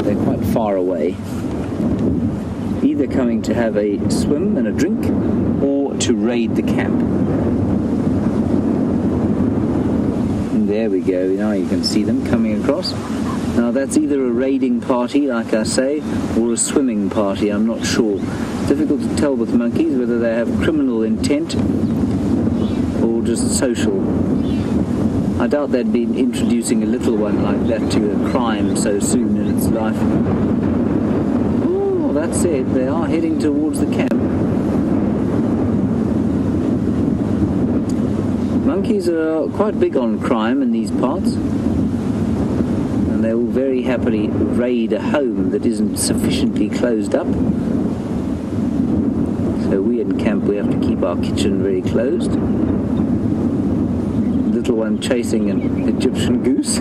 They're quite far away. Either coming to have a swim and a drink or to raid the camp. And there we go, now you can see them coming across. Now that's either a raiding party, like I say, or a swimming party, I'm not sure. It's difficult to tell with monkeys whether they have criminal intent or just social. I doubt they'd be introducing a little one like that to a crime so soon in its life. Oh, that's it, they are heading towards the camp. Monkeys are quite big on crime in these parts. And they will very happily raid a home that isn't sufficiently closed up. So we in camp, we have to keep our kitchen very closed. Little one chasing an Egyptian goose.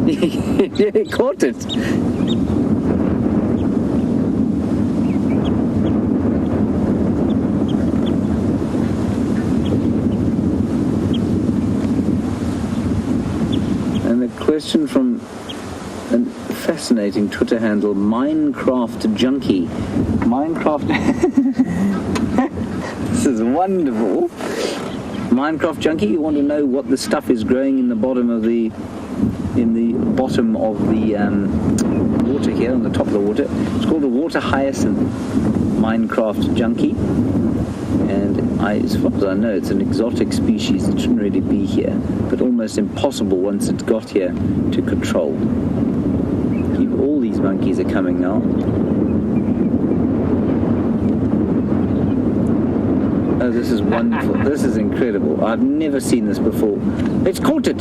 He caught it. Question from a fascinating Twitter handle, Minecraft Junkie. Minecraft. This is wonderful. Minecraft Junkie. You want to know what the stuff is growing in the bottom of the water here, on the top of the water. It's called a water hyacinth. Minecraft Junkie. And as far as I know, it's an exotic species. It shouldn't really be here, but almost impossible once it's got here to control. All these monkeys are coming now. Oh, Oh, this is wonderful. This is incredible. I've never seen this before. It's caught it.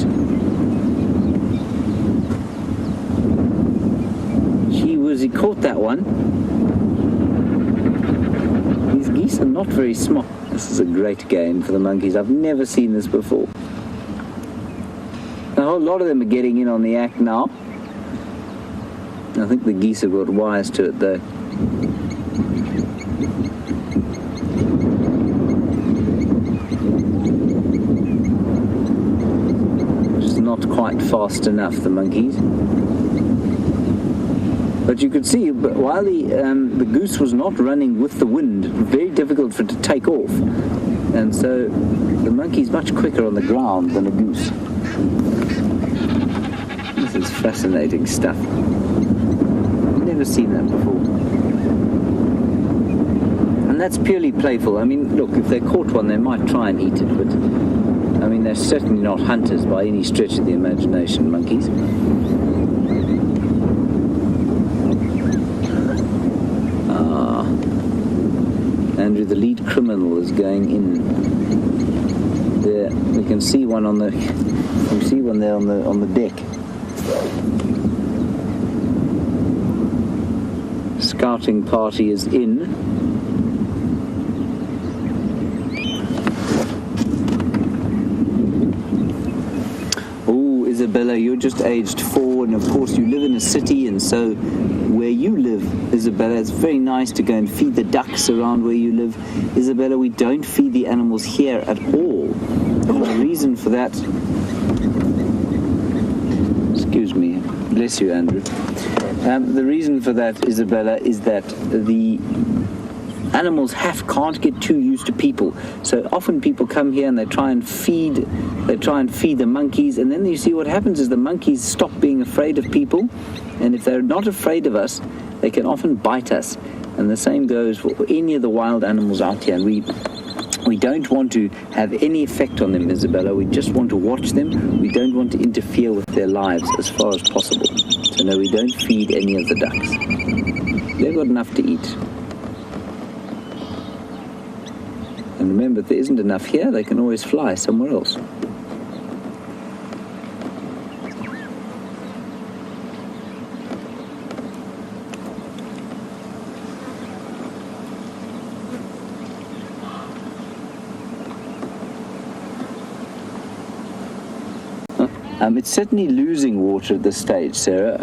Gee whiz, he caught that one. These geese are not very smart. This is a great game for the monkeys. I've never seen this before. A whole lot of them are getting in on the act now. I think the geese have got wise to it though. Just not quite fast enough, the monkeys. But you could see, but while the goose was not running with the wind, very difficult for it to take off. And so the monkey's much quicker on the ground than a goose. This is fascinating stuff. Never seen that before. And that's purely playful. I mean, look, if they caught one, they might try and eat it, but I mean, they're certainly not hunters by any stretch of the imagination, monkeys. Andrew, the lead criminal is going in. There, we can see one on the. You see one there on the deck. Scouting party is in. Oh, Isabella, you're just aged 4, and of course you live in a city, and so where you live, Isabella, it's very nice to go and feed the ducks around where you live. Isabella, we don't feed the animals here at all. And the reason for that... Excuse me. Bless you, Andrew. The reason for that, Isabella, is that the animals can't get too used to people. So often people come here and they try and feed the monkeys, and then you see what happens is the monkeys stop being afraid of people, and if they're not afraid of us, they can often bite us. And the same goes for any of the wild animals out here. And we don't want to have any effect on them, Isabella. We just want to watch them. We don't want to interfere with their lives as far as possible. So no, we don't feed any of the ducks. They've got enough to eat. And remember, if there isn't enough here, they can always fly somewhere else. It's certainly losing water at this stage, Sarah,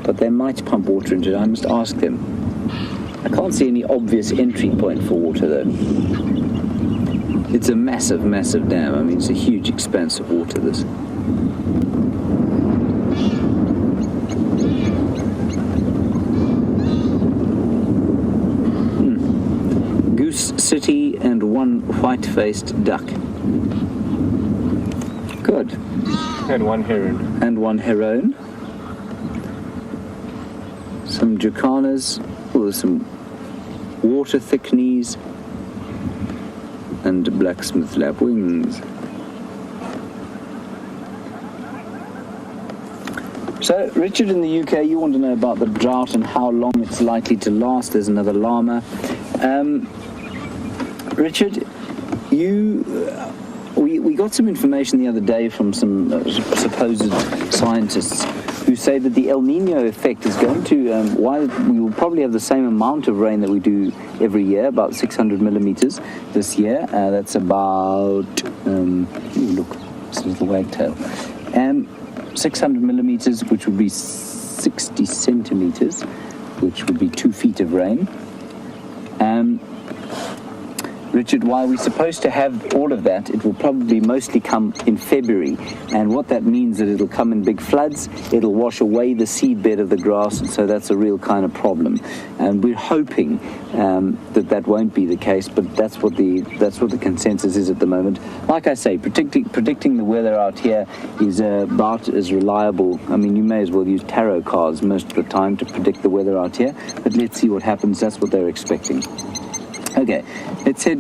but they might pump water into it. I must ask them. I can't see any obvious entry point for water, though. It's a massive, massive dam. I mean, it's a huge expanse of water, this. Goose City and one white-faced duck. Good. And one heron. And one heron. Some jacana, some water thickneys, and blacksmith lapwings. So, Richard, in the UK, you want to know about the drought and how long it's likely to last. There's another llama. Richard, we got some information the other day from some supposed scientists who say that the El Nino effect is going to, while we will probably have the same amount of rain that we do every year, about 600 millimeters this year. That's about, look, it's a little wagtail. 600 millimeters, which would be 60 centimeters, which would be 2 feet of rain. Richard, while we're supposed to have all of that, it will probably mostly come in February. And what that means is that it'll come in big floods, it'll wash away the seed bed of the grass, and so that's a real kind of problem. And we're hoping that won't be the case, but that's what the consensus is at the moment. Like I say, predicting the weather out here is about as reliable. I mean, you may as well use tarot cards most of the time to predict the weather out here, but let's see what happens. That's what they're expecting. Okay, let's head...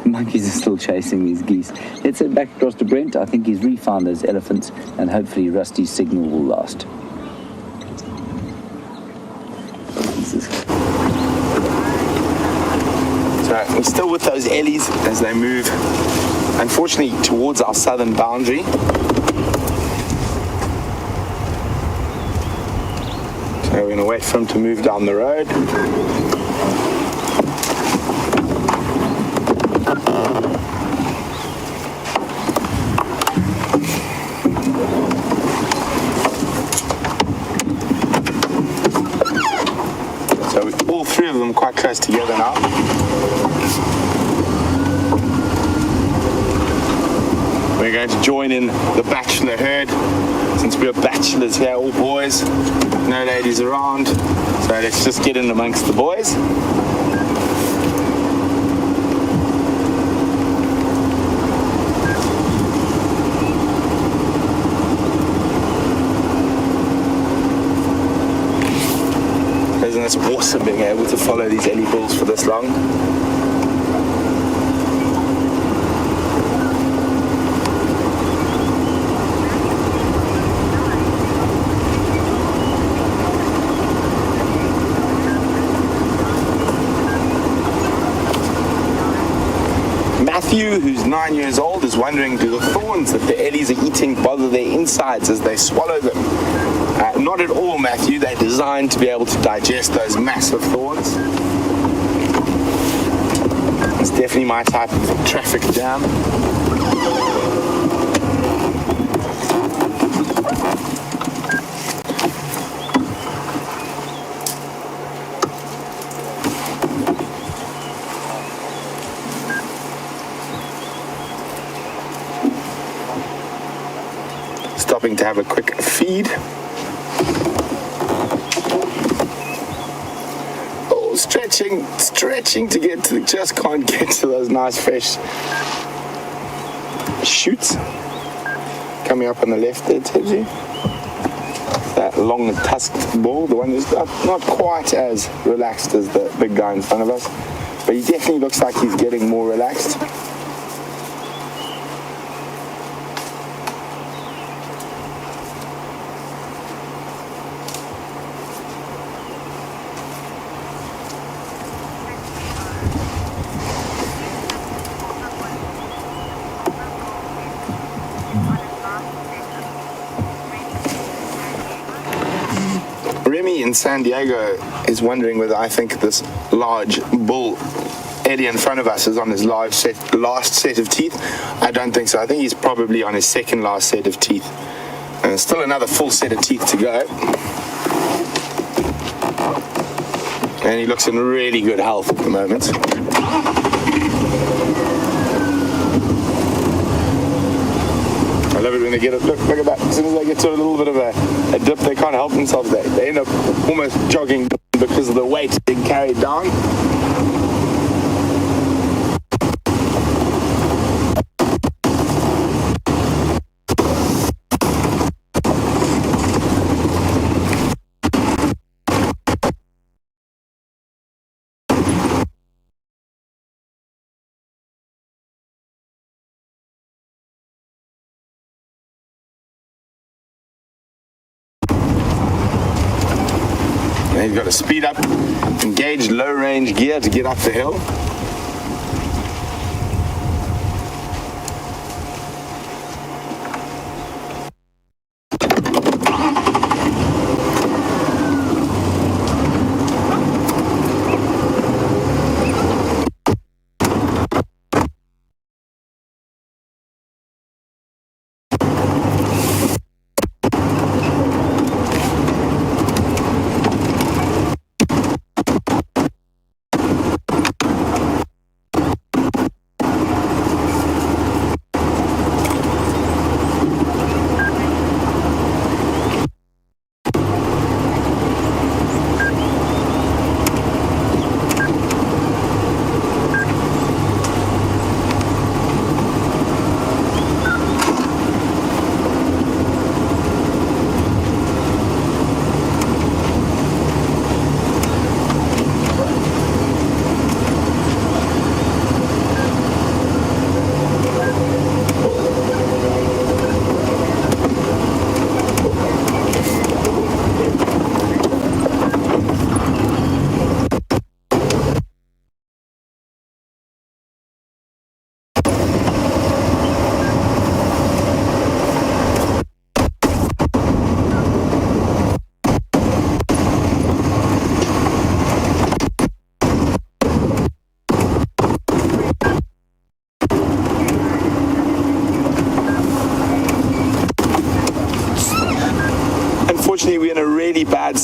Monkeys are still chasing these geese. Let's head back across to Brent. I think he's refound those elephants, and hopefully Rusty's signal will last. So So we're still with those Ellies as they move, unfortunately, towards our southern boundary. So we're going to wait for him to move down the road. So all three of them quite close together now. We're going to join in the bachelor herd, since we're bachelors here, all boys, no ladies around. So let's just get in amongst the boys. Isn't it awesome being able to follow these Ellie bulls for this long? Matthew, who's 9 years old, is wondering, do the thorns that the Ellies are eating bother their insides as they swallow them? Not at all, Matthew. They're designed to be able to digest those massive thorns. It's definitely my type of traffic jam. Stopping to have a quick feed. Oh, stretching to get to, just can't get to those nice fresh shoots. Coming up on the left there, Tibsy. That long tusked bull, the one who's not quite as relaxed as the big guy in front of us, but he definitely looks like he's getting more relaxed. Remy in San Diego is wondering whether I think this large bull Eddie in front of us is on his last set of teeth. I don't think so. I think he's probably on his second last set of teeth. And still another full set of teeth to go. And he looks in really good health at the moment. I love it when they get it. Look at that. As soon as they get to a little bit of a dip, they can't help themselves. They end up almost jogging because of the weight being carried down. You've got to speed up, engage low range gear to get up the hill.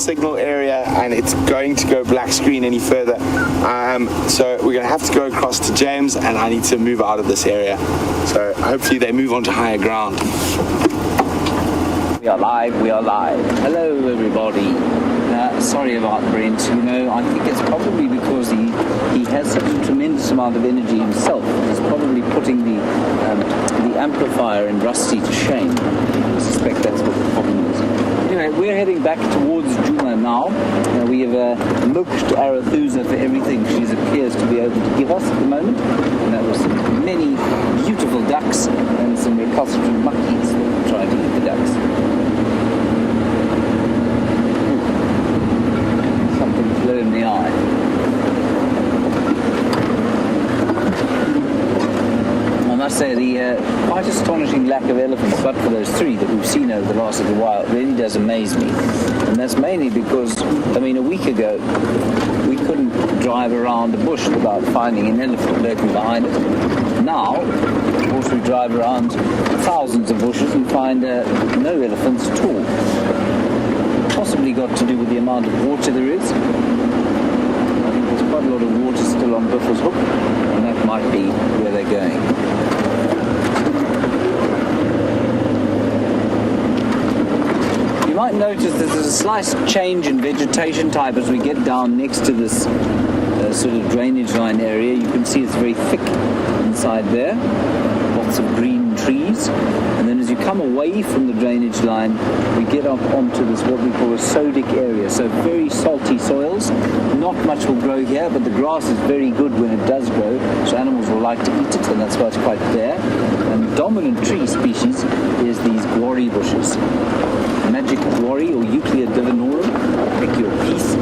signal area, and it's going to go black screen any further. So we're going to have to go across to James, and I need to move out of this area. So hopefully they move on to higher ground. We are live, we are live. Hello everybody. Sorry about Brent. You know, I think it's probably because he has such a tremendous amount of energy himself. He's probably putting the amplifier in Rusty to shame. I suspect that's what the problem is. Anyway, we're heading back towards Djuma now. We have milked Arathusa for everything she appears to be able to give us at the moment. And that was some many beautiful ducks and some recalcitrant monkeys trying to eat the ducks. Something flew in the eye. I must say the quite astonishing lack of elephants, but for those three that we've seen over the last little while, really does amaze me. And that's mainly because, I mean, a week ago, we couldn't drive around the bush without finding an elephant lurking behind it. Now, of course, we drive around thousands of bushes and find no elephants at all. Possibly got to do with the amount of water there is. I think there's quite a lot of water still on Buffel's Hook, and that might be where they're going. You might notice that there's a slight change in vegetation type as we get down next to this sort of drainage line area. You can see it's very thick inside there, lots of green trees, and then as you come away from the drainage line, we get up onto this what we call a sodic area, so very salty soils. Not much will grow here, but the grass is very good when it does grow, so animals will like to eat it, and that's why it's quite there. And the dominant tree species is these guarri bushes. Magic guarri or Euclea divinorum, pick your piece.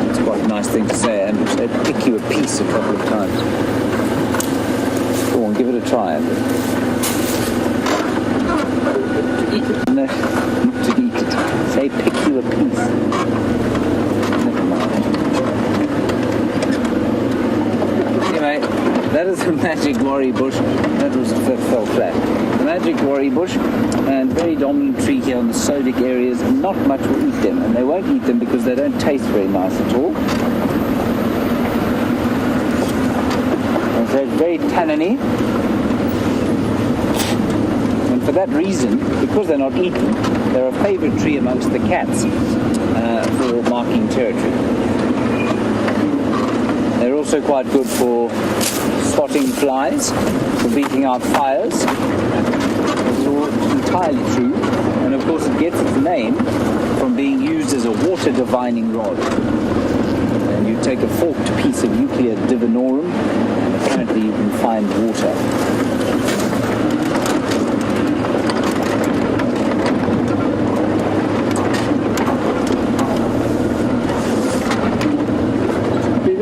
It's quite a nice thing to say, and pick you a piece a couple of times. Go on, give it a try, Andrew. To eat it? No, not to eat it. Say pick you a piece. Never mind. Anyway, that is the magic guarri bush. That fell flat. The magic guarri bush, and very dominant tree here on the sodic areas. Not much will eat them, and they won't eat them because they don't taste very nice at all. And so it's very tanniny. And for that reason, because they're not eaten, they're a favorite tree amongst the cats for marking territory. They're also quite good for spotting flies, for beating out fires. It's all entirely true. And of course it gets its name from being used as a water divining rod. And you take a forked piece of Euclea divinorum, and apparently you can find water.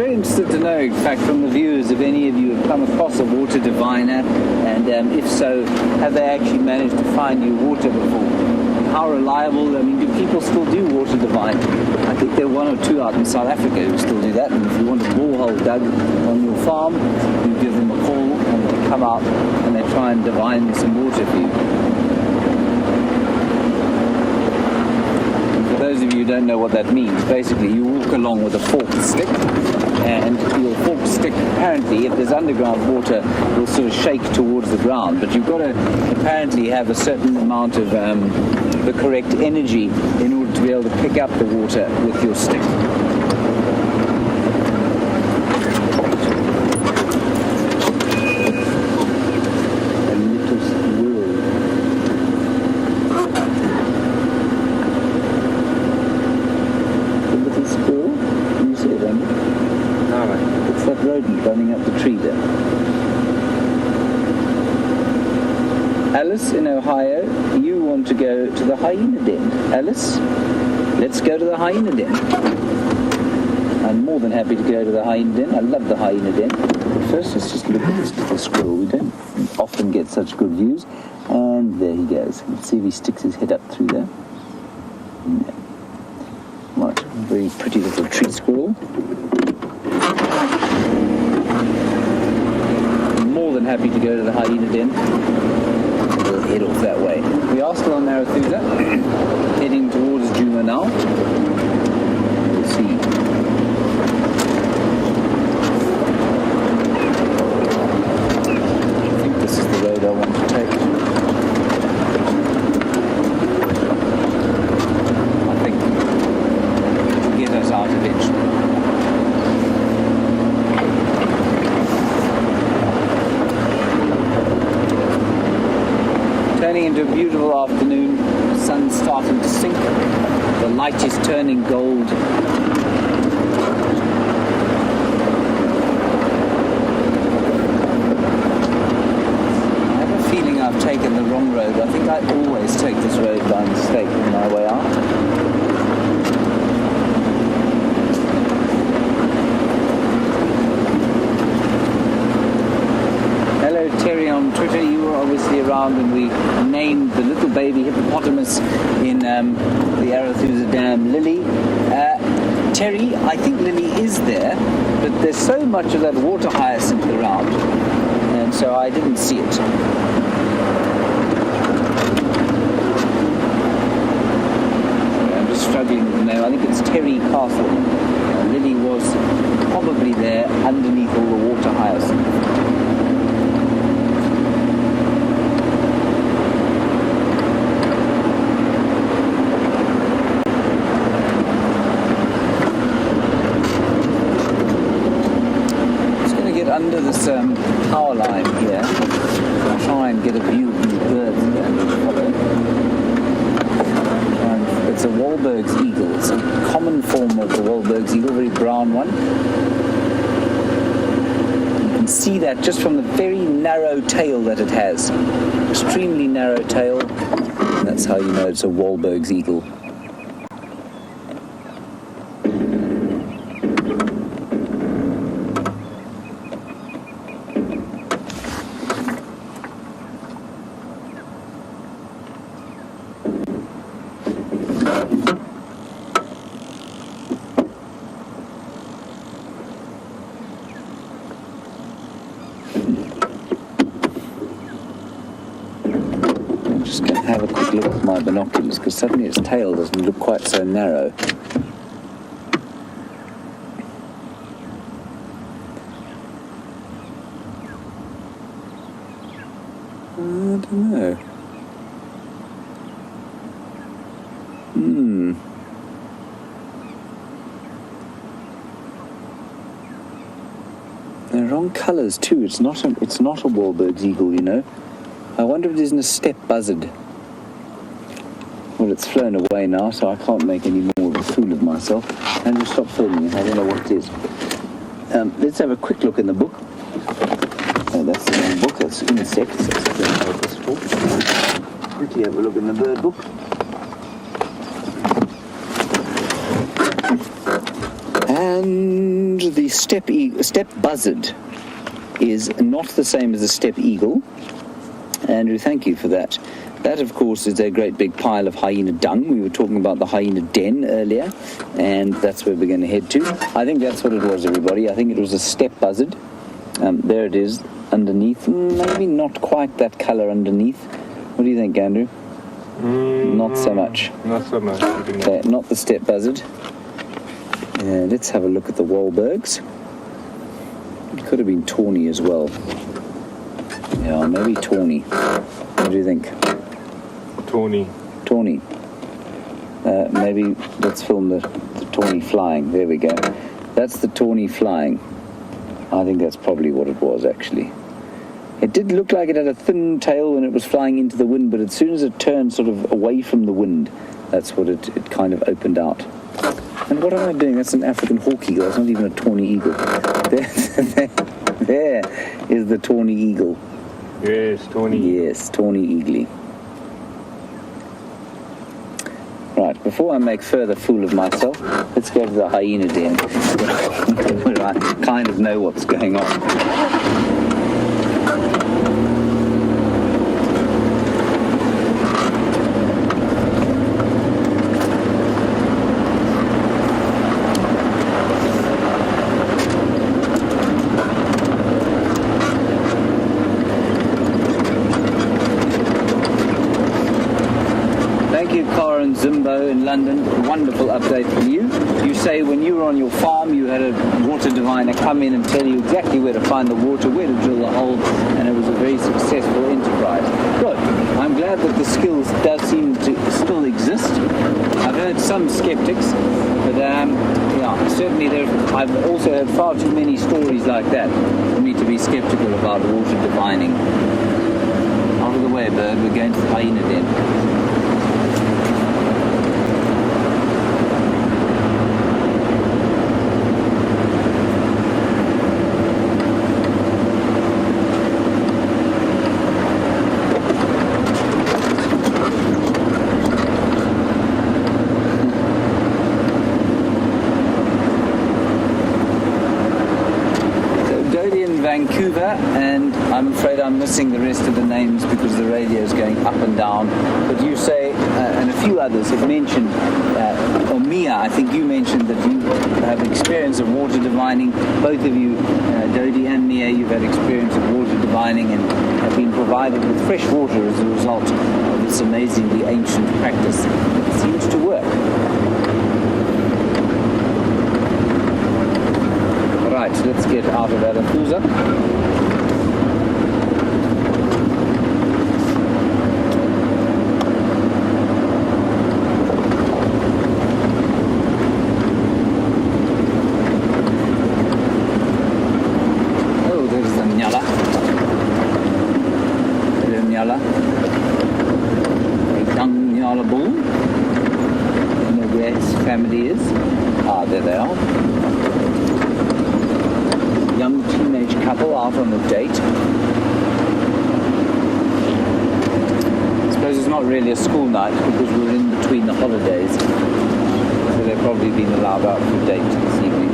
Interested to know, in fact, from the viewers, if any of you have come across a water diviner, and if so, have they actually managed to find you water before? How reliable? I mean, do people still do water divine? I think there are one or two out in South Africa who still do that. And if you want a borehole dug on your farm, you give them a call, and they come out and they try and divine some water for you. For those of you who don't know what that means, basically you walk along with a forked stick, and your forked stick, apparently, if there's underground water, will sort of shake towards the ground. But you've got to apparently have a certain amount of the correct energy in order to be able to pick up the water with your stick. Running up the tree there. Alice in Ohio, you want to go to the hyena den. Alice, let's go to the hyena den. I'm more than happy to go to the hyena den. I love the hyena den. But first, let's just look at this little squirrel. We don't often get such good views. And there he goes. Let's see if he sticks his head up through there. No. Right, very pretty little tree squirrel. More than happy to go to the hyena den. We'll head off that way. We are still on Arathusa, heading towards now. We'll see. I think this is the road I want to take. I think it'll get us out eventually. Turning into a beautiful afternoon. The sun's starting to sink. The light is turning gold. I have a feeling I've taken the wrong road. I think I always take this road by mistake on my way out. Hello Terry on Twitter, you were obviously around when we named the little baby hippopotamus in the Arathusa Dam Lily. Terry, I think Lily is there, but there's so much of that water hyacinth around, and so I didn't see it. I'm just struggling with the name. I think it's Terry Castle. Lily was probably there underneath all the water hyacinth. Under this power line here, I'll try and get a view of these birds here. It's a Wahlberg's eagle. It's a common form of the Wahlberg's eagle, very brown one. You can see that just from the very narrow tail that it has. Extremely narrow tail. And that's how you know it's a Wahlberg's eagle. Have a quick look at my binoculars because suddenly its tail doesn't look quite so narrow. I don't know. They're wrong colours too. It's not a Wahlberg's eagle, you know. I wonder if it isn't a steppe buzzard. Well, it's flown away now, so I can't make any more of a fool of myself. And just stop filming it. I don't know what it is. Let's have a quick look in the book. That's the wrong book. That's insects. That's what I'm focused for. Quickly have a look in the bird book. And the steppe buzzard is not the same as the steppe eagle. Andrew, thank you for that. That, of course, is a great big pile of hyena dung. We were talking about the hyena den earlier, and that's where we're going to head to. I think that's what it was, everybody. I think it was a steppe buzzard. There it is, underneath. Maybe not quite that colour underneath. What do you think, Andrew? Not so much. Not so much. Okay, not the steppe buzzard. Let's have a look at the Wahlbergs. It could have been tawny as well. Yeah, maybe tawny. What do you think? Tawny. Tawny. Maybe let's film the tawny flying. There we go. That's the tawny flying. I think that's probably what it was, actually. It did look like it had a thin tail when it was flying into the wind, but as soon as it turned sort of away from the wind, that's what it kind of opened out. And what am I doing? That's an African hawk eagle. It's not even a tawny eagle. There is the tawny eagle. Yes, tawny. Yes, tawny eagle. Right, before I make further fool of myself, let's go to the hyena den, where I kind of know what's going on. Zimbo in London, wonderful update from you. You say when you were on your farm, you had a water diviner come in and tell you exactly where to find the water, where to drill the hole, and it was a very successful enterprise. Good. I'm glad that the skills does seem to still exist. I've heard some skeptics, but certainly I've also heard far too many stories like that for me to be skeptical about water divining. Out of the way, bird. We're going to the hyena den. Vancouver, and I'm afraid I'm missing the rest of the names because the radio is going up and down. But you say, and a few others have mentioned, or Mia, I think you mentioned that you have experience of water divining. Both of you, Dodie and Mia, you've had experience of water divining and have been provided with fresh water as a result of this amazingly ancient practice. It seems to work. Right, let's get out of Arathusa. Oh, there's the Nyala. Hello, Nyala. A young Nyala bull. I don't know where his family is. Ah, there they are. Young teenage couple out on a date. I suppose it's not really a school night because we're in between the holidays. So they've probably been allowed out for a date this evening.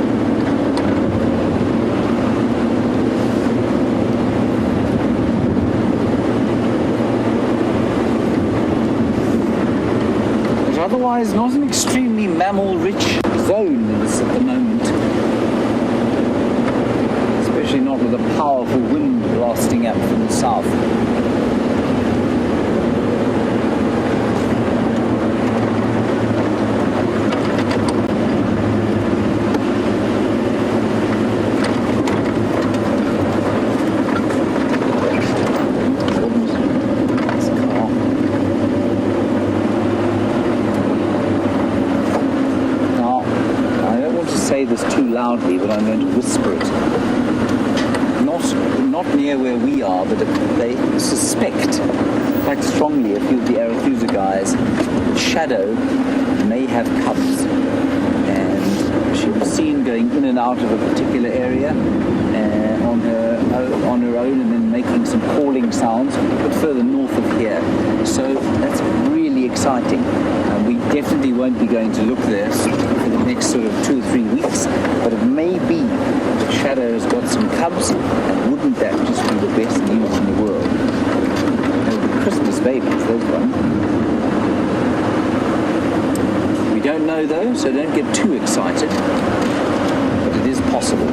But otherwise not an extremely mammal-rich zone at the moment. Especially not with a powerful wind blasting up from the south. Now, I don't want to say this too loudly, but I'm going to whisper it. Not near where we are, but they suspect quite strongly, a few of the Arathusa guys, that Shadow may have cubs. And she was seen going in and out of a particular area on her own and then making some calling sounds, but further north of here. So that's really exciting. We definitely won't be going to look there for the next sort of 2 or 3 weeks, but it may be that Shadow has got some cubs, and wouldn't that just be the best news in the world? They'll be Christmas babies, those ones. We don't know though, so don't get too excited, but it is possible.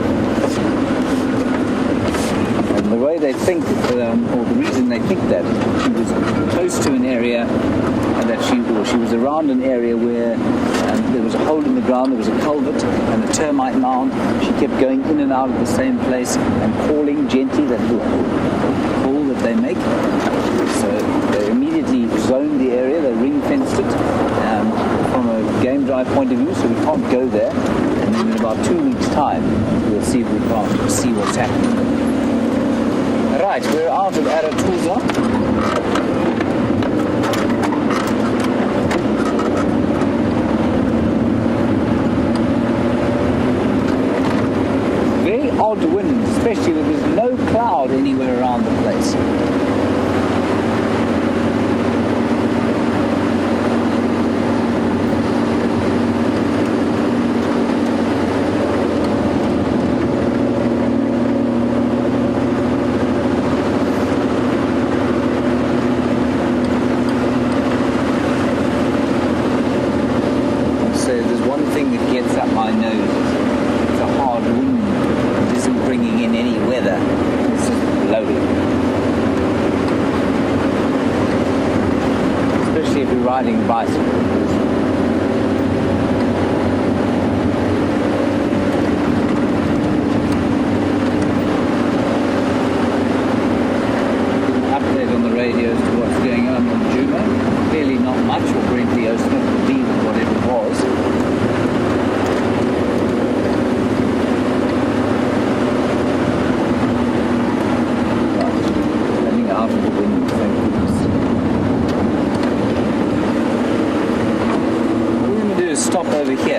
And the way they think, or the reason they think that, she was close to an area that she was around an area where there was a hole in the ground, there was a culvert and a termite mound. She kept going in and out of the same place and calling gently, that little call that they make. So they immediately zoned the area, they ring-fenced it from a game drive point of view, so we can't go there. And then in about 2 weeks' time, we'll see if we can't see what's happening. Right, we're out of Arathusa. Odd wind, especially when there's no cloud anywhere around the place. So there's one thing that gets up my nose. It's a hard wind. Bringing in any weather. It's just blowing. Especially if you're riding a bicycle.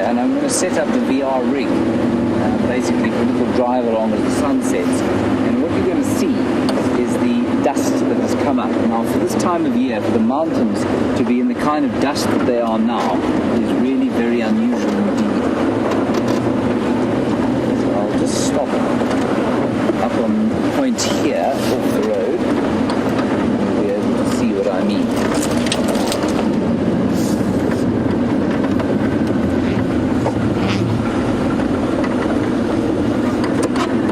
and I'm going to set up the VR rig, basically for a little drive along as the sun sets. And what you're going to see is the dust that has come up. Now, for this time of year, for the mountains to be in the kind of dust that they are now is really very unusual indeed. So I'll just stop up on the point here off the road, and you'll be able to see what I mean.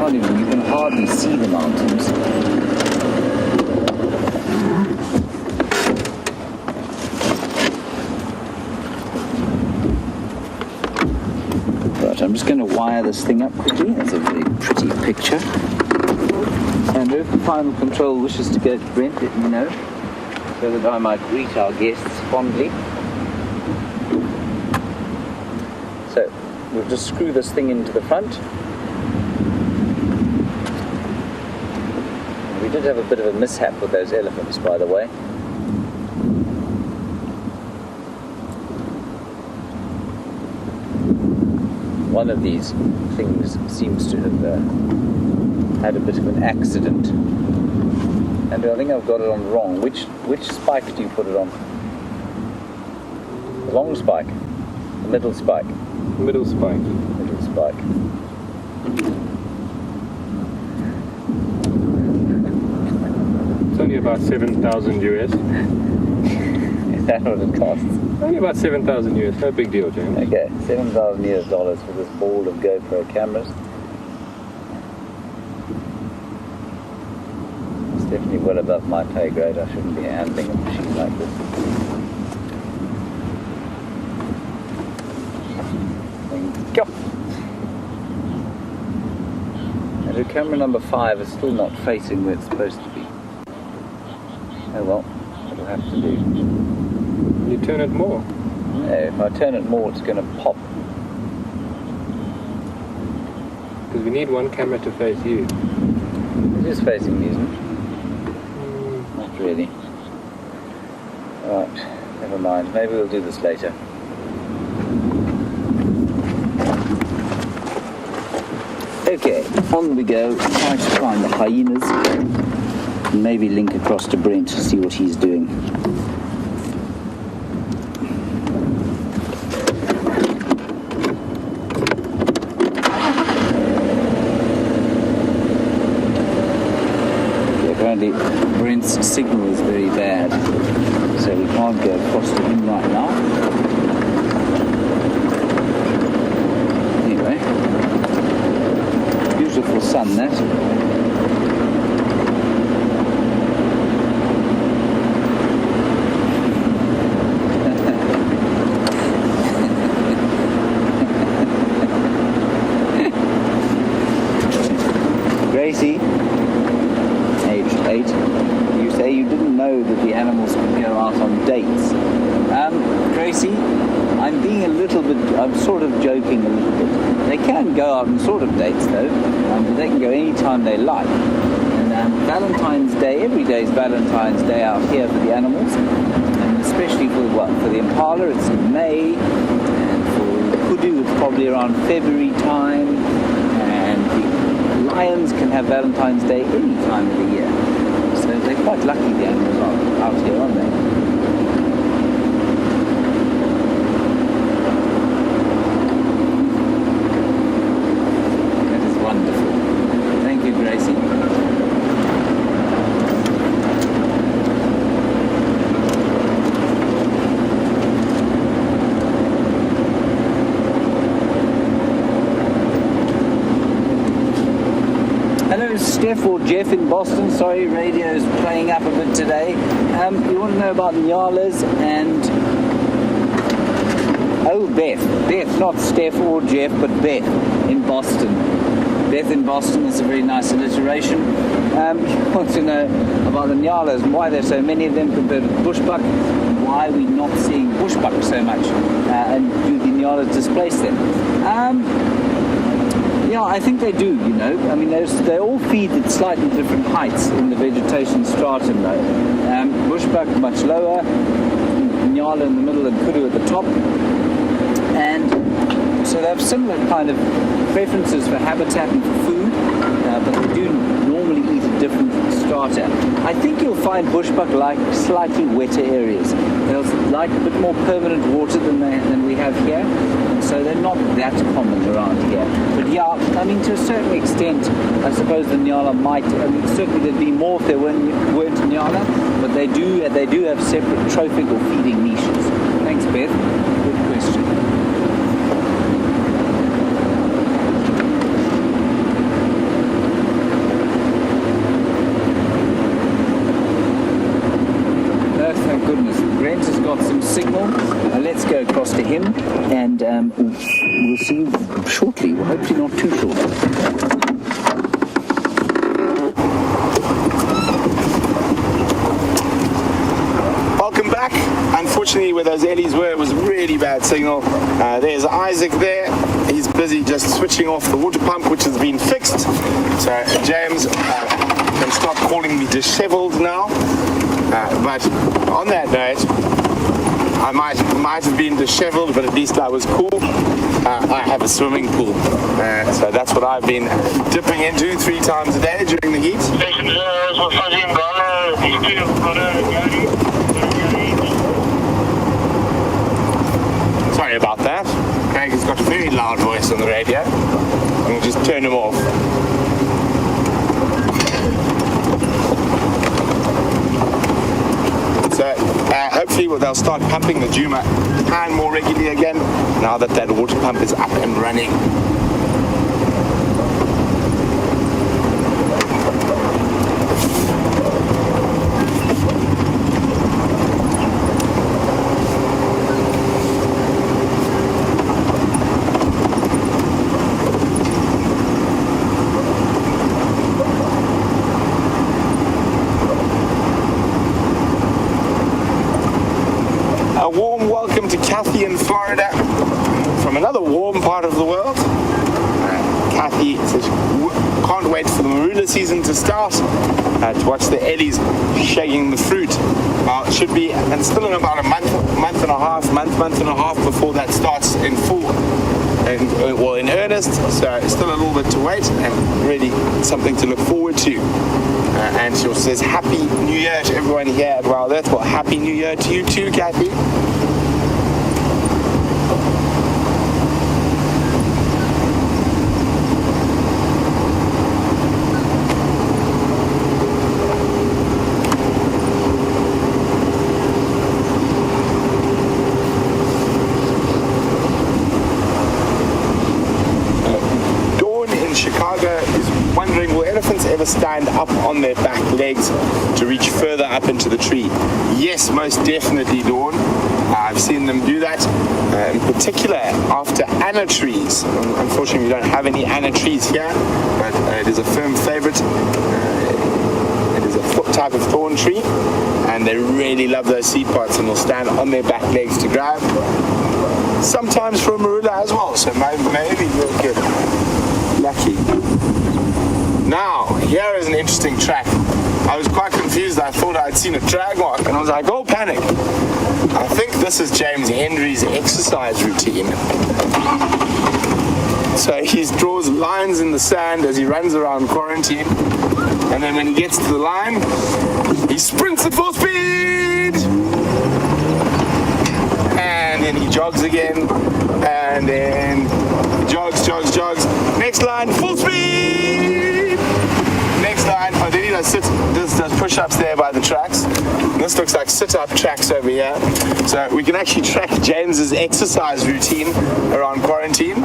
You can hardly see the mountains. Right, I'm just going to wire this thing up quickly. That's a very pretty picture. And if the final control wishes to go to Brent, let me know, so that I might greet our guests fondly. So, we'll just screw this thing into the front. We did have a bit of a mishap with those elephants, by the way. One of these things seems to have had a bit of an accident. And I think I've got it on wrong. Which spike do you put it on? The long spike? The middle spike? Middle spike. Middle spike. It's only about 7,000 US. Is that what it costs? Only about 7,000 US. No big deal, James. Okay, $7,000 US for this ball of GoPro cameras. It's definitely well above my pay grade. I shouldn't be handling a machine like this. Thank you. And camera number 5 is still not facing where it's supposed to be. Oh well, it'll have to do. You turn it more. No, if I turn it more, it's going to pop. Because we need one camera to face you. It is facing me, isn't it? Not really. Alright, never mind. Maybe we'll do this later. Okay, on we go. Try to find the hyenas. And maybe link across to Brent to see what he's doing. Apparently Brent's signal is very bad, so we can't go across to him right now. Anyway, beautiful sun that. Gracie, age 8, you say you didn't know that the animals could go out on dates. Gracie, I'm being I'm sort of joking a little bit. They can go out on sort of dates though, but they can go anytime they like. And Valentine's Day, every day is Valentine's Day out here for the animals, and especially for the impala, it's in May, and for the kudu, it's probably around February time, and the lions can have Valentine's Day any time of the year. So they're quite lucky, the animals are out here, aren't they? That is wonderful. Thank you, Gracie. Hello, Steph or Jeff in Boston. Sorry, radio's playing up a bit today. You want to know about Nyalas and... Oh, Beth. Beth, not Steph or Jeff, but Beth in Boston. Beth in Boston is a very nice alliteration. You want to know about the Nyalas and why there's so many of them compared to bushbuck, and why we're not seeing bushbuck so much, and do the Nyalas displace them? Yeah, I think they do, you know. I mean, they all feed at slightly different heights in the vegetation stratum, though. Bushbuck much lower, Nyala in the middle, and kudu at the top. And have similar kind of preferences for habitat and for food, but they do normally eat a different strata. I think you'll find bushbuck like slightly wetter areas. They'll like a bit more permanent water than we have here, and so they're not that common around here. But yeah, I mean, to a certain extent, I suppose the Nyala might. I mean, certainly there'd be more if there weren't Nyala, but they do have separate trophic or feeding niches. Thanks, Beth. Good question. Thank goodness. Brent has got some signal. Let's go across to him, and we'll see you shortly. Well, hopefully not too short. Welcome back. Unfortunately, where those eddies were, it was really bad signal. There's Isaac there. He's busy just switching off the water pump, which has been fixed. So James can start calling me disheveled now. But on that note, I might have been disheveled, but at least I was cool. I have a swimming pool, so that's what I've been dipping into 3 times a day during the heat. Station 0 is Fuzzy and Bravo. Sorry about that. Craig has got a very loud voice on the radio. I'm going to just turn him off. So hopefully they'll start pumping the Djuma pan more regularly again now that that water pump is up and running. A warm welcome to Kathy in Florida from another warm part of the world. Kathy says, can't wait for the marula season to start to watch the eddies shaking the fruit. It should be, and still in about a month and a half before that starts in full, in earnest. So still a little bit to wait, and really something to look forward to. And she also says, Happy New Year to everyone here at Wild Earth. Well, Happy New Year to you too, Kathy. Wondering, will elephants ever stand up on their back legs to reach further up into the tree? Yes, most definitely, Dawn. I've seen them do that, in particular after anna trees. Unfortunately, we don't have any anna trees here, but it is a firm favorite. It is a type of thorn tree, and they really love those seed pods and will stand on their back legs to grab. Sometimes for a marula as well, so maybe you'll get lucky. Now, here is an interesting track. I was quite confused. I thought I'd seen a drag mark, and I was like, oh, panic. I think this is James Henry's exercise routine. So he draws lines in the sand as he runs around quarantine, and then when he gets to the line, he sprints at full speed! And then he jogs again, and then jogs. Next line, full speed! Next line, oh, then he does push-ups there by the tracks. This looks like sit-up tracks over here. So we can actually track James's exercise routine around quarantine.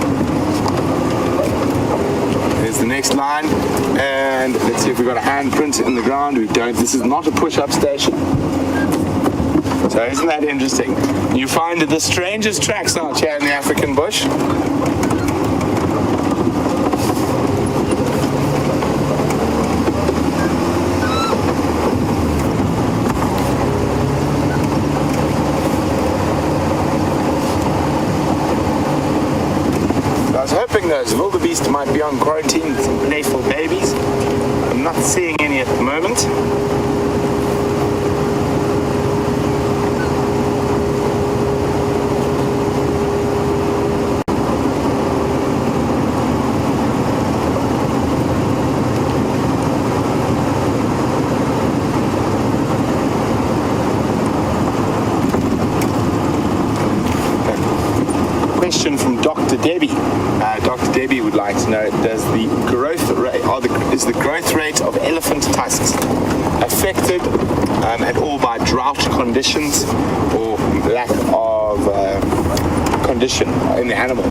There's the next line, and let's see if we've got a handprint in the ground. We don't. This is not a push-up station. So isn't that interesting? You find the strangest tracks out here in the African bush. I was hoping those wildebeest might be on quarantine with some playful babies. I'm not seeing any at the moment. Dr. Debbie would like to know: does the growth rate, is the growth rate of elephant tusks affected at all by drought conditions or lack of condition in the animal?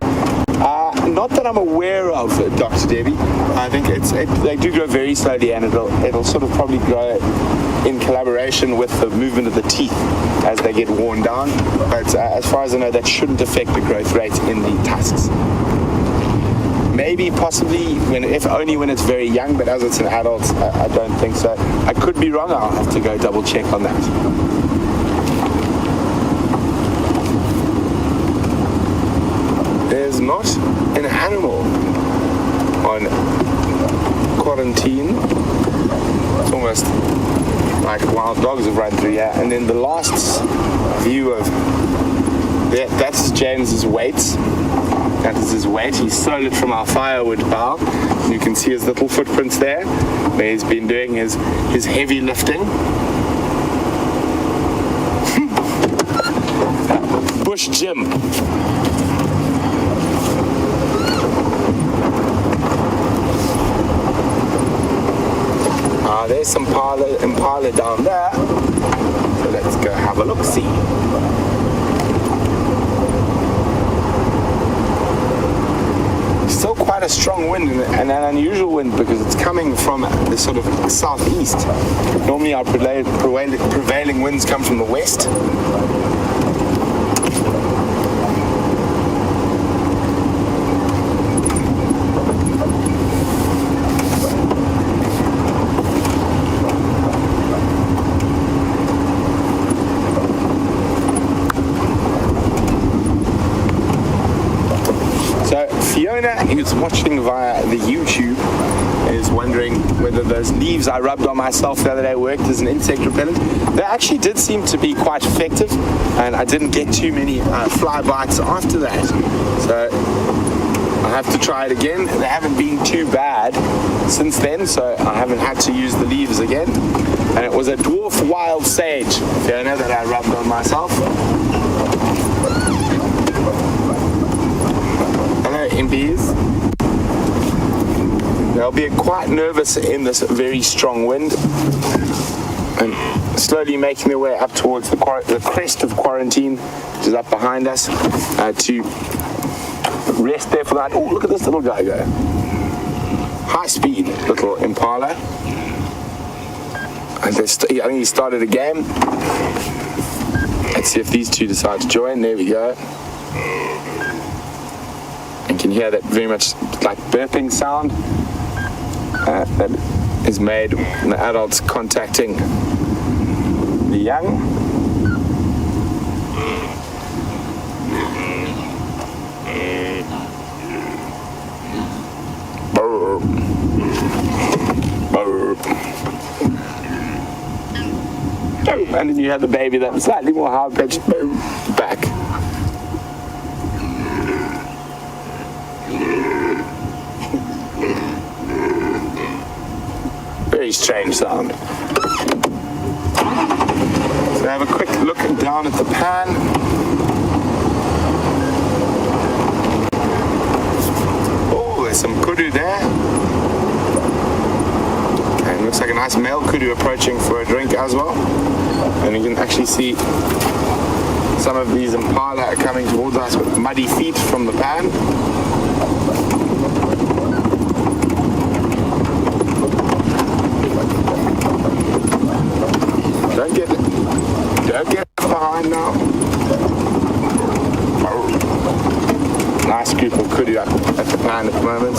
Not that I'm aware of, Dr. Debbie. I think they do grow very slowly, and it'll sort of probably grow in collaboration with the movement of the teeth as they get worn down. But as far as I know, that shouldn't affect the growth rate in the tusks. Maybe, possibly, if only when it's very young, but as it's an adult, I don't think so. I could be wrong. I'll have to go double check on that. There's not an animal on quarantine. It's almost like wild dogs have run through here. And then the last view of that's James's weights. That is his weight. He stole it from our firewood pile. You can see his little footprints there, where he's been doing his heavy lifting. Bush Jim. There's some impala down there. So let's go have a look-see. Still quite a strong wind and an unusual wind because it's coming from the sort of southeast. Normally our prevailing winds come from the west. Who's watching via the YouTube is wondering whether those leaves I rubbed on myself the other day worked as an insect repellent. They actually did seem to be quite effective, and I didn't get too many fly bites after that. So I have to try it again. They haven't been too bad since then, so I haven't had to use the leaves again. And it was a dwarf wild sage, Fiona, that I rubbed on myself. MPs. They'll be quite nervous in this very strong wind and slowly making their way up towards the crest of quarantine, which is up behind us, to rest there for the night. Oh, look at this little guy go. High speed little impala. And I think he started a game. Let's see if these two decide to join. There we go. You can hear that very much like burping sound that is made when the adults contacting the young. Burp. Burp. And then you have the baby that was slightly more high-pitched back. Very strange sound. So have a quick look down at the pan. Oh, there's some kudu there. And looks like a nice male kudu approaching for a drink as well. And you can actually see some of these impala are coming towards us with muddy feet from the pan. Don't get behind now. Nice group of kudu up at the pan at the moment.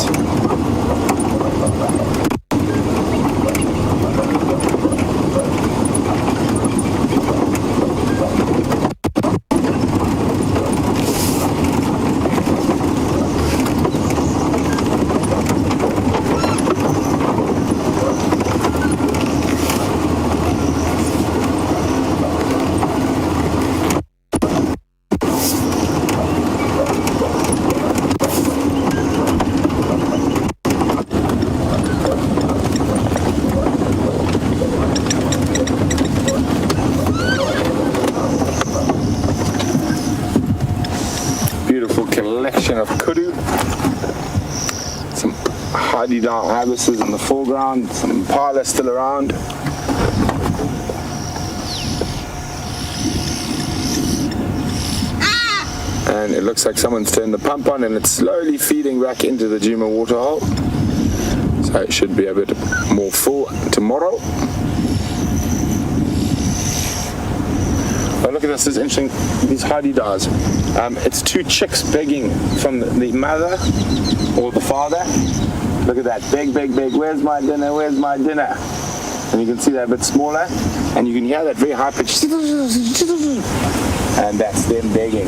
Hadida ibises in the foreground, some impala still around. And it looks like someone's turned the pump on and it's slowly feeding back into the Djuma waterhole. So it should be a bit more full tomorrow. Oh, look at this is interesting, these Hadidas. It's two chicks begging from the mother or the father. Look at that, beg, beg, beg, where's my dinner, where's my dinner? And you can see that a bit smaller, and you can hear that very high pitch, and that's them begging.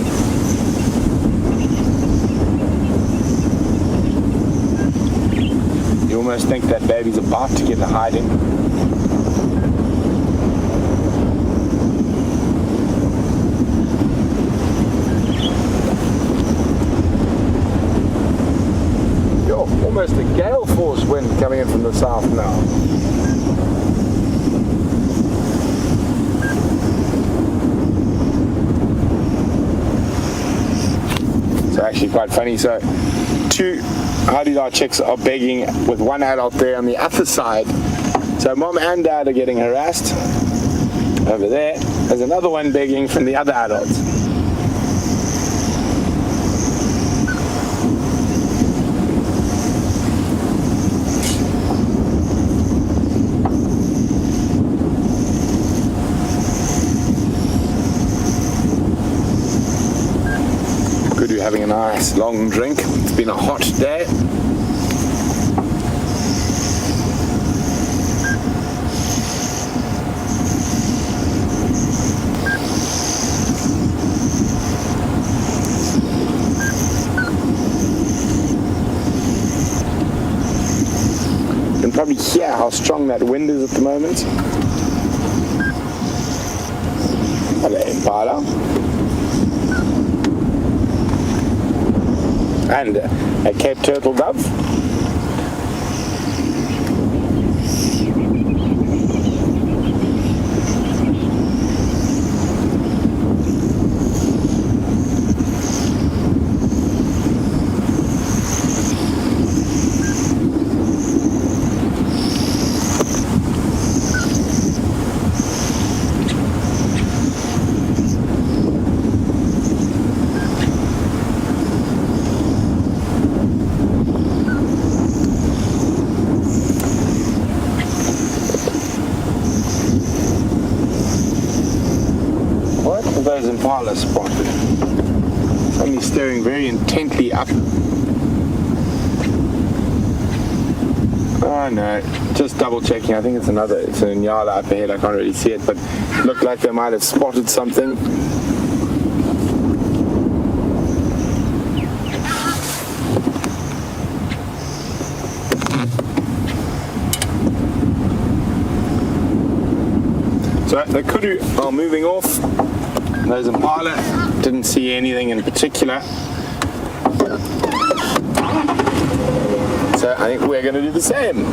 You almost think that baby's about to get a hiding. Almost a gale force wind coming in from the south now. It's actually quite funny. So two Hadida chicks are begging with one adult there on the other side. So mom and dad are getting harassed. Over there, there's another one begging from the other adults. Having a nice long drink. It's been a hot day. You can probably hear how strong that wind is at the moment. Hello, Impala. And a Cape turtle dove. Those impala spotted. Suddenly staring very intently up. Oh no, just double checking. I think it's an Inyala up ahead. I can't really see it, but it looked like they might have spotted something. So the kudu are moving off. Those impala didn't see anything in particular. So I think we're going to do the same.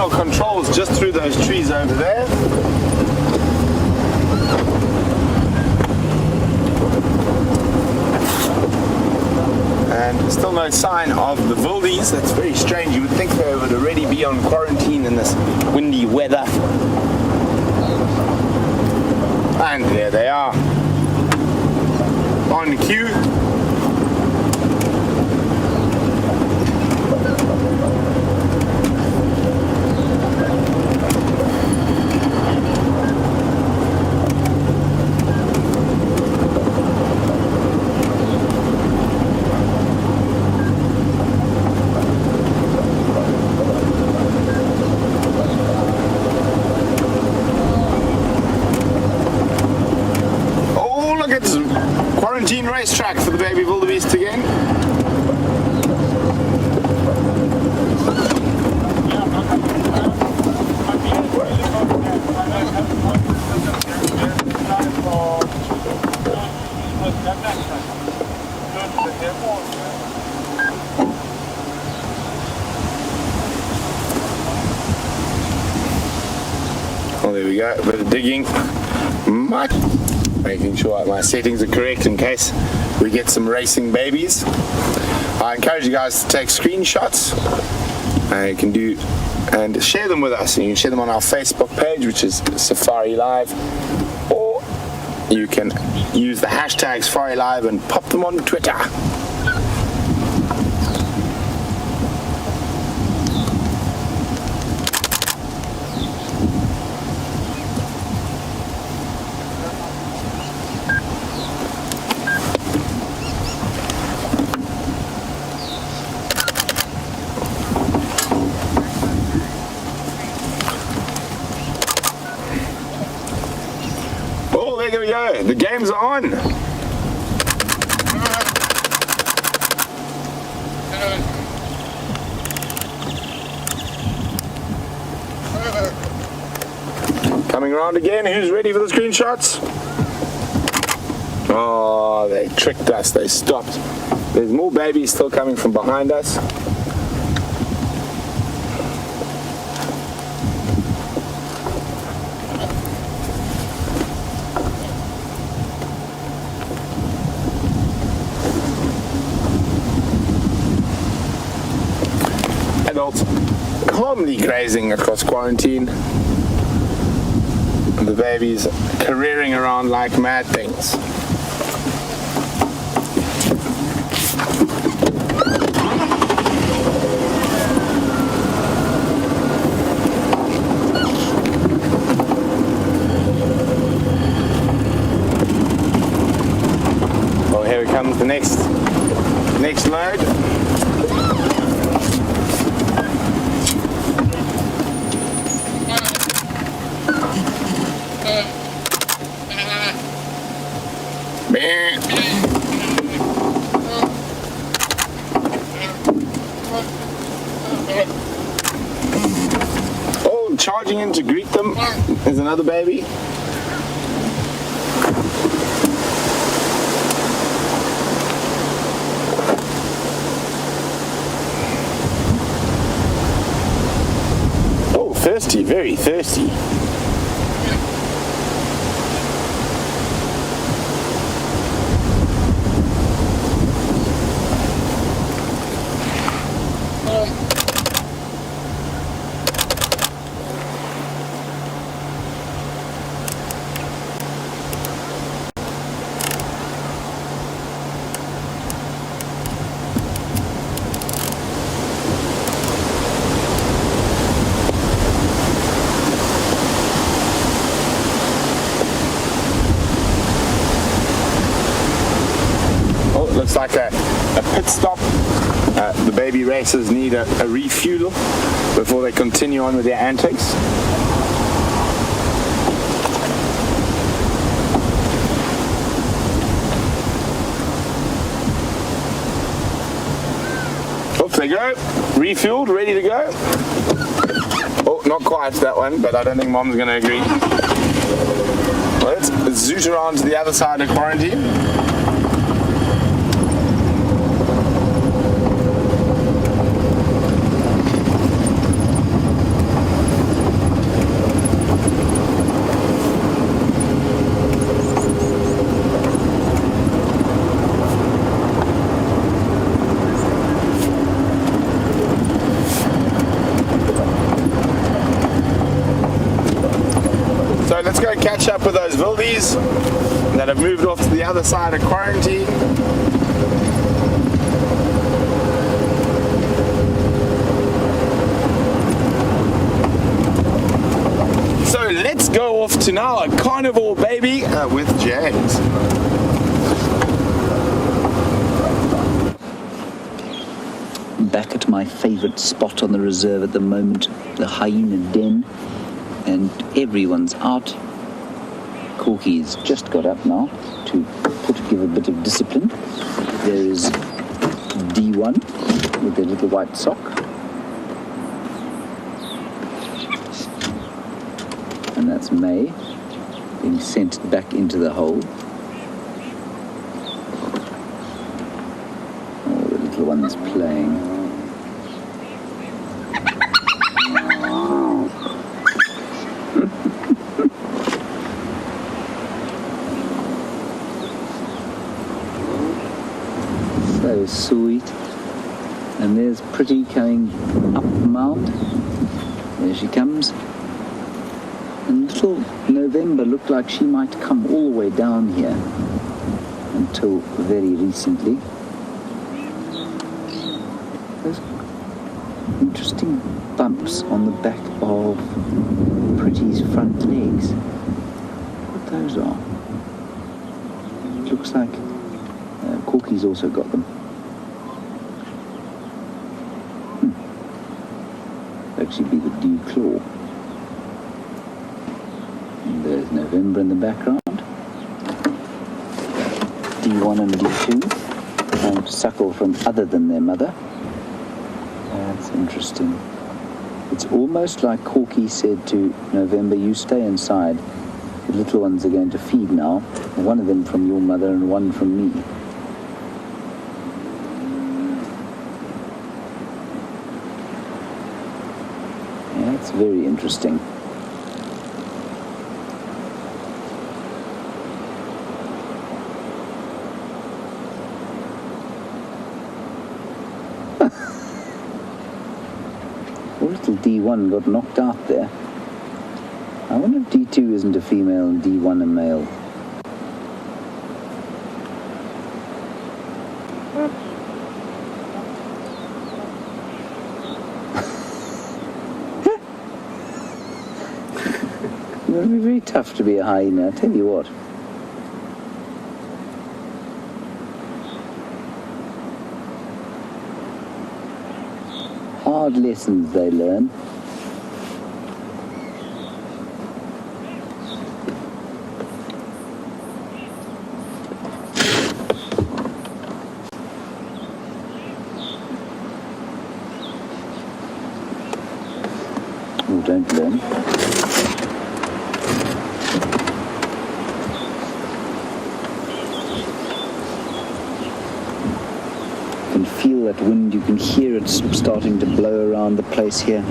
Controls just through those trees over there. And still no sign of the wildies. That's very strange. You would think they would already be on quarantine in this windy weather. And there they are. On cue. routine racetrack for the baby wildebeest again. Well, there we go, a bit of digging. Making sure my settings are correct in case we get some racing babies. I encourage you guys to take screenshots. You can do and share them with us. You can share them on our Facebook page, which is Safari Live, or you can use the hashtag Safari Live and pop them on Twitter. There we go, the game's on. Coming around again, who's ready for the screenshots? Oh, they tricked us, they stopped. There's more babies still coming from behind us. Adults calmly grazing across quarantine, and the babies careering around like mad things. Well, here comes the next load. Oh, charging in to greet them is another baby. Oh, thirsty, very thirsty. Looks like a pit stop. The baby racers need a refuel before they continue on with their antics. Off they go, refueled, ready to go. Oh, not quite that one, but I don't think Mom's going to agree. Let's zoot around to the other side of quarantine. So let's go catch up with those wildies that have moved off to the other side of quarantine. So let's go off to now a carnivore baby with James. Back at my favourite spot on the reserve at the moment, the hyena den, and everyone's out Corky's just got up now to give a bit of discipline. There is D1 with their little white sock. And that's May being sent back into the hole. Oh, the little one's playing. So sweet. And there's Pretty coming up the mound. There she comes. And little November looked like she might come all the way down here until very recently. There's interesting bumps on the back of Pretty's front legs. What those are? It looks like Corky's also got them. Actually be the dew claw. And there's November in the background. D1 and D2 trying to suckle from other than their mother. That's interesting. It's almost like Corky said to November, you stay inside. The little ones are going to feed now. One of them from your mother and one from me. That's very interesting. Poor little D1 got knocked out there. I wonder if D2 isn't a female and D1 a male. It would be very tough to be a hyena, I tell you what. Hard lessons they learn. Or don't learn. Feel that wind, you can hear it starting to blow around the place here.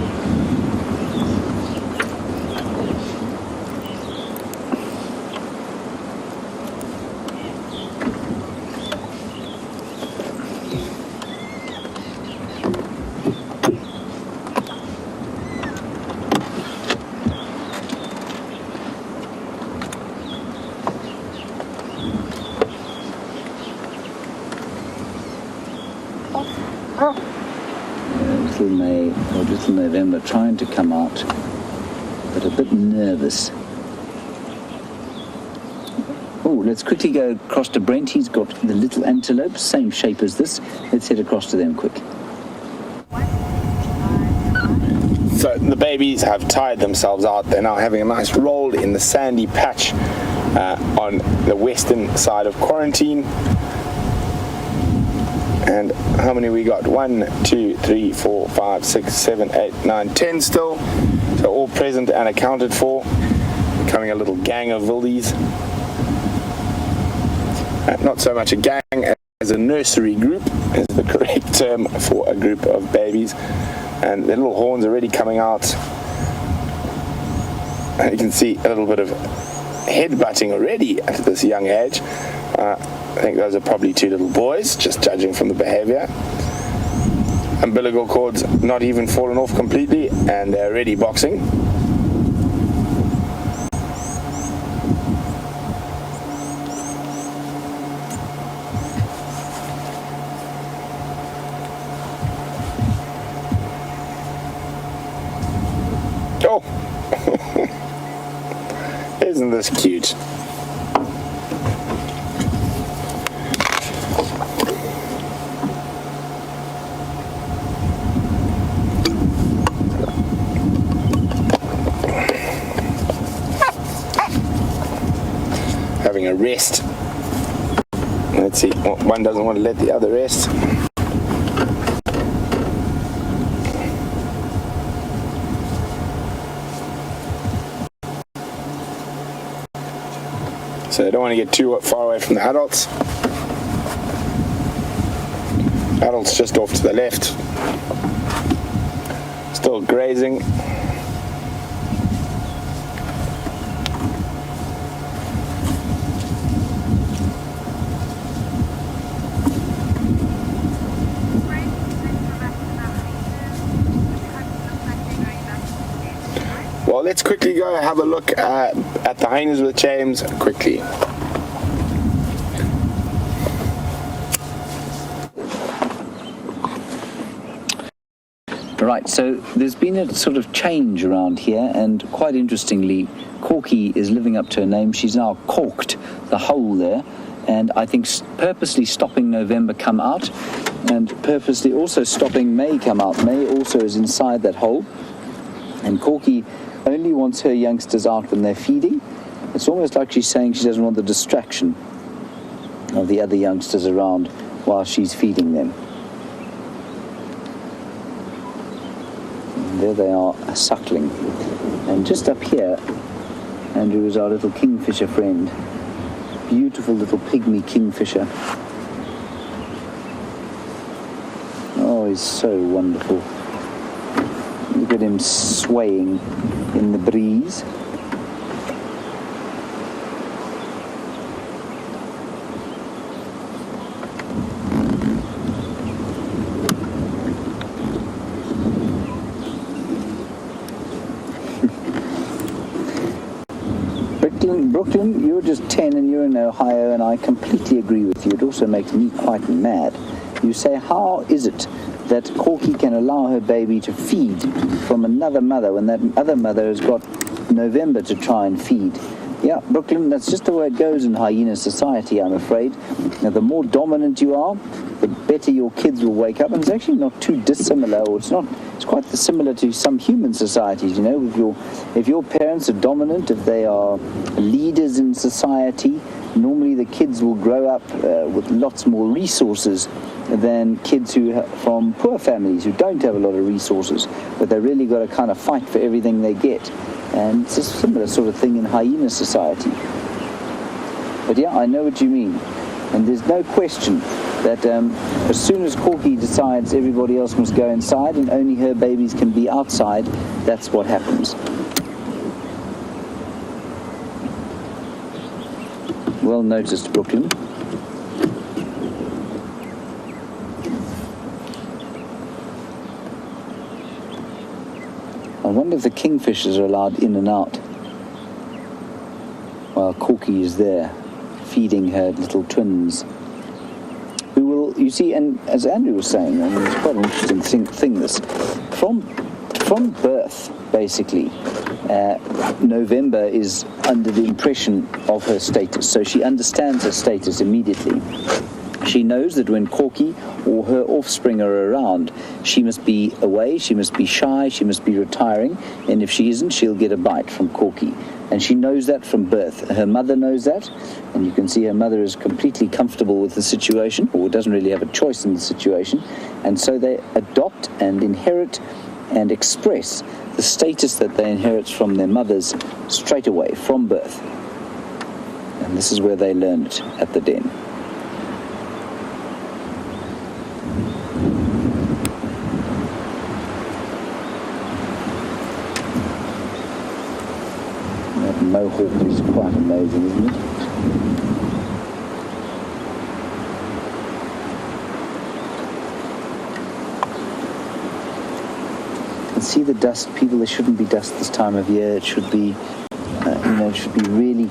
Little May or little November trying to come out, but a bit nervous. Oh, let's quickly go across to Brent. He's got the little antelopes, same shape as this. Let's head across to them quick. So the babies have tired themselves out. They're now having a nice roll in the sandy patch on the western side of quarantine. And how many we got? 1, 2, 3, 4, 5, 6, 7, 8, 9, 10 still. So all present and accounted for. Becoming a little gang of wildies. Not so much a gang as a nursery group is the correct term for a group of babies. And their little horns are already coming out. And you can see a little bit of headbutting already at this young age. I think those are probably 2 little boys, just judging from the behavior. Umbilical cords not even fallen off completely, and they're already boxing. Oh! Isn't this cute? having a rest. Let's see, one doesn't want to let the other rest. So they don't want to get too far away from the adults. Adults just off to the left. Still grazing. Well, let's quickly go have a look at the hyenas with James quickly. Right, so there's been a sort of change around here, and quite interestingly, Corky is living up to her name. She's now corked the hole there, and I think purposely stopping November come out, and purposely also stopping May come out. May also is inside that hole, and Corky only wants her youngsters out when they're feeding. It's almost like she's saying she doesn't want the distraction of the other youngsters around while she's feeding them. And there they are, suckling. And just up here, Andrew is our little kingfisher friend. Beautiful little pygmy kingfisher. Oh, he's so wonderful. Look at him swaying in the breeze. Brooklyn, you're just 10 and you're in Ohio, and I completely agree with you. It also makes me quite mad. You say, how is it that Corky can allow her baby to feed from another mother when that other mother has got November to try and feed? Yeah, Brooklyn, that's just the way it goes in hyena society, I'm afraid. Now, the more dominant you are, the better your kids will wake up. And it's actually not too dissimilar, or it's quite similar to some human societies, you know. If your parents are dominant, if they are leaders in society, normally the kids will grow up with lots more resources than kids from poor families who don't have a lot of resources, but they really got to kind of fight for everything they get. And it's a similar sort of thing in hyena society. But yeah, I know what you mean. And there's no question that as soon as Corky decides everybody else must go inside and only her babies can be outside, that's what happens. Well noticed, Brooklyn. I wonder if the kingfishers are allowed in and out while Corky is there feeding her little twins. Who will, you see, and as Andrew was saying, I mean, it's quite an interesting thing this. From birth, basically, November is under the impression of her status, so she understands her status immediately. She knows that when Corky or her offspring are around, she must be away, she must be shy, she must be retiring, and if she isn't, she'll get a bite from Corky. And she knows that from birth. Her mother knows that, and you can see her mother is completely comfortable with the situation, or doesn't really have a choice in the situation, and so they adopt and inherit and express the status that they inherit from their mothers straight away, from birth. And this is where they learn it, at the den. Mohawk is quite amazing, isn't it? And see the dust, people. There shouldn't be dust this time of year. It should be, it should be really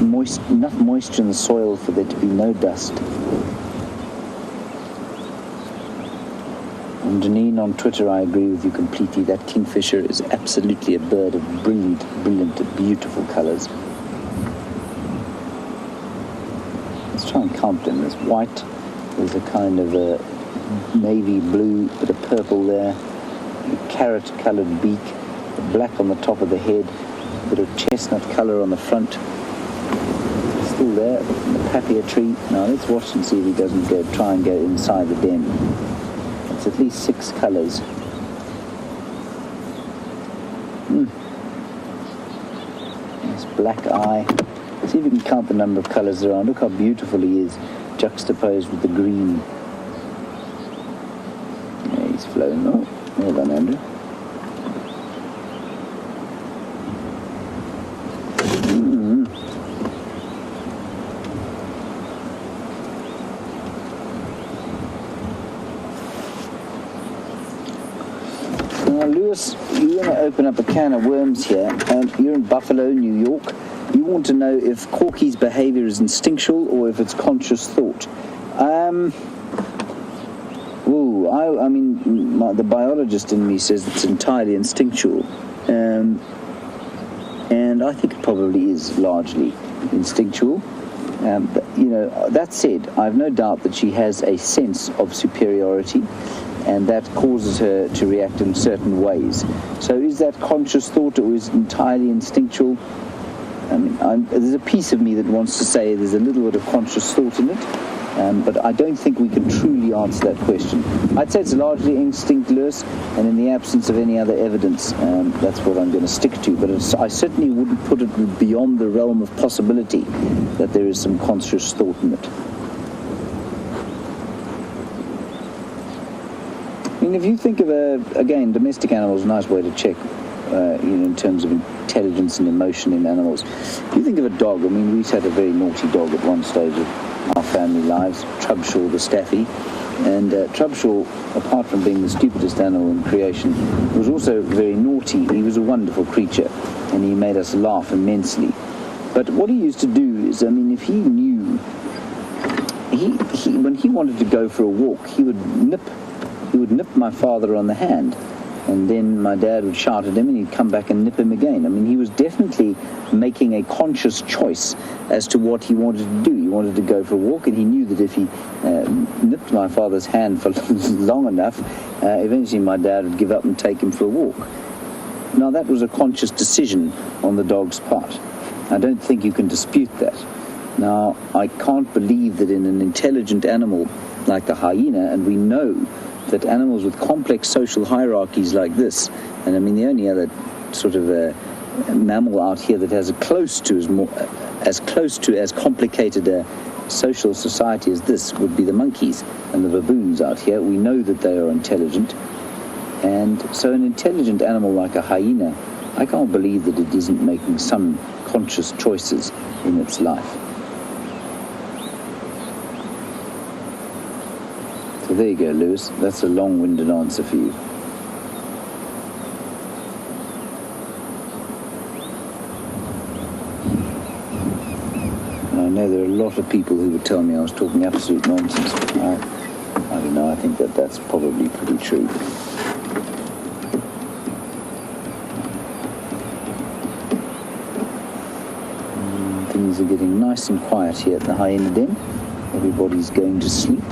moist, enough moisture in the soil for there to be no dust. And Janine on Twitter, I agree with you completely. That kingfisher is absolutely a bird of brilliant, beautiful colours. Let's try and count them. There's white, there's a kind of a navy blue, bit of purple there, a carrot-coloured beak, black on the top of the head, a bit of chestnut colour on the front. pull there, the papaya tree. Now let's watch and see if he doesn't try and go inside the den. It's at least 6 colours. Nice black eye. See if you can count the number of colours there are. Look how beautiful he is, juxtaposed with the green. Yeah, he's flown. Oh, well done, Andrew. Now, Lewis, you want to open up a can of worms here. You're in Buffalo, New York. You want to know if Corky's behaviour is instinctual or if it's conscious thought. The biologist in me says it's entirely instinctual. And I think it probably is largely instinctual. That said, I've no doubt that she has a sense of superiority, and that causes her to react in certain ways. So is that conscious thought or is it entirely instinctual? There's a piece of me that wants to say there's a little bit of conscious thought in it, but I don't think we can truly answer that question. I'd say it's largely instinct, Lewis, and in the absence of any other evidence, that's what I'm going to stick to. But I certainly wouldn't put it beyond the realm of possibility that there is some conscious thought in it. If you think of again, domestic animals, a nice way to check, in terms of intelligence and emotion in animals. If you think of a dog, we had a very naughty dog at one stage of our family lives, Trubshaw the Staffy. And Trubshaw, apart from being the stupidest animal in creation, was also very naughty. He was a wonderful creature, and he made us laugh immensely. But what he used to do is, if he knew, when he wanted to go for a walk, he would nip my father on the hand, and then my dad would shout at him and he'd come back and nip him again. He was definitely making a conscious choice as to what he wanted to do. He wanted to go for a walk, and he knew that if he nipped my father's hand for long enough, eventually my dad would give up and take him for a walk. Now that was a conscious decision on the dog's part. I don't think you can dispute that. Now, I can't believe that in an intelligent animal like the hyena, and we know that animals with complex social hierarchies like this, and the only other sort of mammal out here that has as complicated a social society as this would be the monkeys and the baboons out here. We know that they are intelligent, and so an intelligent animal like a hyena, I can't believe that it isn't making some conscious choices in its life. So there you go, Lewis. That's a long-winded answer for you. And I know there are a lot of people who would tell me I was talking absolute nonsense. I don't know. I think that's probably pretty true. Things are getting nice and quiet here at the hyena den. Everybody's going to sleep.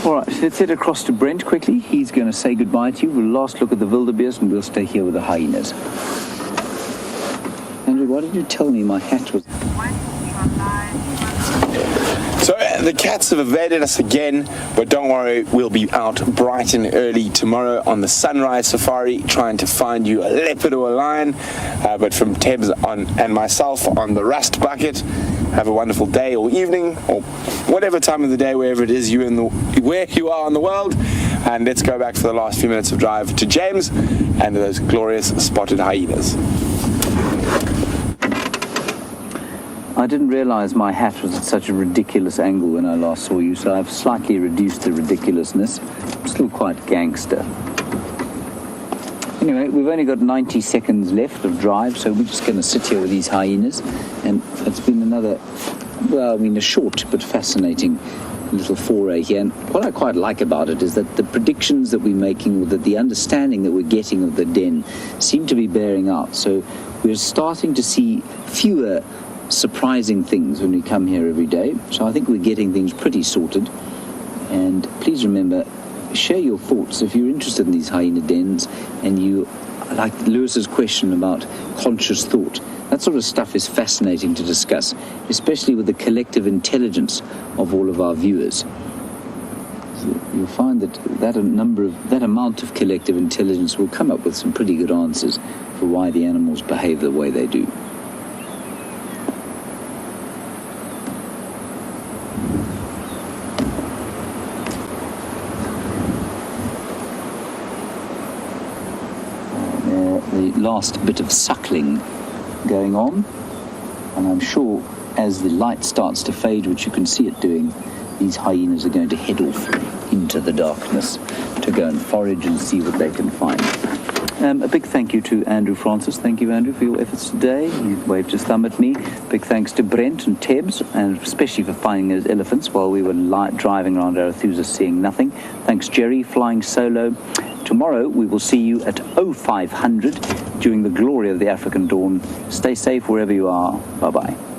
All right, let's head across to Brent quickly. He's going to say goodbye to you. We'll last look at the wildebeest, and we'll stay here with the hyenas. Andrew, why did you tell me my hat was... So the cats have evaded us again, but don't worry, we'll be out bright and early tomorrow on the sunrise safari, trying to find you a leopard or a lion. But from Tebs and myself on the Rust Bucket, have a wonderful day or evening or whatever time of the day, wherever it is where you are in the world. And let's go back for the last few minutes of drive to James and those glorious spotted hyenas. I didn't realize my hat was at such a ridiculous angle when I last saw you, so I've slightly reduced the ridiculousness. I'm still quite gangster. Anyway, we've only got 90 seconds left of drive, so we're just going to sit here with these hyenas, and it's been another, a short but fascinating little foray here. And what I quite like about it is that the predictions that we're making, that the understanding that we're getting of the den seem to be bearing out. So we're starting to see fewer surprising things when we come here every day. So I think we're getting things pretty sorted. And please remember, share your thoughts. If you're interested in these hyena dens and you like Lewis's question about conscious thought, that sort of stuff is fascinating to discuss, especially with the collective intelligence of all of our viewers. You'll find that amount of collective intelligence will come up with some pretty good answers for why the animals behave the way they do. The last bit of suckling going on, and I'm sure as the light starts to fade, which you can see it doing, these hyenas are going to head off into the darkness to go and forage and see what they can find. A big thank you to Andrew Francis. Thank you, Andrew, for your efforts today. He waved his thumb at me. Big thanks to Brent and Tebbs, and especially for finding those elephants while we were driving around Arethusa seeing nothing. Thanks, Jerry, flying solo. Tomorrow we will see you at 0500 during the glory of the African dawn. Stay safe wherever you are. Bye-bye.